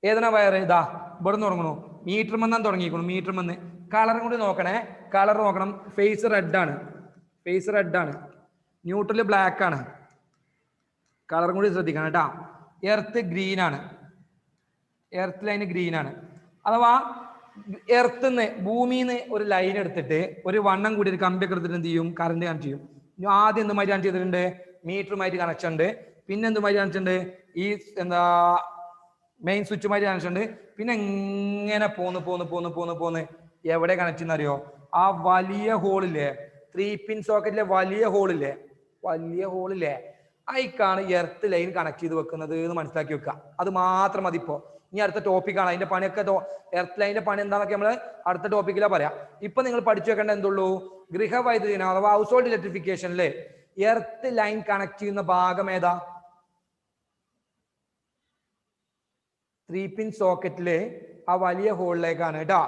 Speaker 1: ഏതാണ് വയർ? ഇവിടെ നിന്ന് തുടങ്ങണു, മീറ്റർ മന്നാൻ തുടങ്ങിയിരിക്കണം. മീറ്റർ മന്ന് കളറും കൂടി നോക്കണേ. കളർ നോക്കണം. ഫേസ് റെഡ് ആണ്, ന്യൂട്രൽ ബ്ലാക്ക് ആണ്. കളറും കൂടി ശ്രദ്ധിക്കണം കേട്ടാ. എർത്ത് ഗ്രീൻ ആണ്, എർത്ത് ലൈന് ഗ്രീൻ ആണ്. അഥവാ എർത്തുനിന്ന് ഭൂമിന്ന് ഒരു ലൈൻ എടുത്തിട്ട് ഒരു വണ്ണം കൂടി ഒരു കമ്പിയൊക്കെ എടുത്തിട്ട് എന്ത് ചെയ്യും, കറണ്ട് കണക്ട് ചെയ്യും. ആദ്യം എന്തുമായിട്ട് കണക്ട് ചെയ്തിട്ടുണ്ട്, മീറ്ററുമായിട്ട് കണക്ഷൻ ഉണ്ട്. പിന്നെ എന്തുമായിട്ട് കണക്ഷൻ ഉണ്ട്, ഈ മെയിൻ സ്വിച്ചുമായിട്ട് കണക്ഷൻ ഉണ്ട്. പിന്നെ ഇങ്ങനെ പോന്ന് എവിടെ കണക്ട് ചെയ്യുന്ന അറിയോ? ആ വലിയ ഹോളില്ലേ, 3 പിൻ സോക്കറ്റിലെ വലിയ ഹോളില്ലേ, അയക്കാണ് എർത്ത് ലൈൻ കണക്ട് ചെയ്ത് വെക്കുന്നത് എന്ന് മനസ്സിലാക്കി വെക്കുക. അത് മാത്രം മതി. ഇപ്പോ ഇനി അടുത്ത ടോപ്പിക്കാണ്, അതിന്റെ പണിയൊക്കെ എർത്ത് ലൈനിന്റെ പണി എന്താണെന്നൊക്കെ നമ്മൾ അടുത്ത ടോപ്പിക്കിലാ പറയാം. ഇപ്പൊ നിങ്ങൾ പഠിച്ചു വെക്കേണ്ട എന്തുള്ളൂ, ഗൃഹവൈദ്യുതി അഥവാ ഹൗസ് ഹോൾഡ് ഇലക്ട്രിഫിക്കേഷനില് എർത്ത് ലൈൻ കണക്ട് ചെയ്യുന്ന ഭാഗം ഏതാ? 3 പിൻ സോക്കറ്റില് ആ വലിയ ഹോളിലേക്കാണ് കേട്ടോ.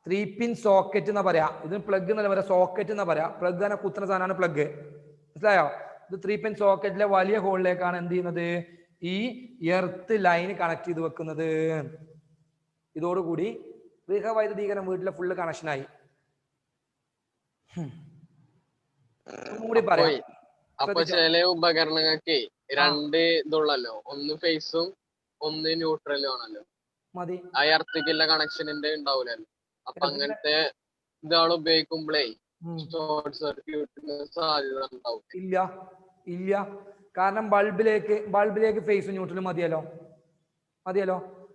Speaker 1: 3 പിൻ സോക്കറ്റ് എന്നാ പറയാ. ഇതിന് പ്ലഗ് എന്നല്ല പറയാ, സോക്കറ്റ് എന്നാ പറയാ. പ്ലഗ് തന്നെ കുത്തുന്ന സാധനമാണ് പ്ലഗ്. മനസ്സിലായോ? ഇത് 3 പിൻ സോക്കറ്റിലെ വലിയ ഹോളിലേക്കാണ് എന്ത് ചെയ്യുന്നത്, ഈ എർത്ത് ലൈൻ കണക്ട് ചെയ്ത് വെക്കുന്നത്. ഇതോടുകൂടി ഗൃഹവൈദ്യുതീകരണം വീട്ടിലെ ഫുള്ള് കണക്ഷനായി. കൂടി പറയാം.
Speaker 3: അപ്പൊ ചില ഉപകരണങ്ങൾക്ക് 2 ഇതുള്ളല്ലോ, ഒന്ന് ഫേസും ഒന്ന് ന്യൂട്രലും ആണല്ലോ.
Speaker 1: മതി.
Speaker 3: ആ എർത്തിക്കുള്ള കണക്ഷനിന്റെ ഉണ്ടാവൂലല്ലോ. അപ്പൊ അങ്ങനത്തെ ഇതാൾ ഉപയോഗിക്കുമ്പോഴേ ഷോർട്ട് സർക്യൂട്ടിന് സാധ്യത ഉണ്ടാവും.
Speaker 1: ഇല്ല. കാരണം ബൾബിലേക്ക് ഫേസും ന്യൂട്രലും മതിയല്ലോ.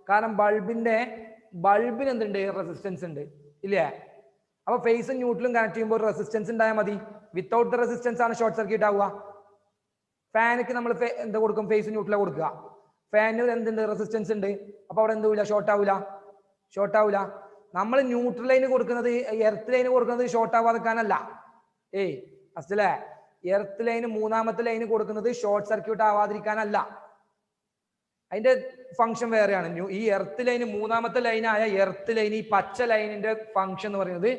Speaker 1: കാരണം ബൾബിന് എന്തുണ്ട്, റെസിസ്റ്റൻസ് ഉണ്ട് ഇല്ലേ? അപ്പൊ ഫേസും ന്യൂട്രലും കണക്ട് ചെയ്യുമ്പോൾ റെസിസ്റ്റൻസ് ഉണ്ടായാൽ മതി. വിത്തൗട്ട് ദ റെസിസ്റ്റൻസ് ആണ് ഷോർട്ട് സർക്യൂട്ട് ആവുക. ഫാനിക്ക് നമ്മൾ എന്താ കൊടുക്കും, ഫേസും ന്യൂട്രലാണ് കൊടുക്കുക. ഫാനിന് എന്തുണ്ട്, റെസിസ്റ്റൻസ് ഉണ്ട്. അപ്പൊ അവിടെ എന്തുമില്ല, ഷോർട്ട് ആവൂല. നമ്മൾ ന്യൂട്രൽ ലൈന് കൊടുക്കുന്നത്, എർത്ത് ലൈന് കൊടുക്കുന്നത് ഷോർട്ട് ആവാതിരിക്കാനല്ല. അല്ലേ? എർത്ത് ലൈന് മൂന്നാമത്തെ ലൈന് കൊടുക്കുന്നത് ഷോർട്ട് സർക്യൂട്ട് ആവാതിരിക്കാനല്ല. അതിന്റെ ഫംഗ്ഷൻ വേറെയാണ്. ഈ എർത്ത് ലൈന് മൂന്നാമത്തെ ലൈനായ എർത്ത് ലൈൻ, ഈ പച്ച ലൈനിന്റെ ഫംഗ്ഷൻ എന്ന് പറയുന്നത്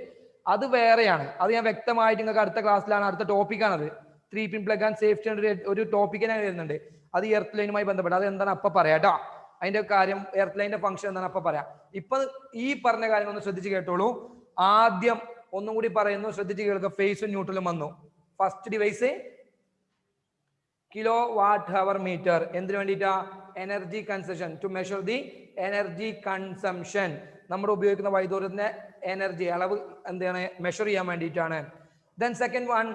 Speaker 1: അത് വേറെയാണ്. അത് ഞാൻ വ്യക്തമായിട്ട് നിങ്ങൾക്ക് അടുത്ത ക്ലാസ്സിലാണ്, അടുത്ത ടോപ്പിക്കാണത്. 3 പിൻ പ്ലഗ് ആൻഡ് സേഫ്റ്റി ഒരു ടോപ്പിക്കിനെ വരുന്നുണ്ട്. അത് എർത്ത് ലൈനുമായി ബന്ധപ്പെട്ട് അത് എന്താണ് അപ്പൊ പറയാം കേട്ടോ. അതിന്റെ കാര്യം എർത്ത് ലൈനിന്റെ ഫംഗ്ഷൻ എന്താണ് അപ്പൊ പറയാം. ഇപ്പൊ ഈ പറഞ്ഞ കാര്യം ഒന്ന് ശ്രദ്ധിച്ച് കേട്ടോളൂ. ആദ്യം ഒന്നും കൂടി പറയുന്നു, ശ്രദ്ധിച്ച് കേൾക്കുക. ഫേസും ന്യൂട്രലും വന്നു. First device kilowatt hour meter. എന്തിനു വേണ്ടിയിട്ടാ? Energy consumption, to measure the energy consumption. നമ്മൾ ഉപയോഗിക്കുന്ന വൈദ്യുതത്തിന്റെ എനർജി അളവ് എന്താണ് മെഷർ ചെയ്യാൻ വേണ്ടിയിട്ടാണ്. Then second one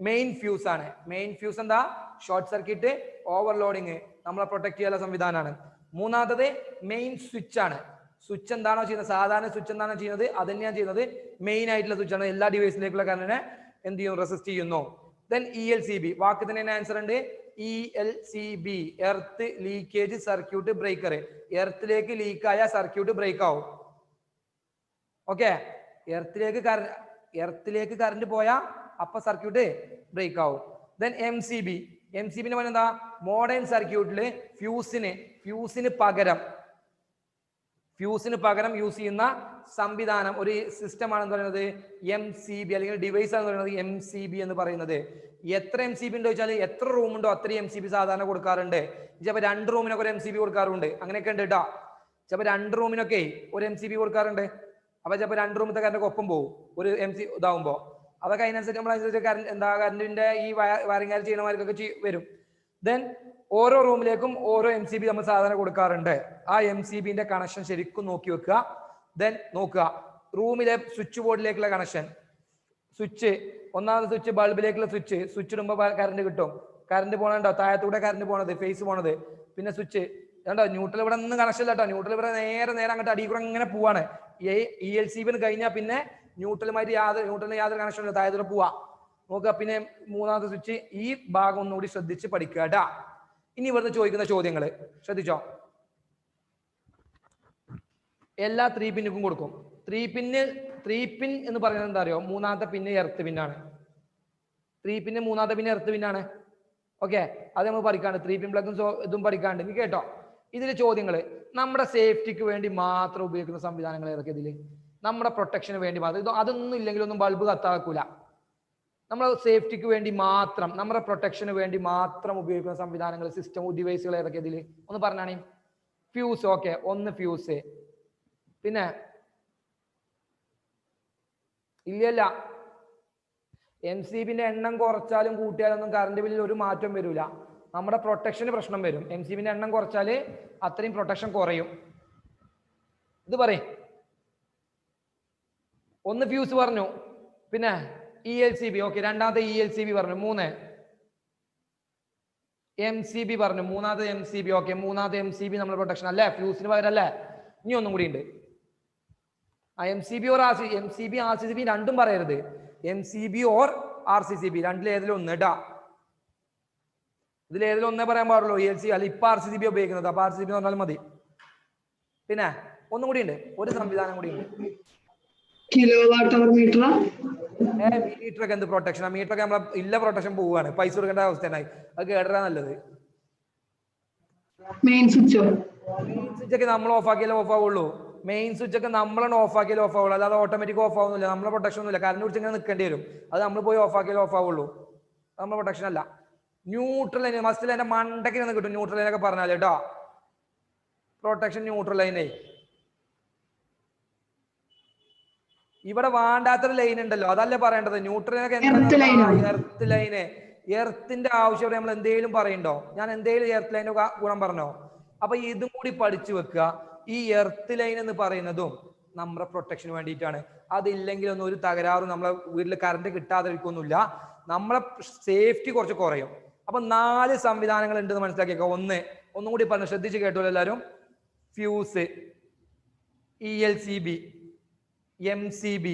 Speaker 1: main fuse ആണ്. മെയിൻ ഫ്യൂസ് എന്താ? ഷോർട്ട് സർക്യൂട്ട്, ഓവർലോഡിങ് നമ്മളെ പ്രൊട്ടക്ട് ചെയ്യാനുള്ള സംവിധാനമാണ്. മൂന്നാമത്തത് മെയിൻ സ്വിച്ച് ആണ്. സ്വിച്ച് എന്താണോ ചെയ്യുന്നത്, സാധാരണ സ്വിച്ച് എന്താണോ ചെയ്യുന്നത് അത് തന്നെയാണ് ചെയ്യുന്നത്. മെയിൻ ആയിട്ടുള്ള സ്വിച്ച് ആണ്. എല്ലാ ഡിവൈസിലേക്കുള്ള കറണ്ടിനെ എന്ത് ചെയ്യുന്നു? റെസിസ്റ്റ് ചെയ്യുന്നു. ദെൻ ELCB, വാക്ക് തന്നെ ആൻസർ ഉണ്ട്. ELCB, earth leakage circuit breaker. എർത്തിലേക്ക് ലീക്കായ സർക്യൂട്ട് ബ്രേക്ക് ആവും. ഓക്കെ, എർത്തിലേക്ക് കറണ്ട് പോയാ അപ്പൊ സർക്യൂട്ട് ബ്രേക്ക് ആവും. ദെൻ MCB, MCBന്റെ പറഞ്ഞ എന്താ? മോഡേൺ സർക്യൂട്ടില് ഫ്യൂസിന് പകരം യൂസ് ചെയ്യുന്ന സംവിധാനം, ഒരു സിസ്റ്റം ആണെന്ന് പറയുന്നത് MCB, അല്ലെങ്കിൽ ഡിവൈസ് ആണെന്ന് പറയുന്നത് MCB എന്ന് പറയുന്നത്. എത്ര MCB ഉണ്ടോ ചോദിച്ചാൽ എത്ര റൂം ഉണ്ടോ അത്രയും MCB സാധാരണ കൊടുക്കാറുണ്ട്. ചിലപ്പോൾ 2 റൂമിനൊക്കെ ഒരു MCB കൊടുക്കാറുണ്ട്. അങ്ങനെയൊക്കെ ഉണ്ട് കേട്ടോ. ചിലപ്പോൾ 2 റൂമിനൊക്കെ ഒരു MCB കൊടുക്കാറുണ്ട്. അപ്പൊ ചിലപ്പോൾ 2 റൂമത്തെ കറണ്ട് ഒപ്പം പോകും ഒരു MC ഇതാവുമ്പോ. അതൊക്കെ അതിനനുസരിച്ച് നമ്മളനുസരിച്ച് കറണ്ടിന്റെ ഈ വയറിംഗ് ചെയ്യണമാർക്കൊക്കെ വരും. ദെൻ ഓരോ റൂമിലേക്കും ഓരോ MCB നമ്മൾ സാധാരണ കൊടുക്കാറുണ്ട്. ആ MCBന്റെ കണക്ഷൻ ശരിക്കും നോക്കി വെക്കുക. ദെൻ നോക്കുക റൂമിലെ സ്വിച്ച് ബോർഡിലേക്കുള്ള കണക്ഷൻ. സ്വിച്ച്, ഒന്നാമത്തെ സ്വിച്ച് ബൾബിലേക്കുള്ള സ്വിച്ച് ഇടുമ്പോൾ കറണ്ട് കിട്ടും. കറണ്ട് പോകണുണ്ടോ? താഴത്തൂടെ കറണ്ട് പോണത്, ഫേസ് പോണത്. പിന്നെ സ്വിച്ച് കണ്ടോ, ന്യൂട്രൽ ഇവിടെ ഒന്നും കണക്ഷൻ ഇല്ല കേട്ടോ. ന്യൂട്രൽ ഇവിടെ നേരെ അങ്ങോട്ട് അടിക്കൂടെ ഇങ്ങനെ പോവാണ്. ELCB കഴിഞ്ഞാൽ പിന്നെ ന്യൂട്രലിന് യാതൊരു കണക്ഷൻ ഇല്ല, താഴത്തൂടെ പോവാ. നോക്കുക. പിന്നെ മൂന്നാമത്തെ സ്വിച്ച്. ഈ ഭാഗം ഒന്നുകൂടി ശ്രദ്ധിച്ച് പഠിക്കുക കേട്ടാ. ഇനി ഇവിടുന്ന് ചോദിക്കുന്ന ചോദ്യങ്ങള് ശ്രദ്ധിച്ചോ. എല്ലാ 3 പിന്നും കൊടുക്കും. 3 പിൻ എന്ന് പറയുന്നത് എന്താ അറിയോ? മൂന്നാമത്തെ പിന്ന് എർത്ത് പിന്നാണ്. 3 പിന്ന് മൂന്നാമത്തെ പിന്ന് എർത്ത് പിന്നാണ്. ഓക്കെ, അത് നമ്മൾ പഠിക്കാണ്ട്. 3 പിൻ പ്ലഗും ഇതും പഠിക്കാണ്ട്. നീ കേട്ടോ. ഇതില് ചോദ്യങ്ങള് നമ്മുടെ സേഫ്റ്റിക്ക് വേണ്ടി മാത്രം ഉപയോഗിക്കുന്ന സംവിധാനങ്ങൾ ഏതൊക്കെ? ഇതില് നമ്മുടെ പ്രൊട്ടക്ഷന് വേണ്ടി മാത്രം. അതൊന്നും ഇല്ലെങ്കിലൊന്നും ബൾബ് കത്താക്കൂല. നമ്മൾ സേഫ്റ്റിക്ക് വേണ്ടി മാത്രം, നമ്മുടെ പ്രൊട്ടക്ഷന് വേണ്ടി മാത്രം ഉപയോഗിക്കുന്ന സംവിധാനങ്ങൾ, സിസ്റ്റം, ഡിവൈസുകൾ ഏതൊക്കെ ഇതിൽ ഒന്ന് പറഞ്ഞാണേ. ഫ്യൂസ്. ഓക്കെ, ഒന്ന് ഫ്യൂസ്. പിന്നെ ഇല്ലല്ല, MCBന്റെ എണ്ണം കുറച്ചാലും കൂട്ടിയാലൊന്നും കറണ്ട് ബില്ലിൽ ഒരു മാറ്റം വരില്ല. നമ്മുടെ പ്രൊട്ടക്ഷന് പ്രശ്നം വരും. MCBന്റെ എണ്ണം കുറച്ചാൽ അത്രയും പ്രൊട്ടക്ഷൻ കുറയും. ഇത് പറയും. ഒന്ന് ഫ്യൂസ് പറഞ്ഞു. പിന്നെ ELCB. ഓക്കെ, രണ്ടാമത്തെ ELCB പറഞ്ഞു. 3 MCB പറഞ്ഞു. മൂന്നാമത്തെ MCB. ഓക്കെ, മൂന്നാമത്തെ MCB നമ്മുടെ പ്രൊട്ടക്ഷൻ അല്ലേ, ഫ്യൂസിന് പകരം അല്ലേ. ഇനി ഒന്നും കൂടി ഉണ്ട്. MCB ഓർ MCB RCCB രണ്ടും പറയരുത്. MCB ഓർ RCCB രണ്ടിലേതിലും ഒന്ന് ഇടാ. ഇതിലേതിലും ഒന്നേ പറയാൻ പാടുള്ളൂ. ELCB അല്ല, ഇപ്പൊ RCCB ഉപയോഗിക്കുന്നത്. അപ്പൊ RCCB പറഞ്ഞാലും മതി. പിന്നെ ഒന്നും കൂടി ഉണ്ട്, ഒരു സംവിധാനം കൂടി ഉണ്ട്.
Speaker 4: Kilo watt hour metre.
Speaker 1: Metre ഒക്കെ എന്ത് പ്രൊട്ടക്ഷൻ? മീറ്റർ ഒക്കെ നമ്മളെ ഇല്ല പ്രൊട്ടക്ഷൻ പോവാണ്, പൈസ കൊടുക്കേണ്ട അവസ്ഥയായി. അത് കേട്ടാ നല്ലത്.
Speaker 4: മെയിൻ സ്വിച്ച്
Speaker 1: ഒക്കെ നമ്മൾ ഓഫ് ആക്കിയാലേ ഓഫ് ആവുള്ളൂ. മെയിൻ സ്വിച്ച് ഒക്കെ നമ്മളാണ് ഓഫ് ആക്കിയാലേ ഓഫ് ആവുള്ളൂ. അല്ലാതെ ഓട്ടോമാറ്റിക് ഓഫ് ആവുന്നില്ല. നമ്മളെ പ്രൊട്ടക്ഷൻ ഒന്നുമില്ല. കറണ്ട് പിടിച്ച് ഇങ്ങനെ നിൽക്കേണ്ടി വരും. അത് നമ്മൾ പോയി ഓഫ് ആക്കിയാലേ ഓഫ് ആവുള്ളൂ. നമ്മളെ പ്രൊട്ടക്ഷൻ അല്ല. ന്യൂട്രൽ ലൈൻ മസ്റ്റിൽ എന്റെ മണ്ടയ്ക്ക് നിന്ന് കിട്ടും. ന്യൂട്രൽ ലൈനൊക്കെ പറഞ്ഞാൽ കേട്ടോ. പ്രൊട്ടക്ഷൻ ന്യൂട്രൽ ലൈനേ. ഇവിടെ വേണ്ടാത്തൊരു ലൈൻ ഉണ്ടല്ലോ, അതല്ലേ പറയേണ്ടത്. ന്യൂട്രലിനൊക്കെ എർത്ത് ലൈന്. എർത്തിന്റെ ആവശ്യം നമ്മൾ എന്തെങ്കിലും പറയണ്ടോ? ഞാൻ എന്തെങ്കിലും എർത്ത് ലൈൻ്റെ ഗുണം പറഞ്ഞോ? അപ്പൊ ഇതും കൂടി പഠിച്ചു വെക്കുക. ഈ എർത്ത് ലൈൻ എന്ന് പറയുന്നതും നമ്മുടെ പ്രൊട്ടക്ഷന് വേണ്ടിയിട്ടാണ്. അതില്ലെങ്കിലൊന്നും ഒരു തകരാറും നമ്മളെ വീട്ടിൽ കറണ്ട് കിട്ടാതിരിക്കൊന്നുമില്ല. നമ്മളെ സേഫ്റ്റി കുറച്ച് കുറയും. അപ്പൊ 4 സംവിധാനങ്ങൾ ഉണ്ടെന്ന് മനസ്സിലാക്കിയേക്കാം. ഒന്നും കൂടി പറഞ്ഞു, ശ്രദ്ധിച്ച് കേട്ടോളൂ എല്ലാവരും. Fuse, ELCB, MCB,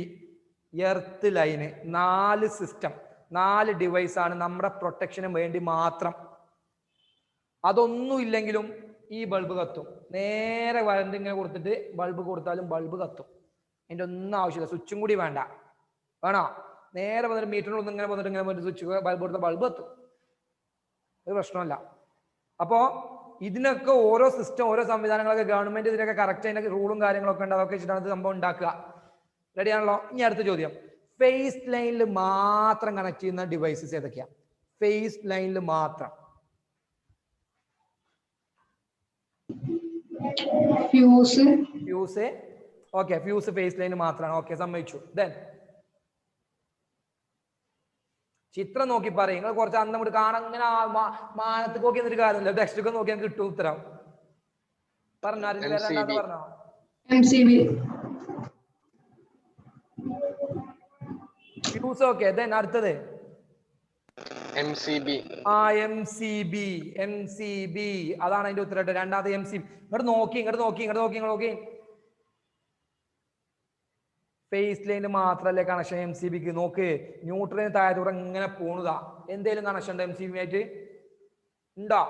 Speaker 1: earth line. 4 system, 4 device ആണ് നമ്മുടെ പ്രൊട്ടക്ഷന് വേണ്ടി മാത്രം. അതൊന്നും ഇല്ലെങ്കിലും ഈ ബൾബ് കത്തും. നേരെ വരണ്ട് ഇങ്ങനെ കൊടുത്തിട്ട് ബൾബ് കൊടുത്താലും ബൾബ് കത്തും. അതിൻ്റെ ഒന്നും ആവശ്യമില്ല. സ്വിച്ചും കൂടി വേണ്ട. വേണോ? നേരെ വന്നിട്ട് മീറ്ററിനൊന്നും ഇങ്ങനെ വന്നിട്ട് സ്വിച്ച് ബൾബ് കൊടുത്താൽ ബൾബ് കത്തും. ഒരു പ്രശ്നമല്ല. അപ്പോ ഇതിനൊക്കെ ഓരോ സിസ്റ്റം, ഓരോ സംവിധാനങ്ങളൊക്കെ ഗവൺമെന്റ് ഇതിനൊക്കെ കറക്റ്റ് അതിന്റെ റൂളും കാര്യങ്ങളൊക്കെ ഉണ്ട്. അതൊക്കെ വെച്ചിട്ടാണ് ഇത് സംഭവം ഉണ്ടാക്കുക. റെഡിയാണല്ലോ? ഇനി അടുത്ത ചോദ്യം. ഫേസ് ലൈനിൽ മാത്രം കണക്ട് ചെയ്യുന്ന ഡിവൈസസ് ഏതൊക്കെയാ? ഫേസ് ലൈനിൽ മാത്രം.
Speaker 4: Fuse.
Speaker 1: Fuse. Okay, fuse phase line മാത്രമാണ്. ഓക്കെ, സമ്മതിച്ചു. ദെൻ ചിത്രം നോക്കി പറയും. നിങ്ങൾ കുറച്ച് അന്ന് കൂടി കാണാൻ ഇങ്ങനെ മാനത്ത് നോക്കി എന്നിട്ട് കാര്യമില്ല. ടെക്സ്റ്റ് ഒക്കെ നോക്കിയാൽ കിട്ടും ഉത്തരം. പറഞ്ഞോ, പറഞ്ഞോ.
Speaker 4: MCB.
Speaker 1: ഫ്യൂസ്. ഓക്കെ, ദെൻ അടുത്തത്
Speaker 3: MCB.
Speaker 1: MCB അതാണ് അതിന്റെ ഉത്തരം. രണ്ടാമത് MCB. ഇങ്ങോട്ട് നോക്കി. ഫേസ് ലൈന് മാത്രല്ലേ കണക്ഷൻ MCBക്ക്. നോക്ക്, ന്യൂട്രലിന് താഴത്തൂടെ ഇങ്ങനെ പോണതാ. എന്തേലും കണക്ഷൻ ഉണ്ടോ MCB ആയിട്ട്? ഉണ്ടോ?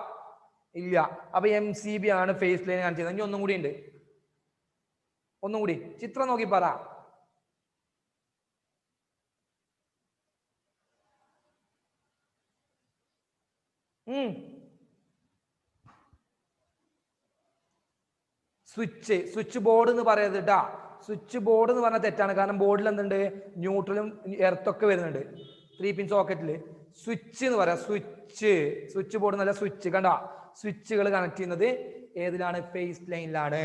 Speaker 1: ഇല്ല. അപ്പൊ MCB ആണ് ഫേസ് ലൈൻ കാണിച്ചത്. ഇനി ഒന്നും കൂടി ഉണ്ട്. ചിത്രം നോക്കി പറ. സ്വിച്ച് ബോർഡ് എന്ന് പറയുന്നത് കേട്ടാ. സ്വിച്ച് ബോർഡ് എന്ന് പറഞ്ഞാൽ തെറ്റാണ്. കാരണം ബോർഡിൽ എന്തുണ്ട്? ന്യൂട്രലും എർത്തൊക്കെ വരുന്നുണ്ട് 3 പിൻ സോക്കറ്റിൽ. സ്വിച്ച് എന്ന് പറയാം. സ്വിച്ച് ബോർഡ് എന്നല്ല, സ്വിച്ച്. കണ്ട, സ്വിച്ചുകൾ കണക്ട് ചെയ്യുന്നത് ഏതിലാണ്? ഫേസ് ലൈനിലാണ്.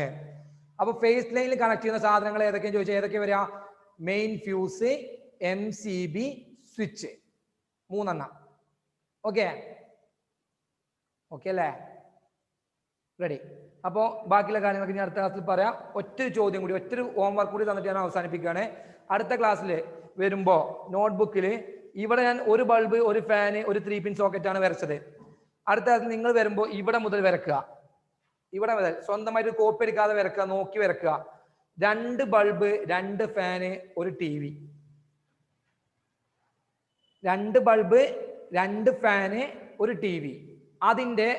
Speaker 1: അപ്പൊ ഫേസ് ലൈനിൽ കണക്ട് ചെയ്യുന്ന സാധനങ്ങൾ ഏതൊക്കെയെന്ന് ചോദിച്ചാൽ ഏതൊക്കെ വരിക? Main fuse, MCB, switch. 3 എണ്ണം. ഓക്കെ അല്ലേ? റെഡി. അപ്പോൾ ബാക്കിയുള്ള കാര്യങ്ങളൊക്കെ ഞാൻ അടുത്ത ക്ലാസ്സിൽ പറയാം. ഒറ്റൊരു ചോദ്യം കൂടി, ഒറ്റൊരു ഹോംവർക്ക് കൂടി തന്നിട്ട് ഞാൻ അവസാനിപ്പിക്കുകയാണ്. അടുത്ത ക്ലാസ്സിൽ വരുമ്പോൾ നോട്ട്ബുക്കിൽ ഇവിടെ ഞാൻ ഒരു ബൾബ്, ഒരു ഫാന്, ഒരു 3 പിൻ സോക്കറ്റ് ആണ് വരച്ചത്. അടുത്ത ക്ലാസ്സിൽ നിങ്ങൾ വരുമ്പോൾ ഇവിടെ മുതൽ വരക്കുക. ഇവിടെ മുതൽ സ്വന്തമായിട്ട് കോപ്പി എടുക്കാതെ വരക്കുക, നോക്കി വരക്കുക. 2 ബൾബ്, 2 ഫാന്, ഒരു TV. 2 ബൾബ്, 2 ഫാന്, ഒരു TV. അതിന്റെ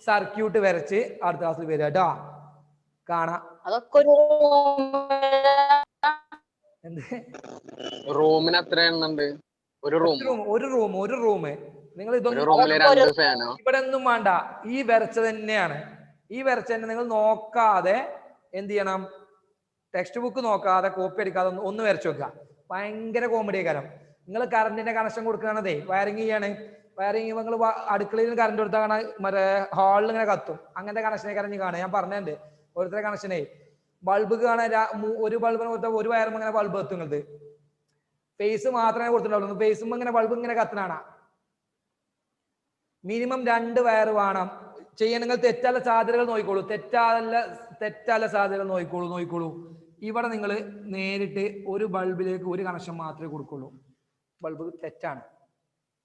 Speaker 1: സർക്യൂട്ട് വരച്ച് അടുത്ത ക്ലാസ്സിൽ വരിക കേട്ടോ. കാണാം.
Speaker 3: റൂമിന് എത്ര എണ്ണുണ്ട്? ഒരു റൂം. നിങ്ങൾ ഇതൊന്നും ഇവിടെ ഒന്നും വേണ്ട. ഈ വരച്ച തന്നെയാണ്. നിങ്ങൾ നോക്കാതെ എന്ത് ചെയ്യണം? ടെക്സ്റ്റ് ബുക്ക് നോക്കാതെ, കോപ്പി അടിക്കാതെ ഒന്ന് വരച്ചു വെക്കുക. ഭയങ്കര കോമഡി കാരം. നിങ്ങൾ കറണ്ടിന്റെ കണക്ഷൻ കൊടുക്കുകയാണതേ, വയറിങ് ചെയ്യാണ്. വയറിങ് നിങ്ങൾ അടുക്കളയിൽ കറണ്ട് കൊടുത്താൽ കാണാൻ മറ്റേ ഹാളിൽ ഇങ്ങനെ കത്തും. അങ്ങനത്തെ കണക്ഷനെ കറങ്ങി കാണാം. ഞാൻ പറഞ്ഞിട്ടുണ്ട് ഓരോരുത്തരെ കണക്ഷനെ. ബൾബ് കാണാൻ ഒരു ബൾബിന് കൊടുത്താൽ ഒരു വയറും ഇങ്ങനെ ബൾബ് എത്തുന്നത്. ഫേസ് മാത്രമേ കൊടുത്തിട്ടുള്ളൂ. ഫേസും ഇങ്ങനെ ബൾബ് ഇങ്ങനെ കത്തണാണ്. മിനിമം 2 വയർ വേണം ചെയ്യാൻ. നിങ്ങൾ തെറ്റാല സാധ്യതകൾ നോക്കിക്കോളൂ. തെറ്റാല സാധ്യതകൾ നോക്കിക്കോളൂ. ഇവിടെ നിങ്ങൾ നേരിട്ട് ഒരു ബൾബിലേക്ക് ഒരു കണക്ഷൻ മാത്രമേ കൊടുക്കുള്ളൂ. ബൾബ് തെറ്റാണ്.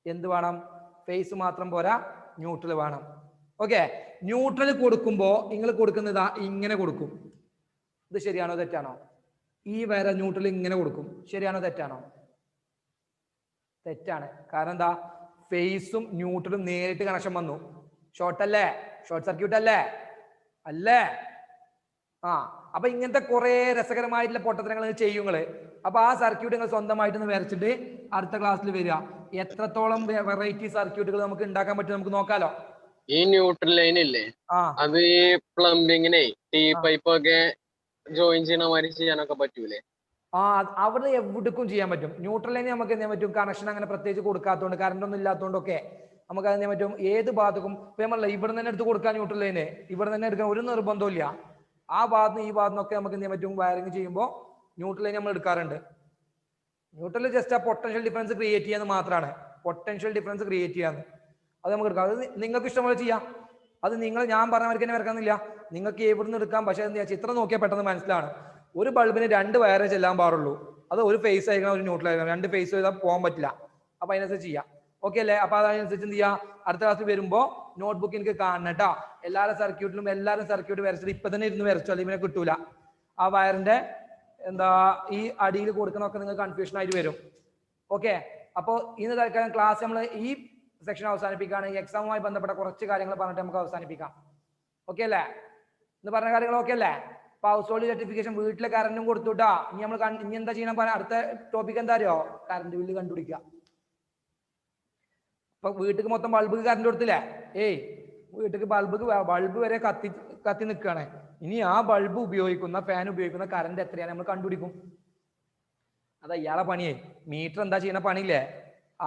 Speaker 3: എന്ത് വേണം? ഫേസ് മാത്രം പോരാ, ന്യൂട്രൽ വേണം. ഓക്കെ, ന്യൂട്രൽ കൊടുക്കുമ്പോൾ നിങ്ങൾ കൊടുക്കുന്നത് ഇങ്ങനെ കൊടുക്കും. ഇത് ശരിയാണോ തെറ്റാണോ? ഈ വര ന്യൂട്രൽ ഇങ്ങനെ കൊടുക്കും. ശരിയാണോ തെറ്റാണോ? തെറ്റാണ്. കാരണം എന്താ? ഫേസും ന്യൂട്രലും നേരിട്ട് കണക്ഷൻ വന്നു. ഷോർട്ട് സർക്യൂട്ട് അല്ലേ? അപ്പൊ ഇങ്ങനത്തെ കുറെ രസകരമായിട്ടുള്ള പൊട്ടത്തരങ്ങൾ ചെയ്യുങ്ങള്. അപ്പൊ ആ സർക്യൂട്ട് നിങ്ങൾ സ്വന്തമായിട്ട് വരച്ചിട്ട് അടുത്ത ക്ലാസ്സിൽ വരിക. എത്രത്തോളം വെറൈറ്റി സർക്യൂട്ടുകൾ നമുക്ക് ഉണ്ടാക്കാൻ പറ്റും നമുക്ക് നോക്കാലോ. ഈ ന്യൂട്രൽ ലൈൻ ഇല്ലേ, അത് ഈ പ്ലംബിങ്ങിനെ ടീ പൈപ്പ് ഒക്കെ ജോയിൻ ചെയ്യണമാതിരി ചെയ്യാനൊക്കെ പറ്റൂലേ?
Speaker 1: അവിടെ എവിടേക്കും ചെയ്യാൻ പറ്റും. ന്യൂട്രൽ ലൈൻ നമുക്ക് എന്ത് ചെയ്യാൻ പറ്റും? കണക്ഷൻ അങ്ങനെ പ്രത്യേകിച്ച് കൊടുക്കാത്തതുകൊണ്ട്, കറണ്ട് ഒന്നും ഇല്ലാത്തതുകൊണ്ടൊക്കെ നമുക്ക് അത് ചെയ്യാൻ പറ്റും. ഏത് ഭാഗത്തും ഇപ്പൊ നമ്മളല്ല ഇവിടെ തന്നെ എടുത്ത് കൊടുക്കാൻ ന്യൂട്രൽ ലൈന് ഇവിടെ തന്നെ എടുക്കാൻ ഒരു നിർബന്ധമില്ല. ആ ഭാഗത്തും ഈ ഭാഗത്തുനിന്നൊക്കെ നമുക്ക് എന്ത് ചെയ്യാൻ പറ്റും? വയറിങ് ചെയ്യുമ്പോൾ ന്യൂട്രൽ ലൈൻ നമ്മൾ എടുക്കാറുണ്ട്. ന്യൂട്രൽ ജസ്റ്റ് ആ പൊട്ടൻഷ്യൽ ഡിഫറൻസ് ക്രിയേറ്റ് ചെയ്യാന്ന് മാത്രമാണ്. അത് നമുക്ക് എടുക്കാം. അത് നിങ്ങൾക്ക് ഇഷ്ടംപോലെ ചെയ്യാം. അത് ഞാൻ പറഞ്ഞവർക്ക് തന്നെ വരക്കാന്നില്ല. നിങ്ങൾക്ക് എവിടുന്ന് എടുക്കാം. പക്ഷെ എന്താ, ചിത്രം നോക്കിയാൽ പെട്ടെന്ന് മനസ്സിലാണ്. ഒരു ബൾബിന് 2 വയറേ ചെല്ലാൻ പാടുള്ളൂ. അത് ഒരു ഫേസ് ആയിരിക്കണം, ഒരു ന്യൂട്രൽ ആയിരിക്കണം. 2 ഫേസ് ചെയ്താൽ പോകാൻ പറ്റില്ല. അപ്പൊ അതിനനുസരിച്ച് ചെയ്യാം. ഓക്കെ അല്ലേ? അപ്പൊ അതനുസരിച്ച് എന്ത് ചെയ്യാം? അടുത്ത ക്ലാസ്സിൽ വരുമ്പോൾ നോട്ട്ബുക്ക് എനിക്ക് കാണണം കേട്ടോ. എല്ലാവരും സർക്യൂട്ട് വരച്ചത് ഇപ്പൊ തന്നെ ഇരുന്ന് വരച്ചു, അല്ലെങ്കിൽ പിന്നെ കിട്ടൂല. ആ വയറിന്റെ ഈ അടിയിൽ കൊടുക്കണമൊക്കെ നിങ്ങൾക്ക് കൺഫ്യൂഷൻ ആയിട്ട് വരും. ഓക്കെ, അപ്പോൾ ഇന്ന് തൽക്കാലം ക്ലാസ് നമ്മൾ ഈ സെക്ഷൻ അവസാനിപ്പിക്കുകയാണ്. എക്സാമുമായി ബന്ധപ്പെട്ട കുറച്ച് കാര്യങ്ങൾ പറഞ്ഞിട്ട് നമുക്ക് അവസാനിപ്പിക്കാം. ഓക്കെ അല്ലേ? ഇന്ന് പറഞ്ഞ കാര്യങ്ങൾ ഓക്കെ അല്ലേ? അപ്പൊ ഹൗസ് ഹോൾഡ് സർട്ടിഫിക്കേഷൻ വീട്ടിലെ കറണ്ടും കൊടുത്തുട്ടാ. ഇനി എന്താ ചെയ്യണം? അടുത്ത ടോപ്പിക് എന്താ അറിയോ? കറണ്ട് ബില്ല് കണ്ടുപിടിക്കുക. ഇപ്പൊ വീട്ടിക്ക് മൊത്തം ബൾബ് കറണ്ട് കൊടുത്തില്ലേ? വീട്ടിക്ക് ബൾബ് വരെ കത്തി നിൽക്കുകയാണ്. ഇനി ആ ബൾബ് ഉപയോഗിക്കുന്ന, ഫാൻ ഉപയോഗിക്കുന്ന കറണ്ട് എത്രയാണ് നമ്മൾ കണ്ടുപിടിക്കും. അതാ ഇയാളെ പണിയേ. മീറ്റർ എന്താ ചെയ്യുന്ന പണിയില്ലേ,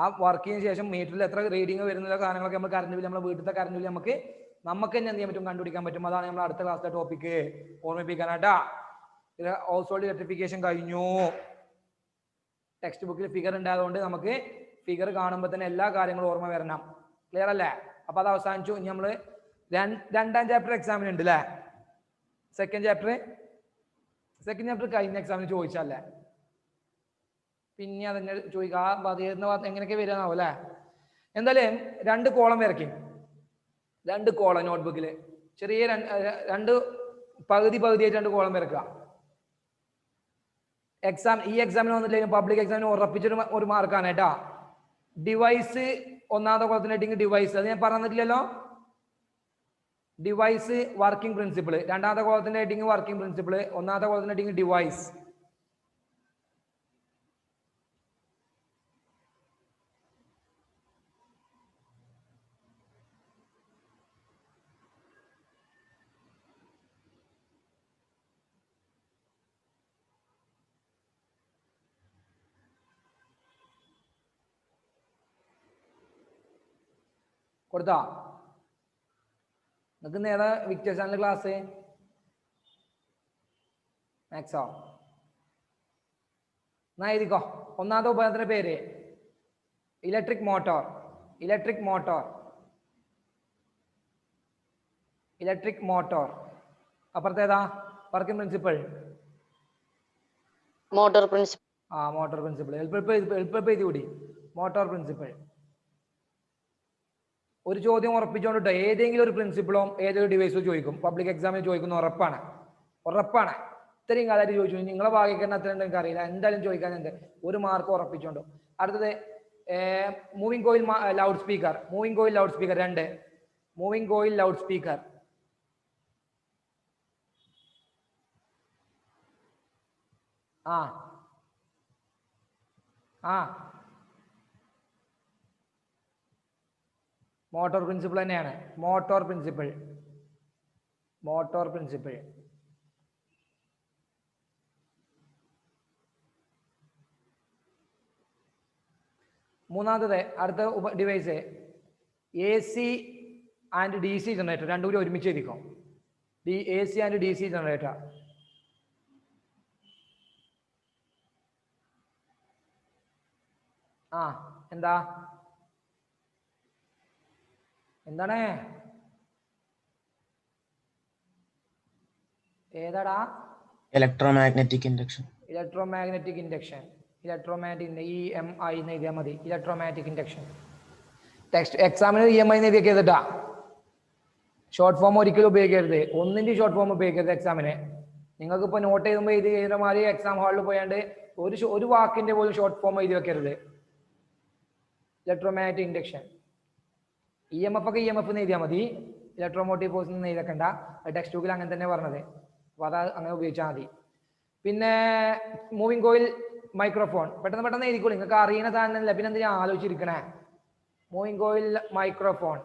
Speaker 1: ആ വർക്കിന് ശേഷം മീറ്ററിൽ എത്ര റീഡിങ് വരുന്ന കാര്യങ്ങളൊക്കെ നമ്മൾ കറണ്ട് ബില്ല്, നമ്മുടെ വീട്ടിലത്തെ കറണ്ട് ബില്ല് നമുക്ക് തന്നെ എന്ത് ചെയ്യാൻ പറ്റും, കണ്ടുപിടിക്കാൻ പറ്റും. അതാണ് നമ്മൾ അടുത്ത ക്ലാസ്സിലെ ടോപ്പിക്ക് ഓർമ്മിപ്പിക്കാനാട്ടാ. ഹൗസ് ഹോൾഡ് ഇലക്ട്രിഫിക്കേഷൻ കഴിഞ്ഞു. ടെക്സ്റ്റ് ബുക്കിൽ ഫിഗർ ഉണ്ടായതുകൊണ്ട് നമുക്ക് ഫിഗർ കാണുമ്പോൾ തന്നെ എല്ലാ കാര്യങ്ങളും ഓർമ്മ വരണം. ക്ലിയർ അല്ലേ? അപ്പൊ അത് അവസാനിച്ചു. ഇനി നമ്മള് രണ്ടാം ചാപ്റ്റർ എക്സാമിന് ഉണ്ട് അല്ലേ? സെക്കൻഡ് ചാപ്റ്റർ കഴിഞ്ഞ എക്സാമിന് ചോദിച്ചല്ലേ, പിന്നെ അതെന്നെ ചോദിക്കുക എങ്ങനെയൊക്കെ വരാനാവും അല്ലേ? എന്തായാലും 2 കോളം വരയ്ക്കും. 2 കോളം നോട്ട്ബുക്കിൽ ചെറിയ രണ്ട് പകുതിയായിട്ട് 2 കോളം വരക്കുക. ഈ എക്സാമിന് വന്നിട്ടില്ലെങ്കിൽ പബ്ലിക് എക്സാമിന് ഉറപ്പിച്ചൊരു ഒരു മാർക്കാണ് കേട്ടാ. ഡിവൈസ് ഒന്നാമത്തെ കോളത്തിന്റെ ഹെഡിങ് ഡിവൈസ്, അത് ഞാൻ പറഞ്ഞിട്ടില്ലല്ലോ. ഡിവൈസ് വർക്കിംഗ് പ്രിൻസിപ്പിൾ, രണ്ടാമത്തെ കോളത്തിന്റെ ഹെഡിങ് വർക്കിംഗ് പ്രിൻസിപ്പിൾ, ഒന്നാമത്തെ കോളത്തിന്റെ ഹെഡിങ് ഡിവൈസ്. കൊടുത്താ? നിങ്ങൾക്ക് നേരെ വിക്ടേഴ്സ് ചാനൽ ക്ലാസ് മാത്സോ എന്നാ എഴുതിക്കോ. ഒന്നാമത്തെ ഉപകരണത്തിന്റെ പേര് ഇലക്ട്രിക് മോട്ടോർ. അപ്പുറത്തേതാ working principle?
Speaker 5: Motor principle.
Speaker 1: Motor principle. എളുപ്പം എഴുതി കൂടി മോട്ടോർ പ്രിൻസിപ്പിൾ. ഒരു ചോദ്യം ഉറപ്പിച്ചോണ്ടിട്ടോ, ഏതെങ്കിലും ഒരു പ്രിൻസിപ്പിളോ ഏതൊരു ഡിവൈസോ ചോദിക്കും, പബ്ലിക് എക്സാമിന് ചോദിക്കുന്ന ഉറപ്പാണ്. ഇത്രയും കാലമായിട്ട് ചോദിച്ചു. നിങ്ങളെ ഭാഗ്യക്കരണ അത്ര എനിക്ക് അറിയില്ല, എന്തായാലും ചോദിക്കാനുണ്ട്. 1 മാർക്ക് ഉറപ്പിച്ചോണ്ടോ. അടുത്തത് moving coil loud speaker. 2 moving coil loud speaker. Motor principle തന്നെയാണ്. Motor principle. മൂന്നാമത്തത് അടുത്ത device AC and DC generator. രണ്ടും കൂടി ഒരുമിച്ച് എഴുതിക്കും. AC and DC generator. എന്താണ് ഏതാടാ?
Speaker 6: Electromagnetic induction.
Speaker 1: EMI എന്ന് എഴുതിയാൽ മതി. Electromagnetic induction. ടെക്സ്റ്റ് എക്സാമിന് EMI എന്ന് എഴുതിയൊക്കെ ചെയ്തിട്ടാ. ഷോർട്ട് ഫോം ഒരിക്കലും ഉപയോഗിക്കരുത്. ഒന്നിന്റെ ഷോർട്ട് ഫോം ഉപയോഗിക്കരുത് എക്സാമിന്. നിങ്ങൾക്ക് ഇപ്പൊ നോട്ട് എഴുതുമ്പോൾ എഴുതി കഴിയുന്ന മാതിരി എക്സാം ഹാളിൽ പോയാണ്ട് ഒരു വാക്കിന്റെ പോലും ഷോർട്ട് ഫോം എഴുതി വെക്കരുത്. Electromagnetic induction. EMF ഒക്കെ EMF എന്ന് എഴുതിയാൽ മതി. ഇലക്ട്രോമോട്ടീവ് ഫോഴ്സ് എന്ന് എഴുതക്കണ്ട. ടെക്സ്റ്റ് ബുക്കിൽ അങ്ങനെ തന്നെ പറഞ്ഞത്. അപ്പൊ അത് അങ്ങനെ ഉപയോഗിച്ചാൽ മതി. പിന്നെ മൂവിംഗ് കോയിൽ മൈക്രോഫോൺ. പെട്ടെന്ന് എഴുതിക്കോളൂ, നിങ്ങൾക്ക് അറിയുന്ന സാധനമല്ല, പിന്നെ എന്തിനാ ആലോചിച്ചിരിക്കണേ. Moving coil microphone.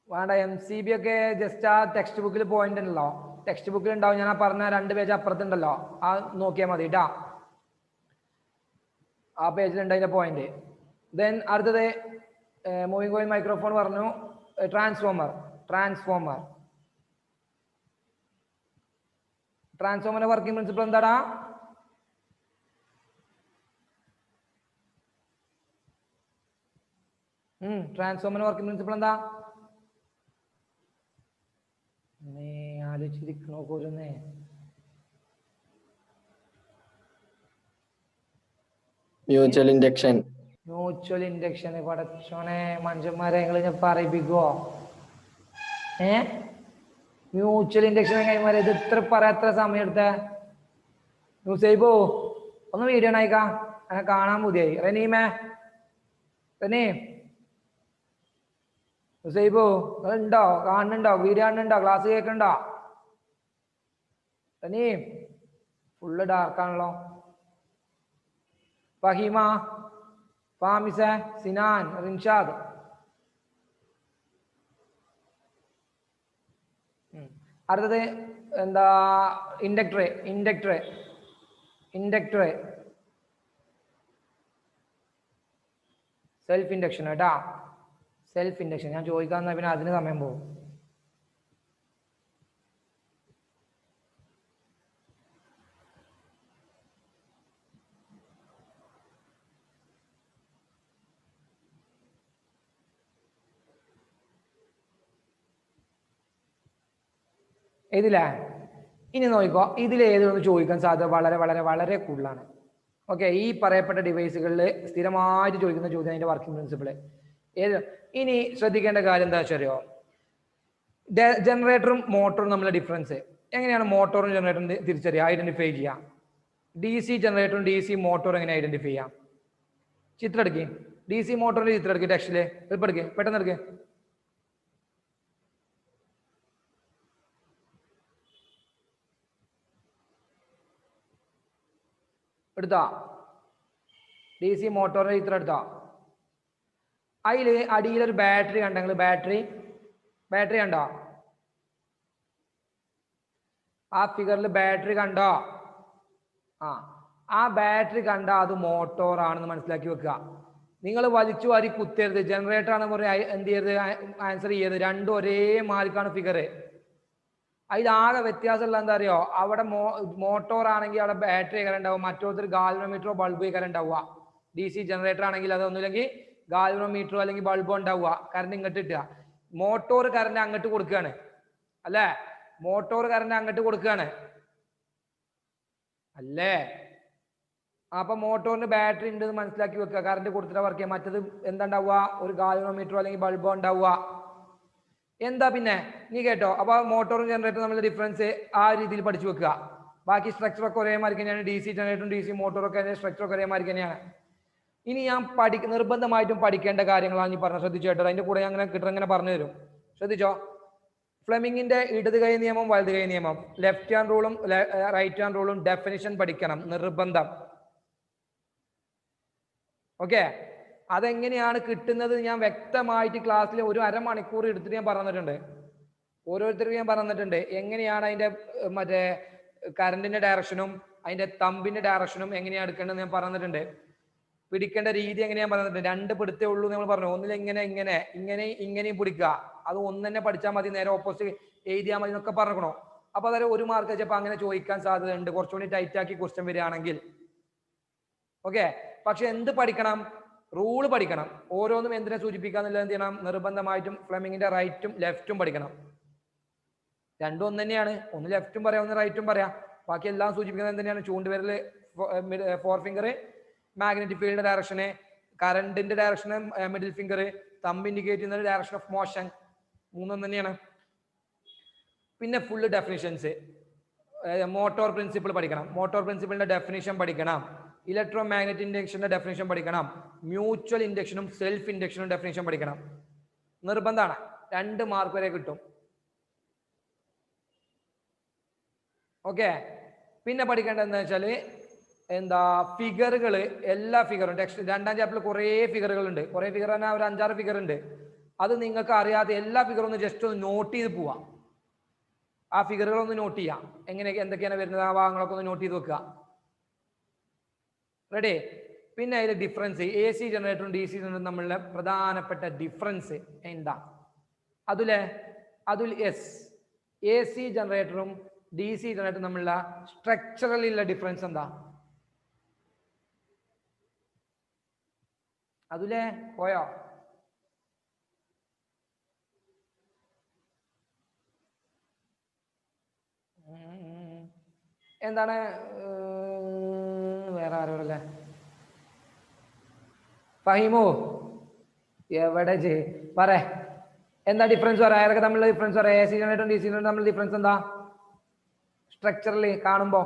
Speaker 1: വേണ്ട, MCB ഒക്കെ ജസ്റ്റ് ആ ടെക്സ്റ്റ് ബുക്കിൽ പോയിന്റ് ഉണ്ടല്ലോ, ടെക്സ്റ്റ് ബുക്കിൽ ഉണ്ടാവും. ഞാൻ ആ പറഞ്ഞ 2 പേജ് അപ്പുറത്തുണ്ടല്ലോ, ആ നോക്കിയാൽ മതി കേട്ടാ. ആ പേജിലുണ്ട് അതിന്റെ പോയിന്റ്. ദെൻ അടുത്തത് മൂവിംഗ് കോയിൽ മൈക്രോഫോൺ പറഞ്ഞു. ട്രാൻസ്ഫോമറിന്റെ വർക്കിംഗ് പ്രിൻസിപ്പിൾ എന്താടാ? ട്രാൻസ്ഫോമറിന്റെ വർക്കിംഗ് പ്രിൻസിപ്പിൾ എന്താ? ആലോചിച്ചിരിക്കണോ പോരുന്നേ.
Speaker 3: Mutual induction.
Speaker 1: പടച്ചോനെ, മനുഷ്യന്മാരെ നിങ്ങൾ ഞാൻ പറയിപ്പിക്കുവോ? മ്യൂച്വൽ ഇൻഡക്ഷൻ കൈമാറി ഇത് ഇത്ര പറയാത്ര സമയം എടുത്ത ന്യൂസ് ചെയ്യപ്പോ ഒന്ന് വീഡിയോ ആയിക്കാ. അങ്ങനെ കാണാൻ പുതിയായി. റനീം ഹുസൈബോ ഉണ്ടോ? കാണുന്നുണ്ടോ? വീഡിയോ കാണുന്നുണ്ടോ? ക്ലാസ് കേൾക്കണ്ടോ? റനീം ഫുള്ള് ഡാർക്കാണല്ലോ. ഫഹീമ, ഫാമിസ, സിനാൻ, റിൻഷാദ്. അടുത്തത് എന്താ? ഇൻഡക്ടർ സെൽഫ് ഇൻഡക്ഷൻ കേട്ടാ. സെൽഫ് ഇൻഡക്ഷൻ ഞാൻ ചോദിക്കാന്ന് പിന്നെ അതിന് സമയം പോകും. ഇതില്ലേ ഇനി നോക്കിക്കോ, ഇതിൽ ഏതൊന്ന് ചോദിക്കാൻ സാധ്യത വളരെ വളരെ വളരെ കൂടുതലാണ്. ഓക്കെ, ഈ പറയപ്പെട്ട ഡിവൈസുകളിൽ സ്ഥിരമായിട്ട് ചോദിക്കുന്ന ചോദ്യം അതിന്റെ വർക്കിംഗ് പ്രിൻസിപ്പിള് ഏത്. ഇനി ശ്രദ്ധിക്കേണ്ട കാര്യം എന്താ വെച്ചറിയോ, ജനറേറ്ററും മോട്ടറും തമ്മിലുള്ള ഡിഫറൻസ് എങ്ങനെയാണ് മോട്ടോറും ജനറേറ്ററും തിരിച്ചറിയുക, ഐഡന്റിഫൈ ചെയ്യാം. DC ജനറേറ്ററും DC മോട്ടോറും എങ്ങനെ ഐഡന്റിഫൈ ചെയ്യാം? ചിത്രം എടുക്കുക, DC മോട്ടോറിന്റെ ചിത്രം എടുക്കുക, ടെക്സ്റ്റില് എളുപ്പം എടുക്കുക, പെട്ടെന്ന് എടുക്കുക. എടുത്താ DC മോട്ടോറിന്റെ ചിത്രം എടുത്താ. അതില് അടിയിലൊരു ബാറ്ററി കണ്ടെങ്കിൽ ബാറ്ററി കണ്ടോ? ആ ഫിഗറിൽ ബാറ്ററി കണ്ടോ? ആ ബാറ്ററി കണ്ട അത് മോട്ടോർ ആണെന്ന് മനസ്സിലാക്കി വെക്കുക. നിങ്ങൾ വലിച്ചു വാരി കുത്തരുത്. ജനറേറ്റർ ആണെന്ന് പറയാൻ എന്ത് ചെയ്യരുത്, ആൻസർ ചെയ്യരുത്. രണ്ടും ഒരേ മാർക്കാണ് ഫിഗർ. അതിലാകെ വ്യത്യാസമുള്ള എന്താ അറിയോ, അവിടെ മോട്ടോർ ആണെങ്കിൽ അവിടെ ബാറ്ററി കയറി ഉണ്ടാവും, മറ്റൊരു ഗാൽവനോമീറ്ററോ ബൾബ് കയറി ഉണ്ടാവുക. DC ജനറേറ്റർ ആണെങ്കിൽ അതൊന്നുമില്ലെങ്കിൽ ഗാൽവനോമീറ്ററോ അല്ലെങ്കിൽ ബൾബോ ഉണ്ടാവുക, കറണ്ട് ഇങ്ങോട്ട് ഇട്ടുക. മോട്ടോർ കറണ്ട് അങ്ങോട്ട് കൊടുക്കുകയാണ് അല്ലേ? മോട്ടോർ കറണ്ട് അങ്ങോട്ട് കൊടുക്കുകയാണ് അല്ലേ? അപ്പൊ മോട്ടോറിന് ബാറ്ററി ഉണ്ട് എന്ന് മനസ്സിലാക്കി വെക്കുക. കറണ്ട് കൊടുത്തിട്ട് വർക്ക് ചെയ്യാം. മറ്റത് എന്താ ഉണ്ടാവുക, ഒരു ഗാൽവനോമീറ്ററോ അല്ലെങ്കിൽ ബൾബോ ഉണ്ടാവുക. എന്താ പിന്നെ നീ കേട്ടോ. അപ്പൊ മോട്ടോറും ജനറേറ്ററും തമ്മിലുള്ള ഡിഫറൻസ് ആ രീതിയിൽ പഠിച്ചു വെക്കുക. ബാക്കി സ്ട്രക്ചർ ഒക്കെ ഒരേ മാതിരി തന്നെയാണ്. DC ജനറേറ്ററും DC മോട്ടോറും ഒക്കെ സ്ട്രക്ചർ ഒക്കെ ഒരേ മാതിരി തന്നെയാണ്. ഇനി ഞാൻ നിർബന്ധമായിട്ടും പഠിക്കേണ്ട കാര്യങ്ങളാണ് നീ പറഞ്ഞത്. ശ്രദ്ധിച്ചു കേട്ടോ. അതിന്റെ കൂടെ അങ്ങനെ കിട്ടുന്ന പറഞ്ഞു തരും. ശ്രദ്ധിച്ചോ. ഫ്ലെമിങ്ങിന്റെ ഇടത് കൈ നിയമം വലത് കൈ നിയമം, ലെഫ്റ്റ് ഹാൻഡ് റൂളും റൈറ്റ് ഹാൻഡ് റൂളും ഡെഫിനിഷൻ പഠിക്കണം, നിർബന്ധം. ഓക്കെ, അതെങ്ങനെയാണ് കിട്ടുന്നത് ഞാൻ വ്യക്തമായിട്ട് ക്ലാസ്സിൽ ഒരു അരമണിക്കൂർ എടുത്തിട്ട് ഞാൻ പറഞ്ഞിട്ടുണ്ട്. ഓരോരുത്തർക്കും ഞാൻ പറഞ്ഞിട്ടുണ്ട് എങ്ങനെയാണ് അതിന്റെ മറ്റേ കറണ്ടിന്റെ ഡയറക്ഷനും അതിന്റെ തമ്പിന്റെ ഡയറക്ഷനും എങ്ങനെയാണ് എടുക്കേണ്ടത് ഞാൻ പറഞ്ഞിട്ടുണ്ട്. പിടിക്കേണ്ട രീതി എങ്ങനെയാ പറഞ്ഞിട്ടുണ്ട്. 2 പിടുത്തേ ഉള്ളൂ നമ്മൾ പറഞ്ഞു. ഒന്നിൽ ഇങ്ങനെയും പിടിക്കുക. അത് ഒന്ന് തന്നെ പഠിച്ചാൽ മതി, നേരെ ഓപ്പോസിറ്റ് എഴുതിയാൽ മതി എന്നൊക്കെ പറഞ്ഞോ. അപ്പൊ അതായത് 1 മാർക്ക് വെച്ചപ്പോ അങ്ങനെ ചോദിക്കാൻ സാധ്യത ഉണ്ട്, കുറച്ചുകൂടി ടൈറ്റ് ആക്കി ക്വസ്റ്റ്യൻ വരികയാണെങ്കിൽ. ഓക്കെ, പക്ഷെ എന്ത് പഠിക്കണം? റൂള് പഠിക്കണം. ഓരോന്നും എന്തിനെ സൂചിപ്പിക്കാന്നുള്ളത് എന്ത് ചെയ്യണം? നിർബന്ധമായിട്ടും ഫ്ലെമിങ്ങിന്റെ റൈറ്റും ലെഫ്റ്റും പഠിക്കണം. രണ്ടും ഒന്ന് തന്നെയാണ്. ഒന്ന് ലെഫ്റ്റും പറയാം, ഒന്ന് റൈറ്റും പറയാം. ബാക്കി എല്ലാം സൂചിപ്പിക്കുന്നത് എന്ത് തന്നെയാണ്? ചൂണ്ടുവിരല്, 4 ഫിംഗർ മാഗ്നറ്റിക് ഫീൽഡിന്റെ ഡയറക്ഷന്, കറണ്ടിന്റെ direction middle finger, thumb indicate ചെയ്യുന്ന ഡയറക്ഷൻ ഓഫ് മോഷൻ. 3 തന്നെയാണ്. പിന്നെ ഫുള്ള് ഡെഫിനിഷൻസ്. മോട്ടോർ പ്രിൻസിപ്പിൾ പഠിക്കണം. മോട്ടോർ പ്രിൻസിപ്പിളിന്റെ ഡെഫിനിഷൻ പഠിക്കണം. ഇലക്ട്രോ മാഗ്നറ്റിക് ഇൻഡക്ഷന്റെ ഡെഫിനിഷൻ പഠിക്കണം. മ്യൂച്വൽ ഇൻഡക്ഷനും സെൽഫ് ഇൻഡക്ഷനും ഡെഫിനിഷൻ പഠിക്കണം. നിർബന്ധമാണ്. 2 മാർക്ക് വരെ കിട്ടും. ഓക്കെ, പിന്നെ പഠിക്കേണ്ടത് എന്താ വെച്ചാൽ എന്താ, ഫിഗറുകൾ, എല്ലാ ഫിഗറും ടെക്സ്റ്റ് 2ാം ചാപ്റ്ററിൽ കുറേ ഫിഗറുകൾ ഉണ്ട്. കുറേ ഫിഗർ പറഞ്ഞാൽ ഒരു 5-6 ഫിഗർ ഉണ്ട്. അത് നിങ്ങൾക്ക് അറിയാതെ എല്ലാ ഫിഗറും ഒന്ന് ജസ്റ്റ് ഒന്ന് നോട്ട് ചെയ്ത് പോവാം. ആ ഫിഗറുകളൊന്ന് നോട്ട് ചെയ്യാം. എന്തൊക്കെയാണ് വരുന്നത്, ആ ഭാഗങ്ങളൊക്കെ ഒന്ന് നോട്ട് ചെയ്ത് വെക്കുക. റെഡി? പിന്നെ അതിൽ ഡിഫറൻസ്, AC ജനറേറ്ററും DC ജനറേറ്ററും തമ്മിലുള്ള പ്രധാനപ്പെട്ട ഡിഫറൻസ് എന്താ? അതുൽ എസ്, AC ജനറേറ്ററും DC ജനറേറ്ററും തമ്മിലുള്ള സ്ട്രക്ചറലിലുള്ള ഡിഫറൻസ് എന്താ? അതുലേ പോയോ? എന്താണ് വേറെ ആരോടല്ലേ? ഫഹിമോ എവിടെ പറ, എന്താ ഡിഫറൻസ് പറയാ? ഏതൊക്കെ തമ്മിലുള്ള ഡിഫറൻസ് പറയാം? AC ജനറേറ്ററും DC ജനറേറ്ററും തമ്മിലുള്ള ഡിഫറൻസ് എന്താ? സ്ട്രക്ചറലി കാണുമ്പോ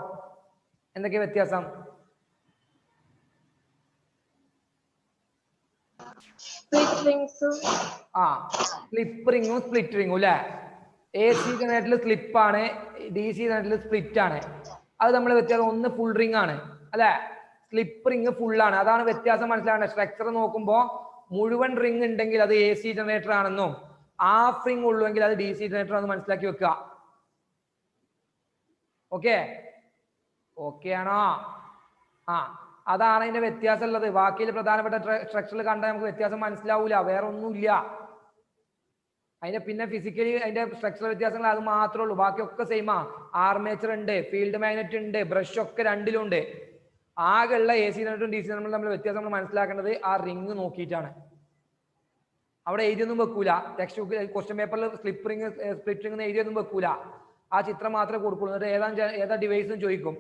Speaker 1: എന്തൊക്കെ വ്യത്യാസം? സ്ലിപ്പ് റിങ്ങും സ്പ്ലിറ്റ് റിങ്ങും അല്ലെ? AC ജനറേറ്ററിൽ സ്ലിപ്പാണ്, DC ജനറേറ്ററിൽ സ്പ്ലിറ്റ് ആണ്. അത് നമ്മൾ വ്യത്യാസം ഒന്ന് ഫുൾ റിംഗ് ആണ് അല്ലെ, സ്ലിപ്പ് റിംഗ് ഫുൾ ആണ്. അതാണ് വ്യത്യാസം മനസ്സിലാവേണ്ടത്. സ്ട്രക്ചർ നോക്കുമ്പോൾ മുഴുവൻ റിംഗ് ഉണ്ടെങ്കിൽ അത് AC ജനറേറ്റർ ആണെന്നും ഹാഫ് റിംഗ് ഉള്ളുവെങ്കിൽ അത് DC ജനറേറ്റർ ആണെന്ന് മനസ്സിലാക്കി വെക്കുക. ഓക്കെ ഓക്കെ ആണോ? അതാണ് അതിന്റെ വ്യത്യാസം ഉള്ളത്. ബാക്കിയിൽ പ്രധാനപ്പെട്ട സ്ട്രക്ചറിൽ കണ്ടാൽ നമുക്ക് വ്യത്യാസം മനസ്സിലാവൂല, വേറെ ഒന്നുമില്ല. അതിന്റെ പിന്നെ ഫിസിക്കലി അതിന്റെ സ്ട്രക്ചറൽ വ്യത്യാസങ്ങൾ അത് മാത്രമേ ഉള്ളൂ, ബാക്കിയൊക്കെ സെയിമാ. ആർമേച്ചർ ഉണ്ട്, ഫീൽഡ് മാഗ്നറ്റ് ഉണ്ട്, ബ്രഷ് ഒക്കെ രണ്ടിലുണ്ട്. ആകെയുള്ള AC ജനറേറ്ററും DC ജനറേറ്ററും തമ്മിൽ വ്യത്യാസം നമ്മൾ മനസ്സിലാക്കേണ്ടത് ആ റിംഗ് നോക്കിയിട്ടാണ്. അവിടെ എഴുതിയൊന്നും വെക്കൂല, ടെക്സ്റ്റ് ബുക്ക് ക്വസ്റ്റ്യൻ പേപ്പറിൽ സ്ലിപ്പ് റിംഗ് സ്പ്ലിറ്റ് റിംഗ് എഴുതിയൊന്നും വെക്കൂല, ആ ചിത്രം മാത്രമേ കൊടുക്കുള്ളൂ. എന്നിട്ട് ഏതാ ഡിവൈസ് എന്ന് ചോദിക്കും.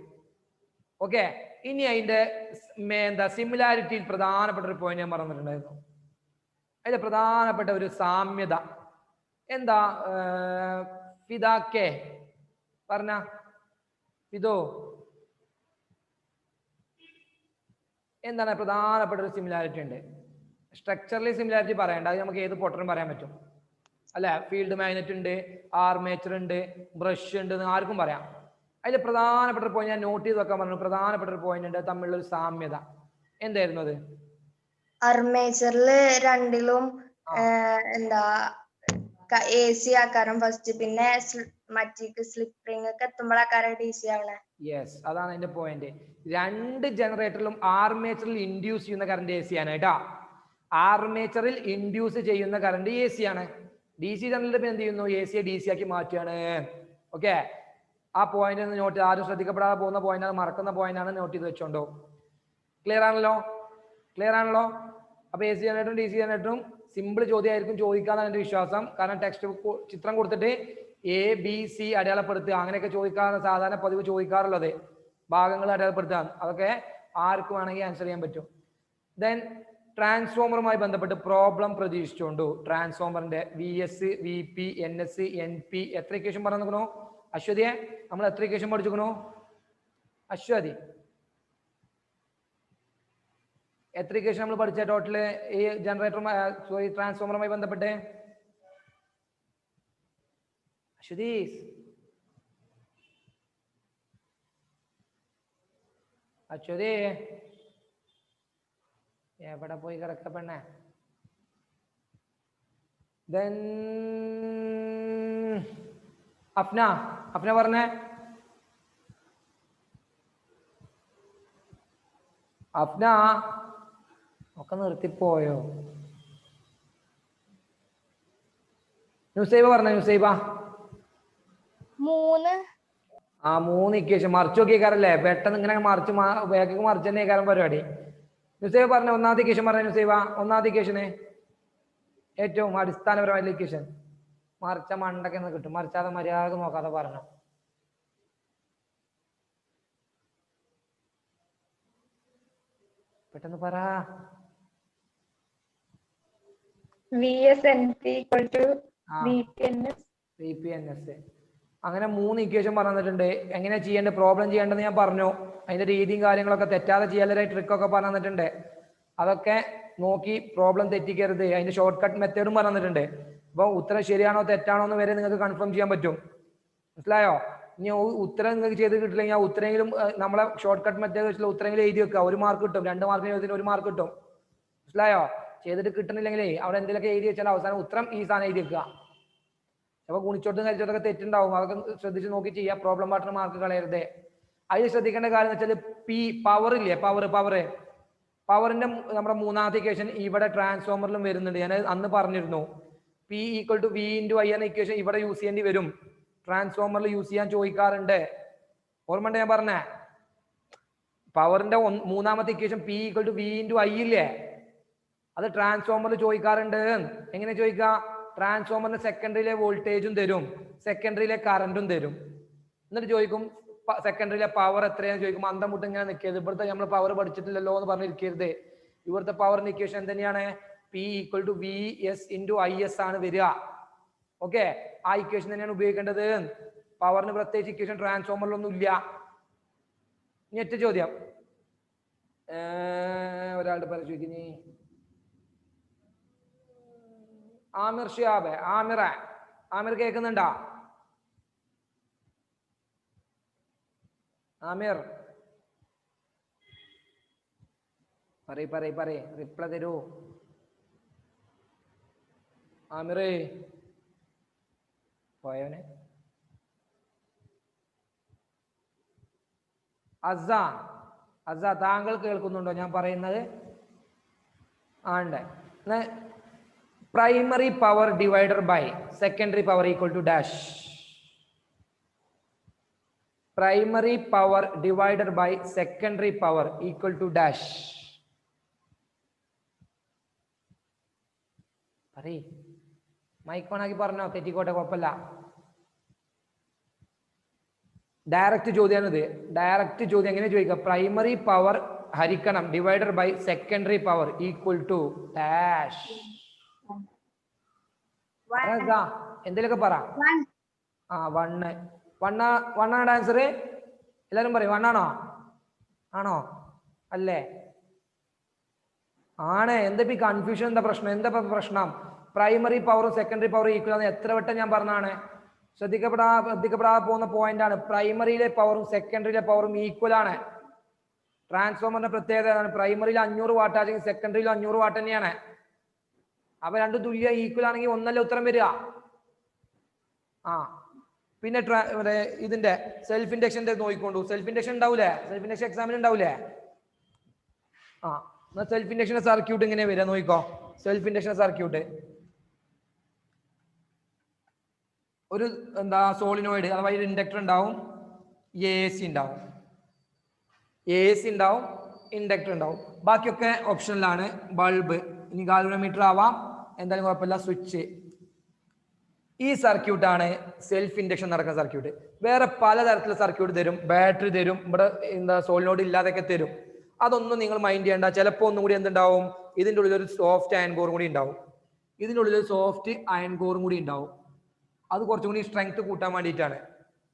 Speaker 1: ഓക്കെ, ഇനി അതിന്റെ സിമിലാരിറ്റിയിൽ പ്രധാനപ്പെട്ട ഒരു പോയിന്റ് ഞാൻ പറഞ്ഞിട്ടുണ്ടായിരുന്നു. അതിന്റെ പ്രധാനപ്പെട്ട ഒരു സാമ്യത എന്താ? ഫിദാക്കെ പറഞ്ഞ ഫിദോ എന്താണ് പ്രധാനപ്പെട്ട ഒരു സിമിലാരിറ്റി ഉണ്ട്? സ്ട്രക്ചറലി സിമിലാരിറ്റി പറയണ്ട, അത് നമുക്ക് ഏത് പൊട്ടനും പറയാൻ പറ്റും അല്ലെ. ഫീൽഡ് മാഗ്നറ്റ് ഉണ്ട്, ആർമേച്ചർ ഉണ്ട്, ബ്രഷ് ഉണ്ട് എന്ന് ആർക്കും പറയാം. അതിൽ പ്രധാനപ്പെട്ട ഒരു പോയിന്റ് ഞാൻ നോട്ട് ചെയ്ത് വെക്കാൻ പറഞ്ഞു. പ്രധാനപ്പെട്ട ഒരു പോയിന്റ് ഉണ്ട് തമ്മിലുള്ള ഒരു സാമ്യത. എന്തായിരുന്നു അത്?
Speaker 5: ആർമേച്ചറില് രണ്ടിലും എന്താ AC ആക്കാരം ഫസ്റ്റ്, പിന്നെ മറ്റേക്ക് സ്ലിപ്പ് റിംഗ് ഒക്കെ എത്തുമ്പോഴാക്കാരം DC ആവണേ.
Speaker 1: യെസ്, അതാണ് അതിന്റെ പോയിന്റ്. രണ്ട് ജനറേറ്ററിലും ആർമേച്ചറിൽ ഇൻഡ്യൂസ് ചെയ്യുന്ന കറണ്ട് AC ആണ് കേട്ടോ. ആർമേച്ചറിൽ ഇൻഡ്യൂസ് ചെയ്യുന്ന കറണ്ട് AC ആണ്. DC ജനറേറ്റർ എന്ത് ചെയ്യുന്നു? AC DC ആക്കി മാറ്റുകയാണ്. ഓക്കെ, ആ പോയിന്റ് ഒന്ന് നോട്ട്, ആരും ശ്രദ്ധിക്കപ്പെടാതെ പോകുന്ന പോയിന്റ് ആണ്, മറക്കുന്ന പോയിന്റ് ആണ്, നോട്ട് ചെയ്ത് വെച്ചോണ്ടോ. ക്ലിയർ ആണല്ലോ? ക്ലിയർ ആണല്ലോ? അപ്പൊ AC ജനറേറ്ററും DC ജനറേറ്ററും സിമ്പിൾ ചോദ്യമായിരിക്കും ചോദിക്കാന്നാണ് എൻ്റെ വിശ്വാസം. കാരണം ടെക്സ്റ്റ് ബുക്ക് ചിത്രം കൊടുത്തിട്ട് ABC അടയാളപ്പെടുത്തുക, അങ്ങനെയൊക്കെ ചോദിക്കാറ് സാധാരണ പതിവ് ചോദിക്കാറുള്ളത്. ഭാഗങ്ങൾ അടയാളപ്പെടുത്തുക, അതൊക്കെ ആർക്കും വേണമെങ്കിൽ ആൻസർ ചെയ്യാൻ പറ്റും. ദെൻ ട്രാൻസ്ഫോമറുമായി ബന്ധപ്പെട്ട് പ്രോബ്ലം പ്രതീക്ഷിച്ചുകൊണ്ടു. ട്രാൻസ്ഫോമറിന്റെ VS, VP, NS, NP എത്ര ഇക്വേഷൻ പറഞ്ഞു? അശ്വതിയെ നമ്മൾ എത്ര ഇക്വേഷൻ പഠിച്ചിരിക്കണു? അശ്വതി എത്ര ഇക്വേഷൻ നമ്മൾ പഠിച്ച ടോട്ടല് ഈ ജനറേറ്ററുമായി ട്രാൻസ്ഫോമറുമായി ബന്ധപ്പെട്ട്? അശ്വതി അശ്വതി എവിടെ പോയി കിടക്ക പെണ്ണേ? ദെൻ അഫ്ന പറഞ്ഞേ. അഫ്ന ഒക്കെ നിർത്തിപ്പോയോ? നുസൈബ പറഞ്ഞ. നുസൈബ 3 ഇക്വേഷൻ മറിച്ചു നോക്കിയേക്കാരല്ലേ? പെട്ടെന്ന് ഇങ്ങനെ മറിച്ച് വേഗം മറിച്ച് തന്നെ കാരം പരിപാടി. നുസൈബ പറഞ്ഞ ഒന്നാമത്തെ ഇക്വേഷൻ പറഞ്ഞ. നുസൈബ ഒന്നാമത്തെ ഇക്വേഷന് ഏറ്റവും അടിസ്ഥാനപരമായിട്ടുള്ള ഇക്വേഷൻ. മറിച്ച മണ്ടൊക്കെ കിട്ടും, മറിച്ചാതെ മര്യാദ നോക്കാതെ പറഞ്ഞു. പെട്ടെന്ന് പറ. VPNS. അങ്ങനെ 3 ഇക്വേഷൻ പറഞ്ഞിട്ടുണ്ട്. എങ്ങനെ ചെയ്യേണ്ടത്, പ്രോബ്ലം ചെയ്യേണ്ടത് ഞാൻ പറഞ്ഞു. അതിന്റെ രീതിയും കാര്യങ്ങളൊക്കെ തെറ്റാതെ ചെയ്യാനുള്ള ട്രിക്കൊക്കെ പറഞ്ഞിട്ടുണ്ട്. അതൊക്കെ നോക്കി പ്രോബ്ലം തെറ്റിക്കരുത്. അതിന്റെ ഷോർട്ട് കട്ട് മെത്തേഡും പറഞ്ഞിട്ടുണ്ട്. അപ്പോൾ ഉത്തരം ശരിയാണോ തെറ്റാണോ എന്ന് വരെ നിങ്ങൾക്ക് കൺഫേം ചെയ്യാൻ പറ്റും. മനസ്സിലായോ? ഇനി ഉത്തരം നിങ്ങൾക്ക് ചെയ്ത് കിട്ടില്ലെങ്കിൽ ആ ഉത്തരെങ്കിലും നമ്മളെ ഷോർട്ട് കട്ട് മെത്തേഡ് വെച്ചുള്ള ഉത്തരങ്ങൾ എഴുതി വെക്കുക. 1 മാർക്ക് കിട്ടും. 2 മാർക്കിന് എഴുതി 1 മാർക്ക് കിട്ടും. മനസ്സിലായോ? ചെയ്തിട്ട് കിട്ടണില്ലെങ്കിലേ അവിടെ എന്തെങ്കിലുമൊക്കെ എഴുതി വെച്ചാൽ അവസാനം ഉത്തരം ഈ സാധനം എഴുതി വെക്കുക. അപ്പൊ ഗുണിച്ചോട്ടും കഴിച്ചോട്ടൊക്കെ തെറ്റുണ്ടാവും, അതൊക്കെ ശ്രദ്ധിച്ച് നോക്കി ചെയ്യാം. പ്രോബ്ലം പാർട്ടിന് മാർക്ക് കളയരുതേ. അതിൽ ശ്രദ്ധിക്കേണ്ട കാര്യം എന്ന് വെച്ചാൽ പവർ ഇല്ലേ, പവറിന്റെ നമ്മുടെ മൂന്നാമത്തെ ഇക്വേഷൻ ഇവിടെ ട്രാൻസ്ഫോമറിലും വരുന്നുണ്ട്. ഞാൻ അന്ന് പറഞ്ഞിരുന്നു. P = V × I എന്ന ഇക്വേഷൻ ഇവിടെ യൂസ് ചെയ്യേണ്ടി വരും. ട്രാൻസ്ഫോമറിൽ യൂസ് ചെയ്യാൻ ചോദിക്കാറുണ്ട്. ഓർമ്മയുണ്ട് ഞാൻ പറഞ്ഞേ? പവറിന്റെ മൂന്നാമത്തെ ഇക്വേഷൻ P = V × I ഇല്ലേ, അത് ട്രാൻസ്ഫോമറിൽ ചോദിക്കാറുണ്ട്. എങ്ങനെ ചോദിക്കുക? ട്രാൻസ്ഫോമറിന് സെക്കൻഡറിയിലെ വോൾട്ടേജും തരും, സെക്കൻഡറിയിലെ കറന്റും തരും. എന്നിട്ട് ചോദിക്കും സെക്കൻഡറിയിലെ പവർ എത്രയാണെന്ന് ചോദിക്കുമ്പോൾ അന്തം മുട്ട് ഇങ്ങനെ നിൽക്കരുത്. ഇവിടുത്തെ നമ്മൾ പവർ പഠിച്ചിട്ടില്ലല്ലോ എന്ന് പറഞ്ഞിരിക്കരുത്. ഇവിടുത്തെ പവറിന്റെ ഇക്വേഷൻ തന്നെയാണ് P = VS × IS ആണ് വരിക. ഓക്കെ, ആ ഇക്വേഷൻ തന്നെയാണ് ഉപയോഗിക്കേണ്ടത്. പവറിന് പ്രത്യേകിച്ച് ഇക്വേഷൻ ട്രാൻസ്ഫോമറിലൊന്നും ഇല്ല. ഇനി ഒറ്റ ചോദ്യം ഒരാളുടെ പേര് ചോദിക്കുന്നേ. ആമിർ ഷിയാബ്. ആമിർ കേൾക്കുന്നുണ്ടോ? ആമിർ പറയ് റിപ്ലൈ തരൂ. ആമിറേ പോയവനെ. അസ താങ്കൾ കേൾക്കുന്നുണ്ടോ ഞാൻ പറയുന്നത്? ഉണ്ട്. Primary power divider by secondary power equal to dash. Primary power divider by secondary power equal to dash. പറയ്, മൈക്ക് ഓൺ ആക്കി പറഞ്ഞോ, തെറ്റിക്കോട്ടെ, കുഴപ്പമില്ല. ഡയറക്റ്റ് ചോദ്യമാണിത്. ഡയറക്റ്റ് ചോദ്യം എങ്ങനെ ചോദിക്കാം? പ്രൈമറി പവർ ഹരിക്കണം divider by secondary power equal to dash. എന്തെങ്കിലുമൊക്കെ പറ. ആ 1 ആൻസർ. എല്ലാരും പറയും 1 ആണോ? ആണോ അല്ലേ? ആണ്. എന്താ ഈ കൺഫ്യൂഷൻ? എന്താ പ്രശ്നം? എന്താ പ്രശ്നം? പ്രൈമറി പവറും സെക്കൻഡറി പവറും ഈക്വൽ ആണ് എത്ര വട്ടം ഞാൻ പറഞ്ഞാണ്? ശ്രദ്ധിക്കപ്പെടാതെ പോകുന്ന പോയിന്റ് ആണ്. പ്രൈമറിയിലെ പവറും സെക്കൻഡറിയിലെ പവറും ഈക്വൽ ആണ്. ട്രാൻസ്ഫോമറിന്റെ പ്രത്യേകത ആണ്. പ്രൈമറിയിൽ 500 വാട്ട് ആണെങ്കിൽ സെക്കൻഡറിയിൽ 500 വാട്ട് തന്നെയാണ്. അപ്പൊ രണ്ടും തുല്യ ഈക്വൽ ആണെങ്കിൽ ഒന്നല്ലേ ഉത്തരം വരിക. ആ പിന്നെ ഇതിന്റെ സെൽഫ് ഇൻഡക്ഷന്റെ നോക്കിക്കൊണ്ടു. സെൽഫ് ഇൻഡക്ഷൻ ഉണ്ടാവൂലേ? സെൽഫ് ഇൻഡക്ഷൻ എക്സാമിന് ഉണ്ടാവൂലേ? ആ സെൽഫ് ഇൻഡക്ഷൻ സർക്യൂട്ട് ഇങ്ങനെ വരിക നോക്കിക്കോ. സെൽഫ് ഇൻഡക്ഷൻ സർക്യൂട്ട് ഒരു സോളിനോയിഡ് അഥവാ ഒരു ഇൻഡക്ടർ ഉണ്ടാവും, എ സി ഉണ്ടാവും, ഇൻഡക്ടർ ഉണ്ടാവും. ബാക്കിയൊക്കെ ഓപ്ഷനിലാണ്. ബൾബ്, ഇനി ഗാൽവനോമീറ്റർ ആവാം, എന്തായാലും കുഴപ്പമില്ല, സ്വിച്ച്. ഈ സർക്യൂട്ടാണ് സെൽഫ് ഇൻഡക്ഷൻ നടക്കുന്ന സർക്യൂട്ട്. വേറെ പലതരത്തിലുള്ള സർക്യൂട്ട് തരും, ബാറ്ററി തരും, ഇവിടെ സോളിനോയിഡ് ഇല്ലാതൊക്കെ തരും. അതൊന്നും നിങ്ങൾ മൈൻഡ് ചെയ്യേണ്ട. ചിലപ്പോൾ ഒന്നും കൂടി എന്തുണ്ടാവും, ഇതിൻ്റെ ഉള്ളിൽ ഒരു സോഫ്റ്റ് അയൺ കോറും കൂടി ഉണ്ടാവും. ഇതിൻ്റെ ഉള്ളിൽ ഒരു സോഫ്റ്റ് അയൺ കോറും കൂടി ഉണ്ടാവും. അത് കുറച്ചും കൂടി സ്ട്രെങ്ത് കൂട്ടാൻ വേണ്ടിയിട്ടാണ്.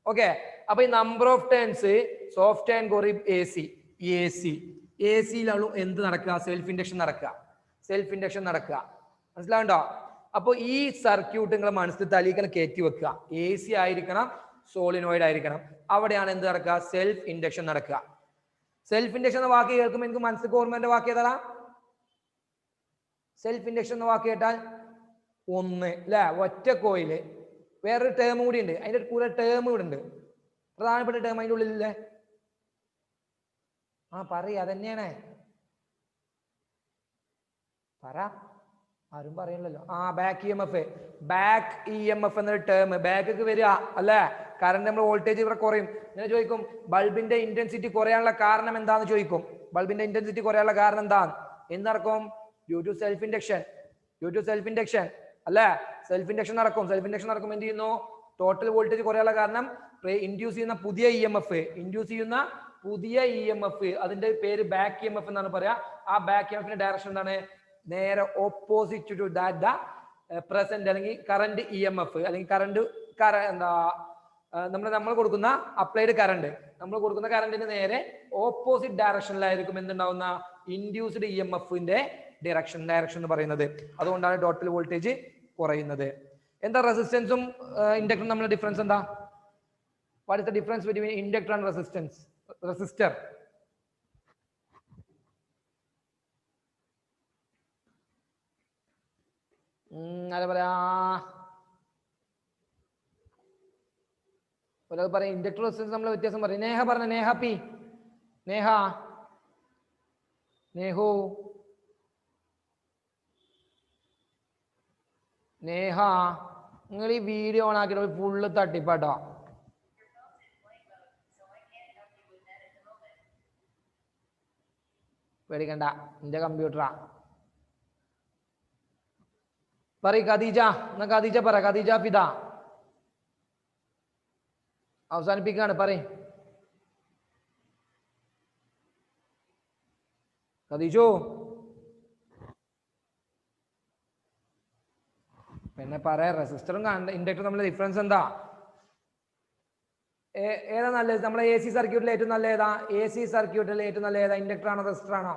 Speaker 1: ഓക്കെ, അപ്പൊ ഈ number of turns soft iron core A സിയിലാണ് എന്ത് നടക്കുക? സെൽഫ് ഇൻഡക്ഷൻ നടക്കുക. മനസ്സിലാവുണ്ടോ? അപ്പൊ ഈ സർക്യൂട്ട് നിങ്ങൾ മനസ്സിൽ തലീക്കനെ കയറ്റി വെക്കുക. എ സി ആയിരിക്കണം, സോളിനോയിഡ് ആയിരിക്കണം. അവിടെയാണ് എന്ത് നടക്കുക? സെൽഫ് ഇൻഡക്ഷൻ നടക്കുക. സെൽഫ് ഇൻഡക്ഷൻ എന്ന വാക്ക് കേൾക്കുമ്പോൾ എനിക്ക് മനസ്സിൽ ഓർമ്മേന്റെ വാക്ക് ഏതാ? സെൽഫ് ഇൻഡക്ഷൻ എന്ന വാക്ക് കേട്ടാൽ ഒന്ന് അല്ലെ, ഒറ്റ കോയില്. വേറൊരു ടേം കൂടി ഉണ്ട്, അതിന്റെ കൂടെ ടേം കൂടെ ഉണ്ട്, പ്രധാനപ്പെട്ട ടേം അതിൻ്റെ ഉള്ളിലില്ലേ? പറയ, അതന്നെയാണ്. പറ, ആരും പറയണല്ലോ. ബാക്ക് ഇ എം എഫ് എന്നൊരു ടേം ബാക്ക് വരിക അല്ലേ? കറണ്ട് നമ്മൾ വോൾട്ടേജ് ഇവിടെ കുറയും. ഞാൻ ചോദിക്കും ബൾബിന്റെ ഇന്റൻസിറ്റി കുറയാനുള്ള കാരണം എന്താന്ന് ചോദിക്കും. ബൾബിന്റെ ഇന്റൻസിറ്റി കുറയാനുള്ള കാരണം എന്താണ്? എന്ത് ഡ്യൂ ടു സെൽഫ് ഇൻഡക്ഷൻ അല്ലേ? സെൽഫ് ഇൻഡക്ഷൻ നടക്കും. എന്ത് ചെയ്യുന്നു? ടോട്ടൽ വോൾട്ടേജ് കുറയാനുള്ള കാരണം ഇൻഡ്യൂസ് ചെയ്യുന്ന പുതിയ ഇ എം എഫ്, അതിന്റെ പേര് ബാക്ക് ഇ എം എഫ് എന്നാണ് പറയാ. ആ ബാക്ക് ഇ എം എഫിന്റെ ഡയറക്ഷൻ എന്താണ്? നേരെ opposite to that the present അല്ലെങ്കിൽ കറണ്ട് ഇ എം എഫ്, അല്ലെങ്കിൽ നമ്മൾ കൊടുക്കുന്ന അപ്ലൈഡ് കറണ്ട്, നമ്മൾ കൊടുക്കുന്ന കറണ്ടിന് നേരെ ഓപ്പോസിറ്റ് ഡയറക്ഷനിലായിരിക്കും എന്തുണ്ടാവുന്ന ഇൻഡ്യൂസ്ഡ് ഇ എം എഫിന്റെ ഡയറക്ഷൻ എന്ന് പറയുന്നത്. അതുകൊണ്ടാണ് ടോട്ടൽ വോൾട്ടേജ് കുറയുന്നത്. എന്താ റെസിസ്റ്റൻസും ഇൻഡക്ടറും തമ്മിലുള്ള ഡിഫറൻസ് എന്താ? What is the difference between inductor and resistor? അതെ പറയാ, ഒരാൾ പറയാം ഇൻഡക്ടർ റെസിസ്റ്റൻസ് നമ്മൾ വ്യത്യാസം പറയും. നേഹ പറഞ്ഞ, നേഹ നിങ്ങൾ ഈ വീഡിയോ ഓൺ ആക്കിയിട്ട് ഫുള്ള് തട്ടിപ്പാട്ടോ. പേടിക്കണ്ട, എന്റെ കമ്പ്യൂട്ടറാ. പറയ് ഖദീജ, എന്നാ ഖദീജ പറ. ഖദീജ ഫിദ അവസാനിപ്പിക്കാണ്. പറയ് ഖദീജോ. പിന്നെ പറയാ, റെസിസ്റ്ററും ഇൻഡക്ടറും തമ്മിലുള്ള ഡിഫറൻസ് എന്താ? ഏതാ നല്ലത്? നമ്മളെ എ സി സർക്യൂട്ടിൽ ഏറ്റവും നല്ല ഏതാ? ഇൻഡക്ടർ ആണോ റെസിസ്റ്റർ ആണോ?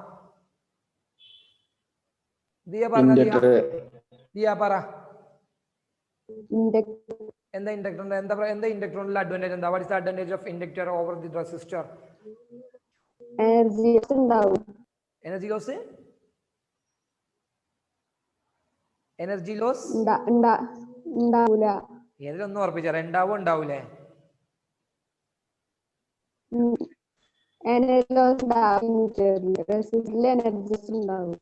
Speaker 1: ദിയ പറ. എന്താ ഇൻഡക്ടറിന്റെ എന്താ ഇൻഡക്ടറിന്റെ അഡ്വാൻറ്റേജ് എന്താ? What is the advantage of inductor over the resistor?
Speaker 7: Energy ഉണ്ടാവും.
Speaker 1: Energy loss? എനർജി ലോസ്
Speaker 7: ഉണ്ടാവൂല.
Speaker 1: ഏതിലൊന്നും ഉറപ്പിച്ചാൽ ഉണ്ടാവൂലേ?
Speaker 7: എനർജി ലോസ് ഉണ്ടാവും. റെസിസ്റ്ററിൽ എനർജി ഉണ്ടാവും.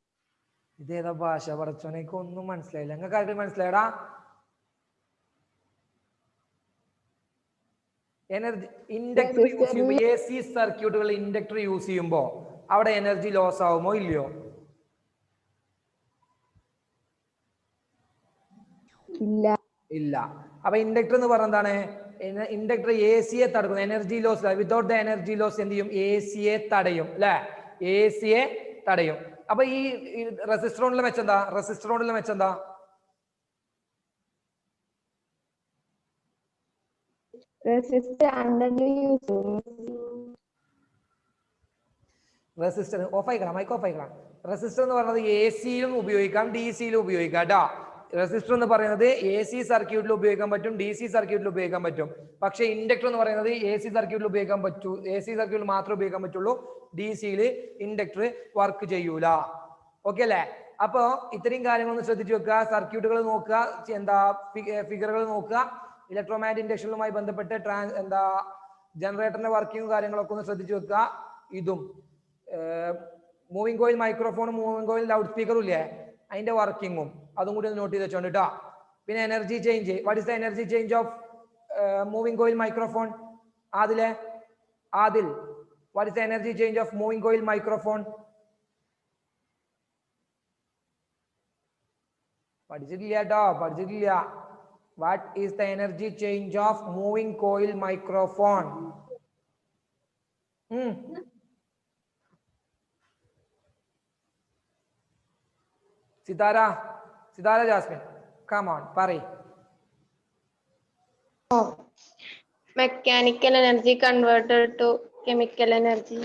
Speaker 1: ഇതേതാ ഭാഷ പഠിച്ചോനെ? എനിക്ക് ഒന്നും മനസ്സിലായില്ല. നിങ്ങൾക്ക് ആർക്കും മനസ്സിലായടാ? എനർജി ഇൻഡക്ടർ യൂസ് ചെയ്യുമ്പോൾ AC സർക്യൂട്ടുകൾ ഇൻഡക്ടർ യൂസ് ചെയ്യുമ്പോൾ അവിടെ എനർജി ലോസ് ആവുമോ ഇല്ലയോ? ഇല്ല. അപ്പൊ ഇൻഡക്ടർ എന്ന് പറഞ്ഞ എന്താണ്? ഇൻഡക്ടർ ACയെ തടയുന്നു. Energy loss without the energy loss എന്ത് ചെയ്യും? ACയെ തടയും അല്ലെ? ACയെ തടയും. അപ്പൊ ഈ റെസിസ്റ്ററോണിലെ മെച്ചെന്താ? റെസിസ്റ്ററോണിലെ മെച്ചെന്താ?
Speaker 7: റെസിസ്റ്റർ
Speaker 1: ഓഫ് ആയിക്കണം, മൈക്ക് ഓഫ് ആയിക്കണം. റെസിസ്റ്റർ എന്ന് പറയുന്നത് AC-യിലും ഉപയോഗിക്കാം, DC-യിലും ഉപയോഗിക്കാം കേട്ടോ. റെസിസ്റ്റർ എന്ന് പറയുന്നത് AC സർക്യൂട്ടിൽ ഉപയോഗിക്കാൻ പറ്റും, DC സർക്യൂട്ടിൽ ഉപയോഗിക്കാൻ പറ്റും. പക്ഷെ ഇൻഡക്ടർ എന്ന് പറയുന്നത് AC സർക്യൂട്ടിൽ ഉപയോഗിക്കാൻ പറ്റൂ, AC സർക്യൂട്ടിൽ മാത്രമേ ഉപയോഗിക്കാൻ പറ്റുള്ളൂ. DC-യിൽ ഇൻഡക്ടർ വർക്ക് ചെയ്യൂല. ഓക്കെ അല്ലേ? അപ്പൊ ഇത്രയും കാര്യങ്ങളൊന്ന് ശ്രദ്ധിച്ചു വെക്കുക. സർക്യൂട്ടുകൾ നോക്കുക, എന്താ ഫിഗറുകൾ നോക്കുക. ഇലക്ട്രോമാഗ്നറ്റിക് ഇൻഡക്ഷനുമായി ബന്ധപ്പെട്ട് ജനറേറ്ററിന്റെ വർക്കിങ്ങും കാര്യങ്ങളൊക്കെ ഒന്ന് ശ്രദ്ധിച്ചു വെക്കുക. ഇതും മൂവിംഗ് കോയിൽ മൈക്രോഫോണും മൂവിംഗ് കോയിൽ ലൗഡ് സ്പീക്കറും ഇല്ലേ, അതിന്റെ വർക്കിങ്ങും അതും കൂടി ഒന്ന് നോട്ട് ചെയ്ത് വെച്ചോണ്ട് കേട്ടോ. പിന്നെ energy change. What is the energy change of moving coil microphone? Adil, what is the energy change of moving coil microphone? പഠിച്ചിട്ടില്ല കേട്ടോ, പഠിച്ചിട്ടില്ല. What is the energy change of moving coil microphone? Sithara Jasmine, come on, പറയ്.
Speaker 2: Mechanical energy converted to chemical energy.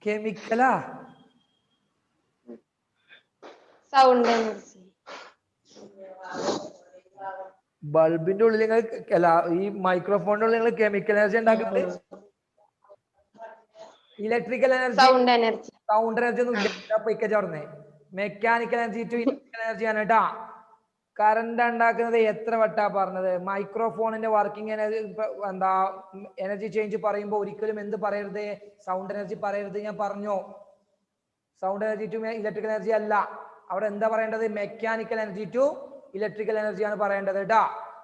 Speaker 1: കെമിക്കലാ?
Speaker 2: Sound energy.
Speaker 1: ബൾബിന്റെ ഉള്ളിൽ നിങ്ങൾ അല്ല, ഈ മൈക്രോഫോണിന്റെ ഉള്ളിൽ നിങ്ങൾ കെമിക്കൽ എനർജി ഉണ്ടാക്കുന്നത്? ഇലക്ട്രിക്കൽ എനർജി, സൗണ്ട് എനർജി ഒന്നും ഇല്ല. Mechanical energy to electrical energy ആണ് കേട്ടാ. കറണ്ട് ഉണ്ടാക്കുന്നത് എത്ര വട്ടാ പറഞ്ഞത്? മൈക്രോഫോണിന്റെ വർക്കിംഗ് എനർജി ചേഞ്ച് പറയുമ്പോൾ ഒരിക്കലും എന്ത് പറയരുത്? സൗണ്ട് എനർജി പറയരുത്. ഞാൻ പറഞ്ഞു, sound energy to electrical energy അല്ല. അവിടെ എന്താ പറയേണ്ടത്? Mechanical energy to electrical energy ആണ് പറയേണ്ടത് കേട്ടാ.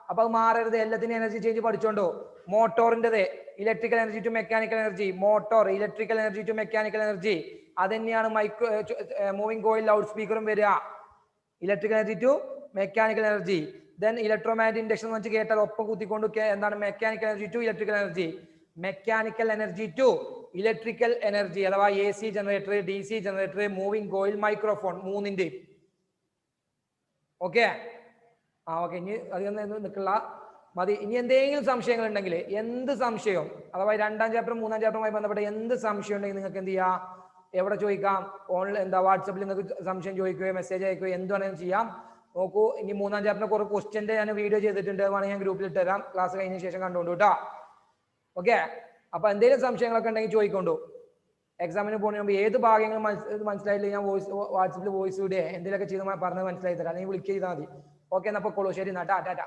Speaker 1: അപ്പൊ അത് മാറരുത്. എല്ലാത്തിനും എനർജി ചേഞ്ച് പഠിച്ചോണ്ടോ. മോട്ടോറിൻ്റെത് electrical energy to mechanical energy, motor electrical energy to mechanical energy. അത് തന്നെയാണ് മൂവിംഗ് കോയിൽ ലൗഡ് സ്പീക്കറും വരിക, electrical energy to mechanical energy. Then electromagnetic induction വെച്ച് കേട്ടാൽ ഒപ്പം കുത്തിക്കൊണ്ട് എന്താണ് mechanical energy to electrical energy. Mechanical energy to electrical energy അഥവാ AC generator, DC generator, moving coil, microphone, മൂന്നിന്റെ. Okay, okay. ഇനി അതൊന്നും നിൽക്കില്ല, മതി. ഇനി എന്തെങ്കിലും സംശയങ്ങൾ ഉണ്ടെങ്കിൽ, എന്ത് സംശയവും അഥവാ 2ാം ചാപ്റ്ററും 3ാം ചാപ്റ്ററുമായി ബന്ധപ്പെട്ട എന്ത് സംശയം ഉണ്ടെങ്കിൽ നിങ്ങൾക്ക് എന്ത് ചെയ്യാം? എവിടെ ചോദിക്കാം? ഓൺലൈൻ വാട്സപ്പിൽ നിങ്ങൾക്ക് സംശയം ചോദിക്കുകയോ മെസ്സേജ് അയക്കുകയോ എന്ത് വേണമെങ്കിലും ചെയ്യാം. നോക്കൂ, ഇനി 3ാം ചാപ്റ്ററിന് കുറെ ക്വസ്റ്റ്യന്റെ ഞാൻ വീഡിയോ ചെയ്തിട്ടുണ്ട്, വേണമെങ്കിൽ ഞാൻ ഗ്രൂപ്പിൽ ഇട്ടുതരാം. ക്ലാസ് കഴിഞ്ഞ ശേഷം കണ്ടുകൊണ്ടു കേട്ടോ. ഓക്കെ, അപ്പൊ എന്തെങ്കിലും സംശയങ്ങളൊക്കെ ഉണ്ടെങ്കിൽ ചോദിക്കൊണ്ടു. എക്സാമിന് പോകുന്നതിന് മുമ്പ് ഏത് ഭാഗങ്ങൾ മനസ്സിലായില്ല, ഞാൻ വാട്സപ്പിൽ വോയിസ് വിടുക എന്തെങ്കിലുമൊക്കെ ചെയ്ത് പറഞ്ഞത് മനസ്സിലായി തരാം. അല്ലെങ്കിൽ വിളിക്കുക ചെയ്താൽ മതി. ഓക്കെ, എന്നാ പൊക്കോളൂ. ശരി, ടാറ്റ.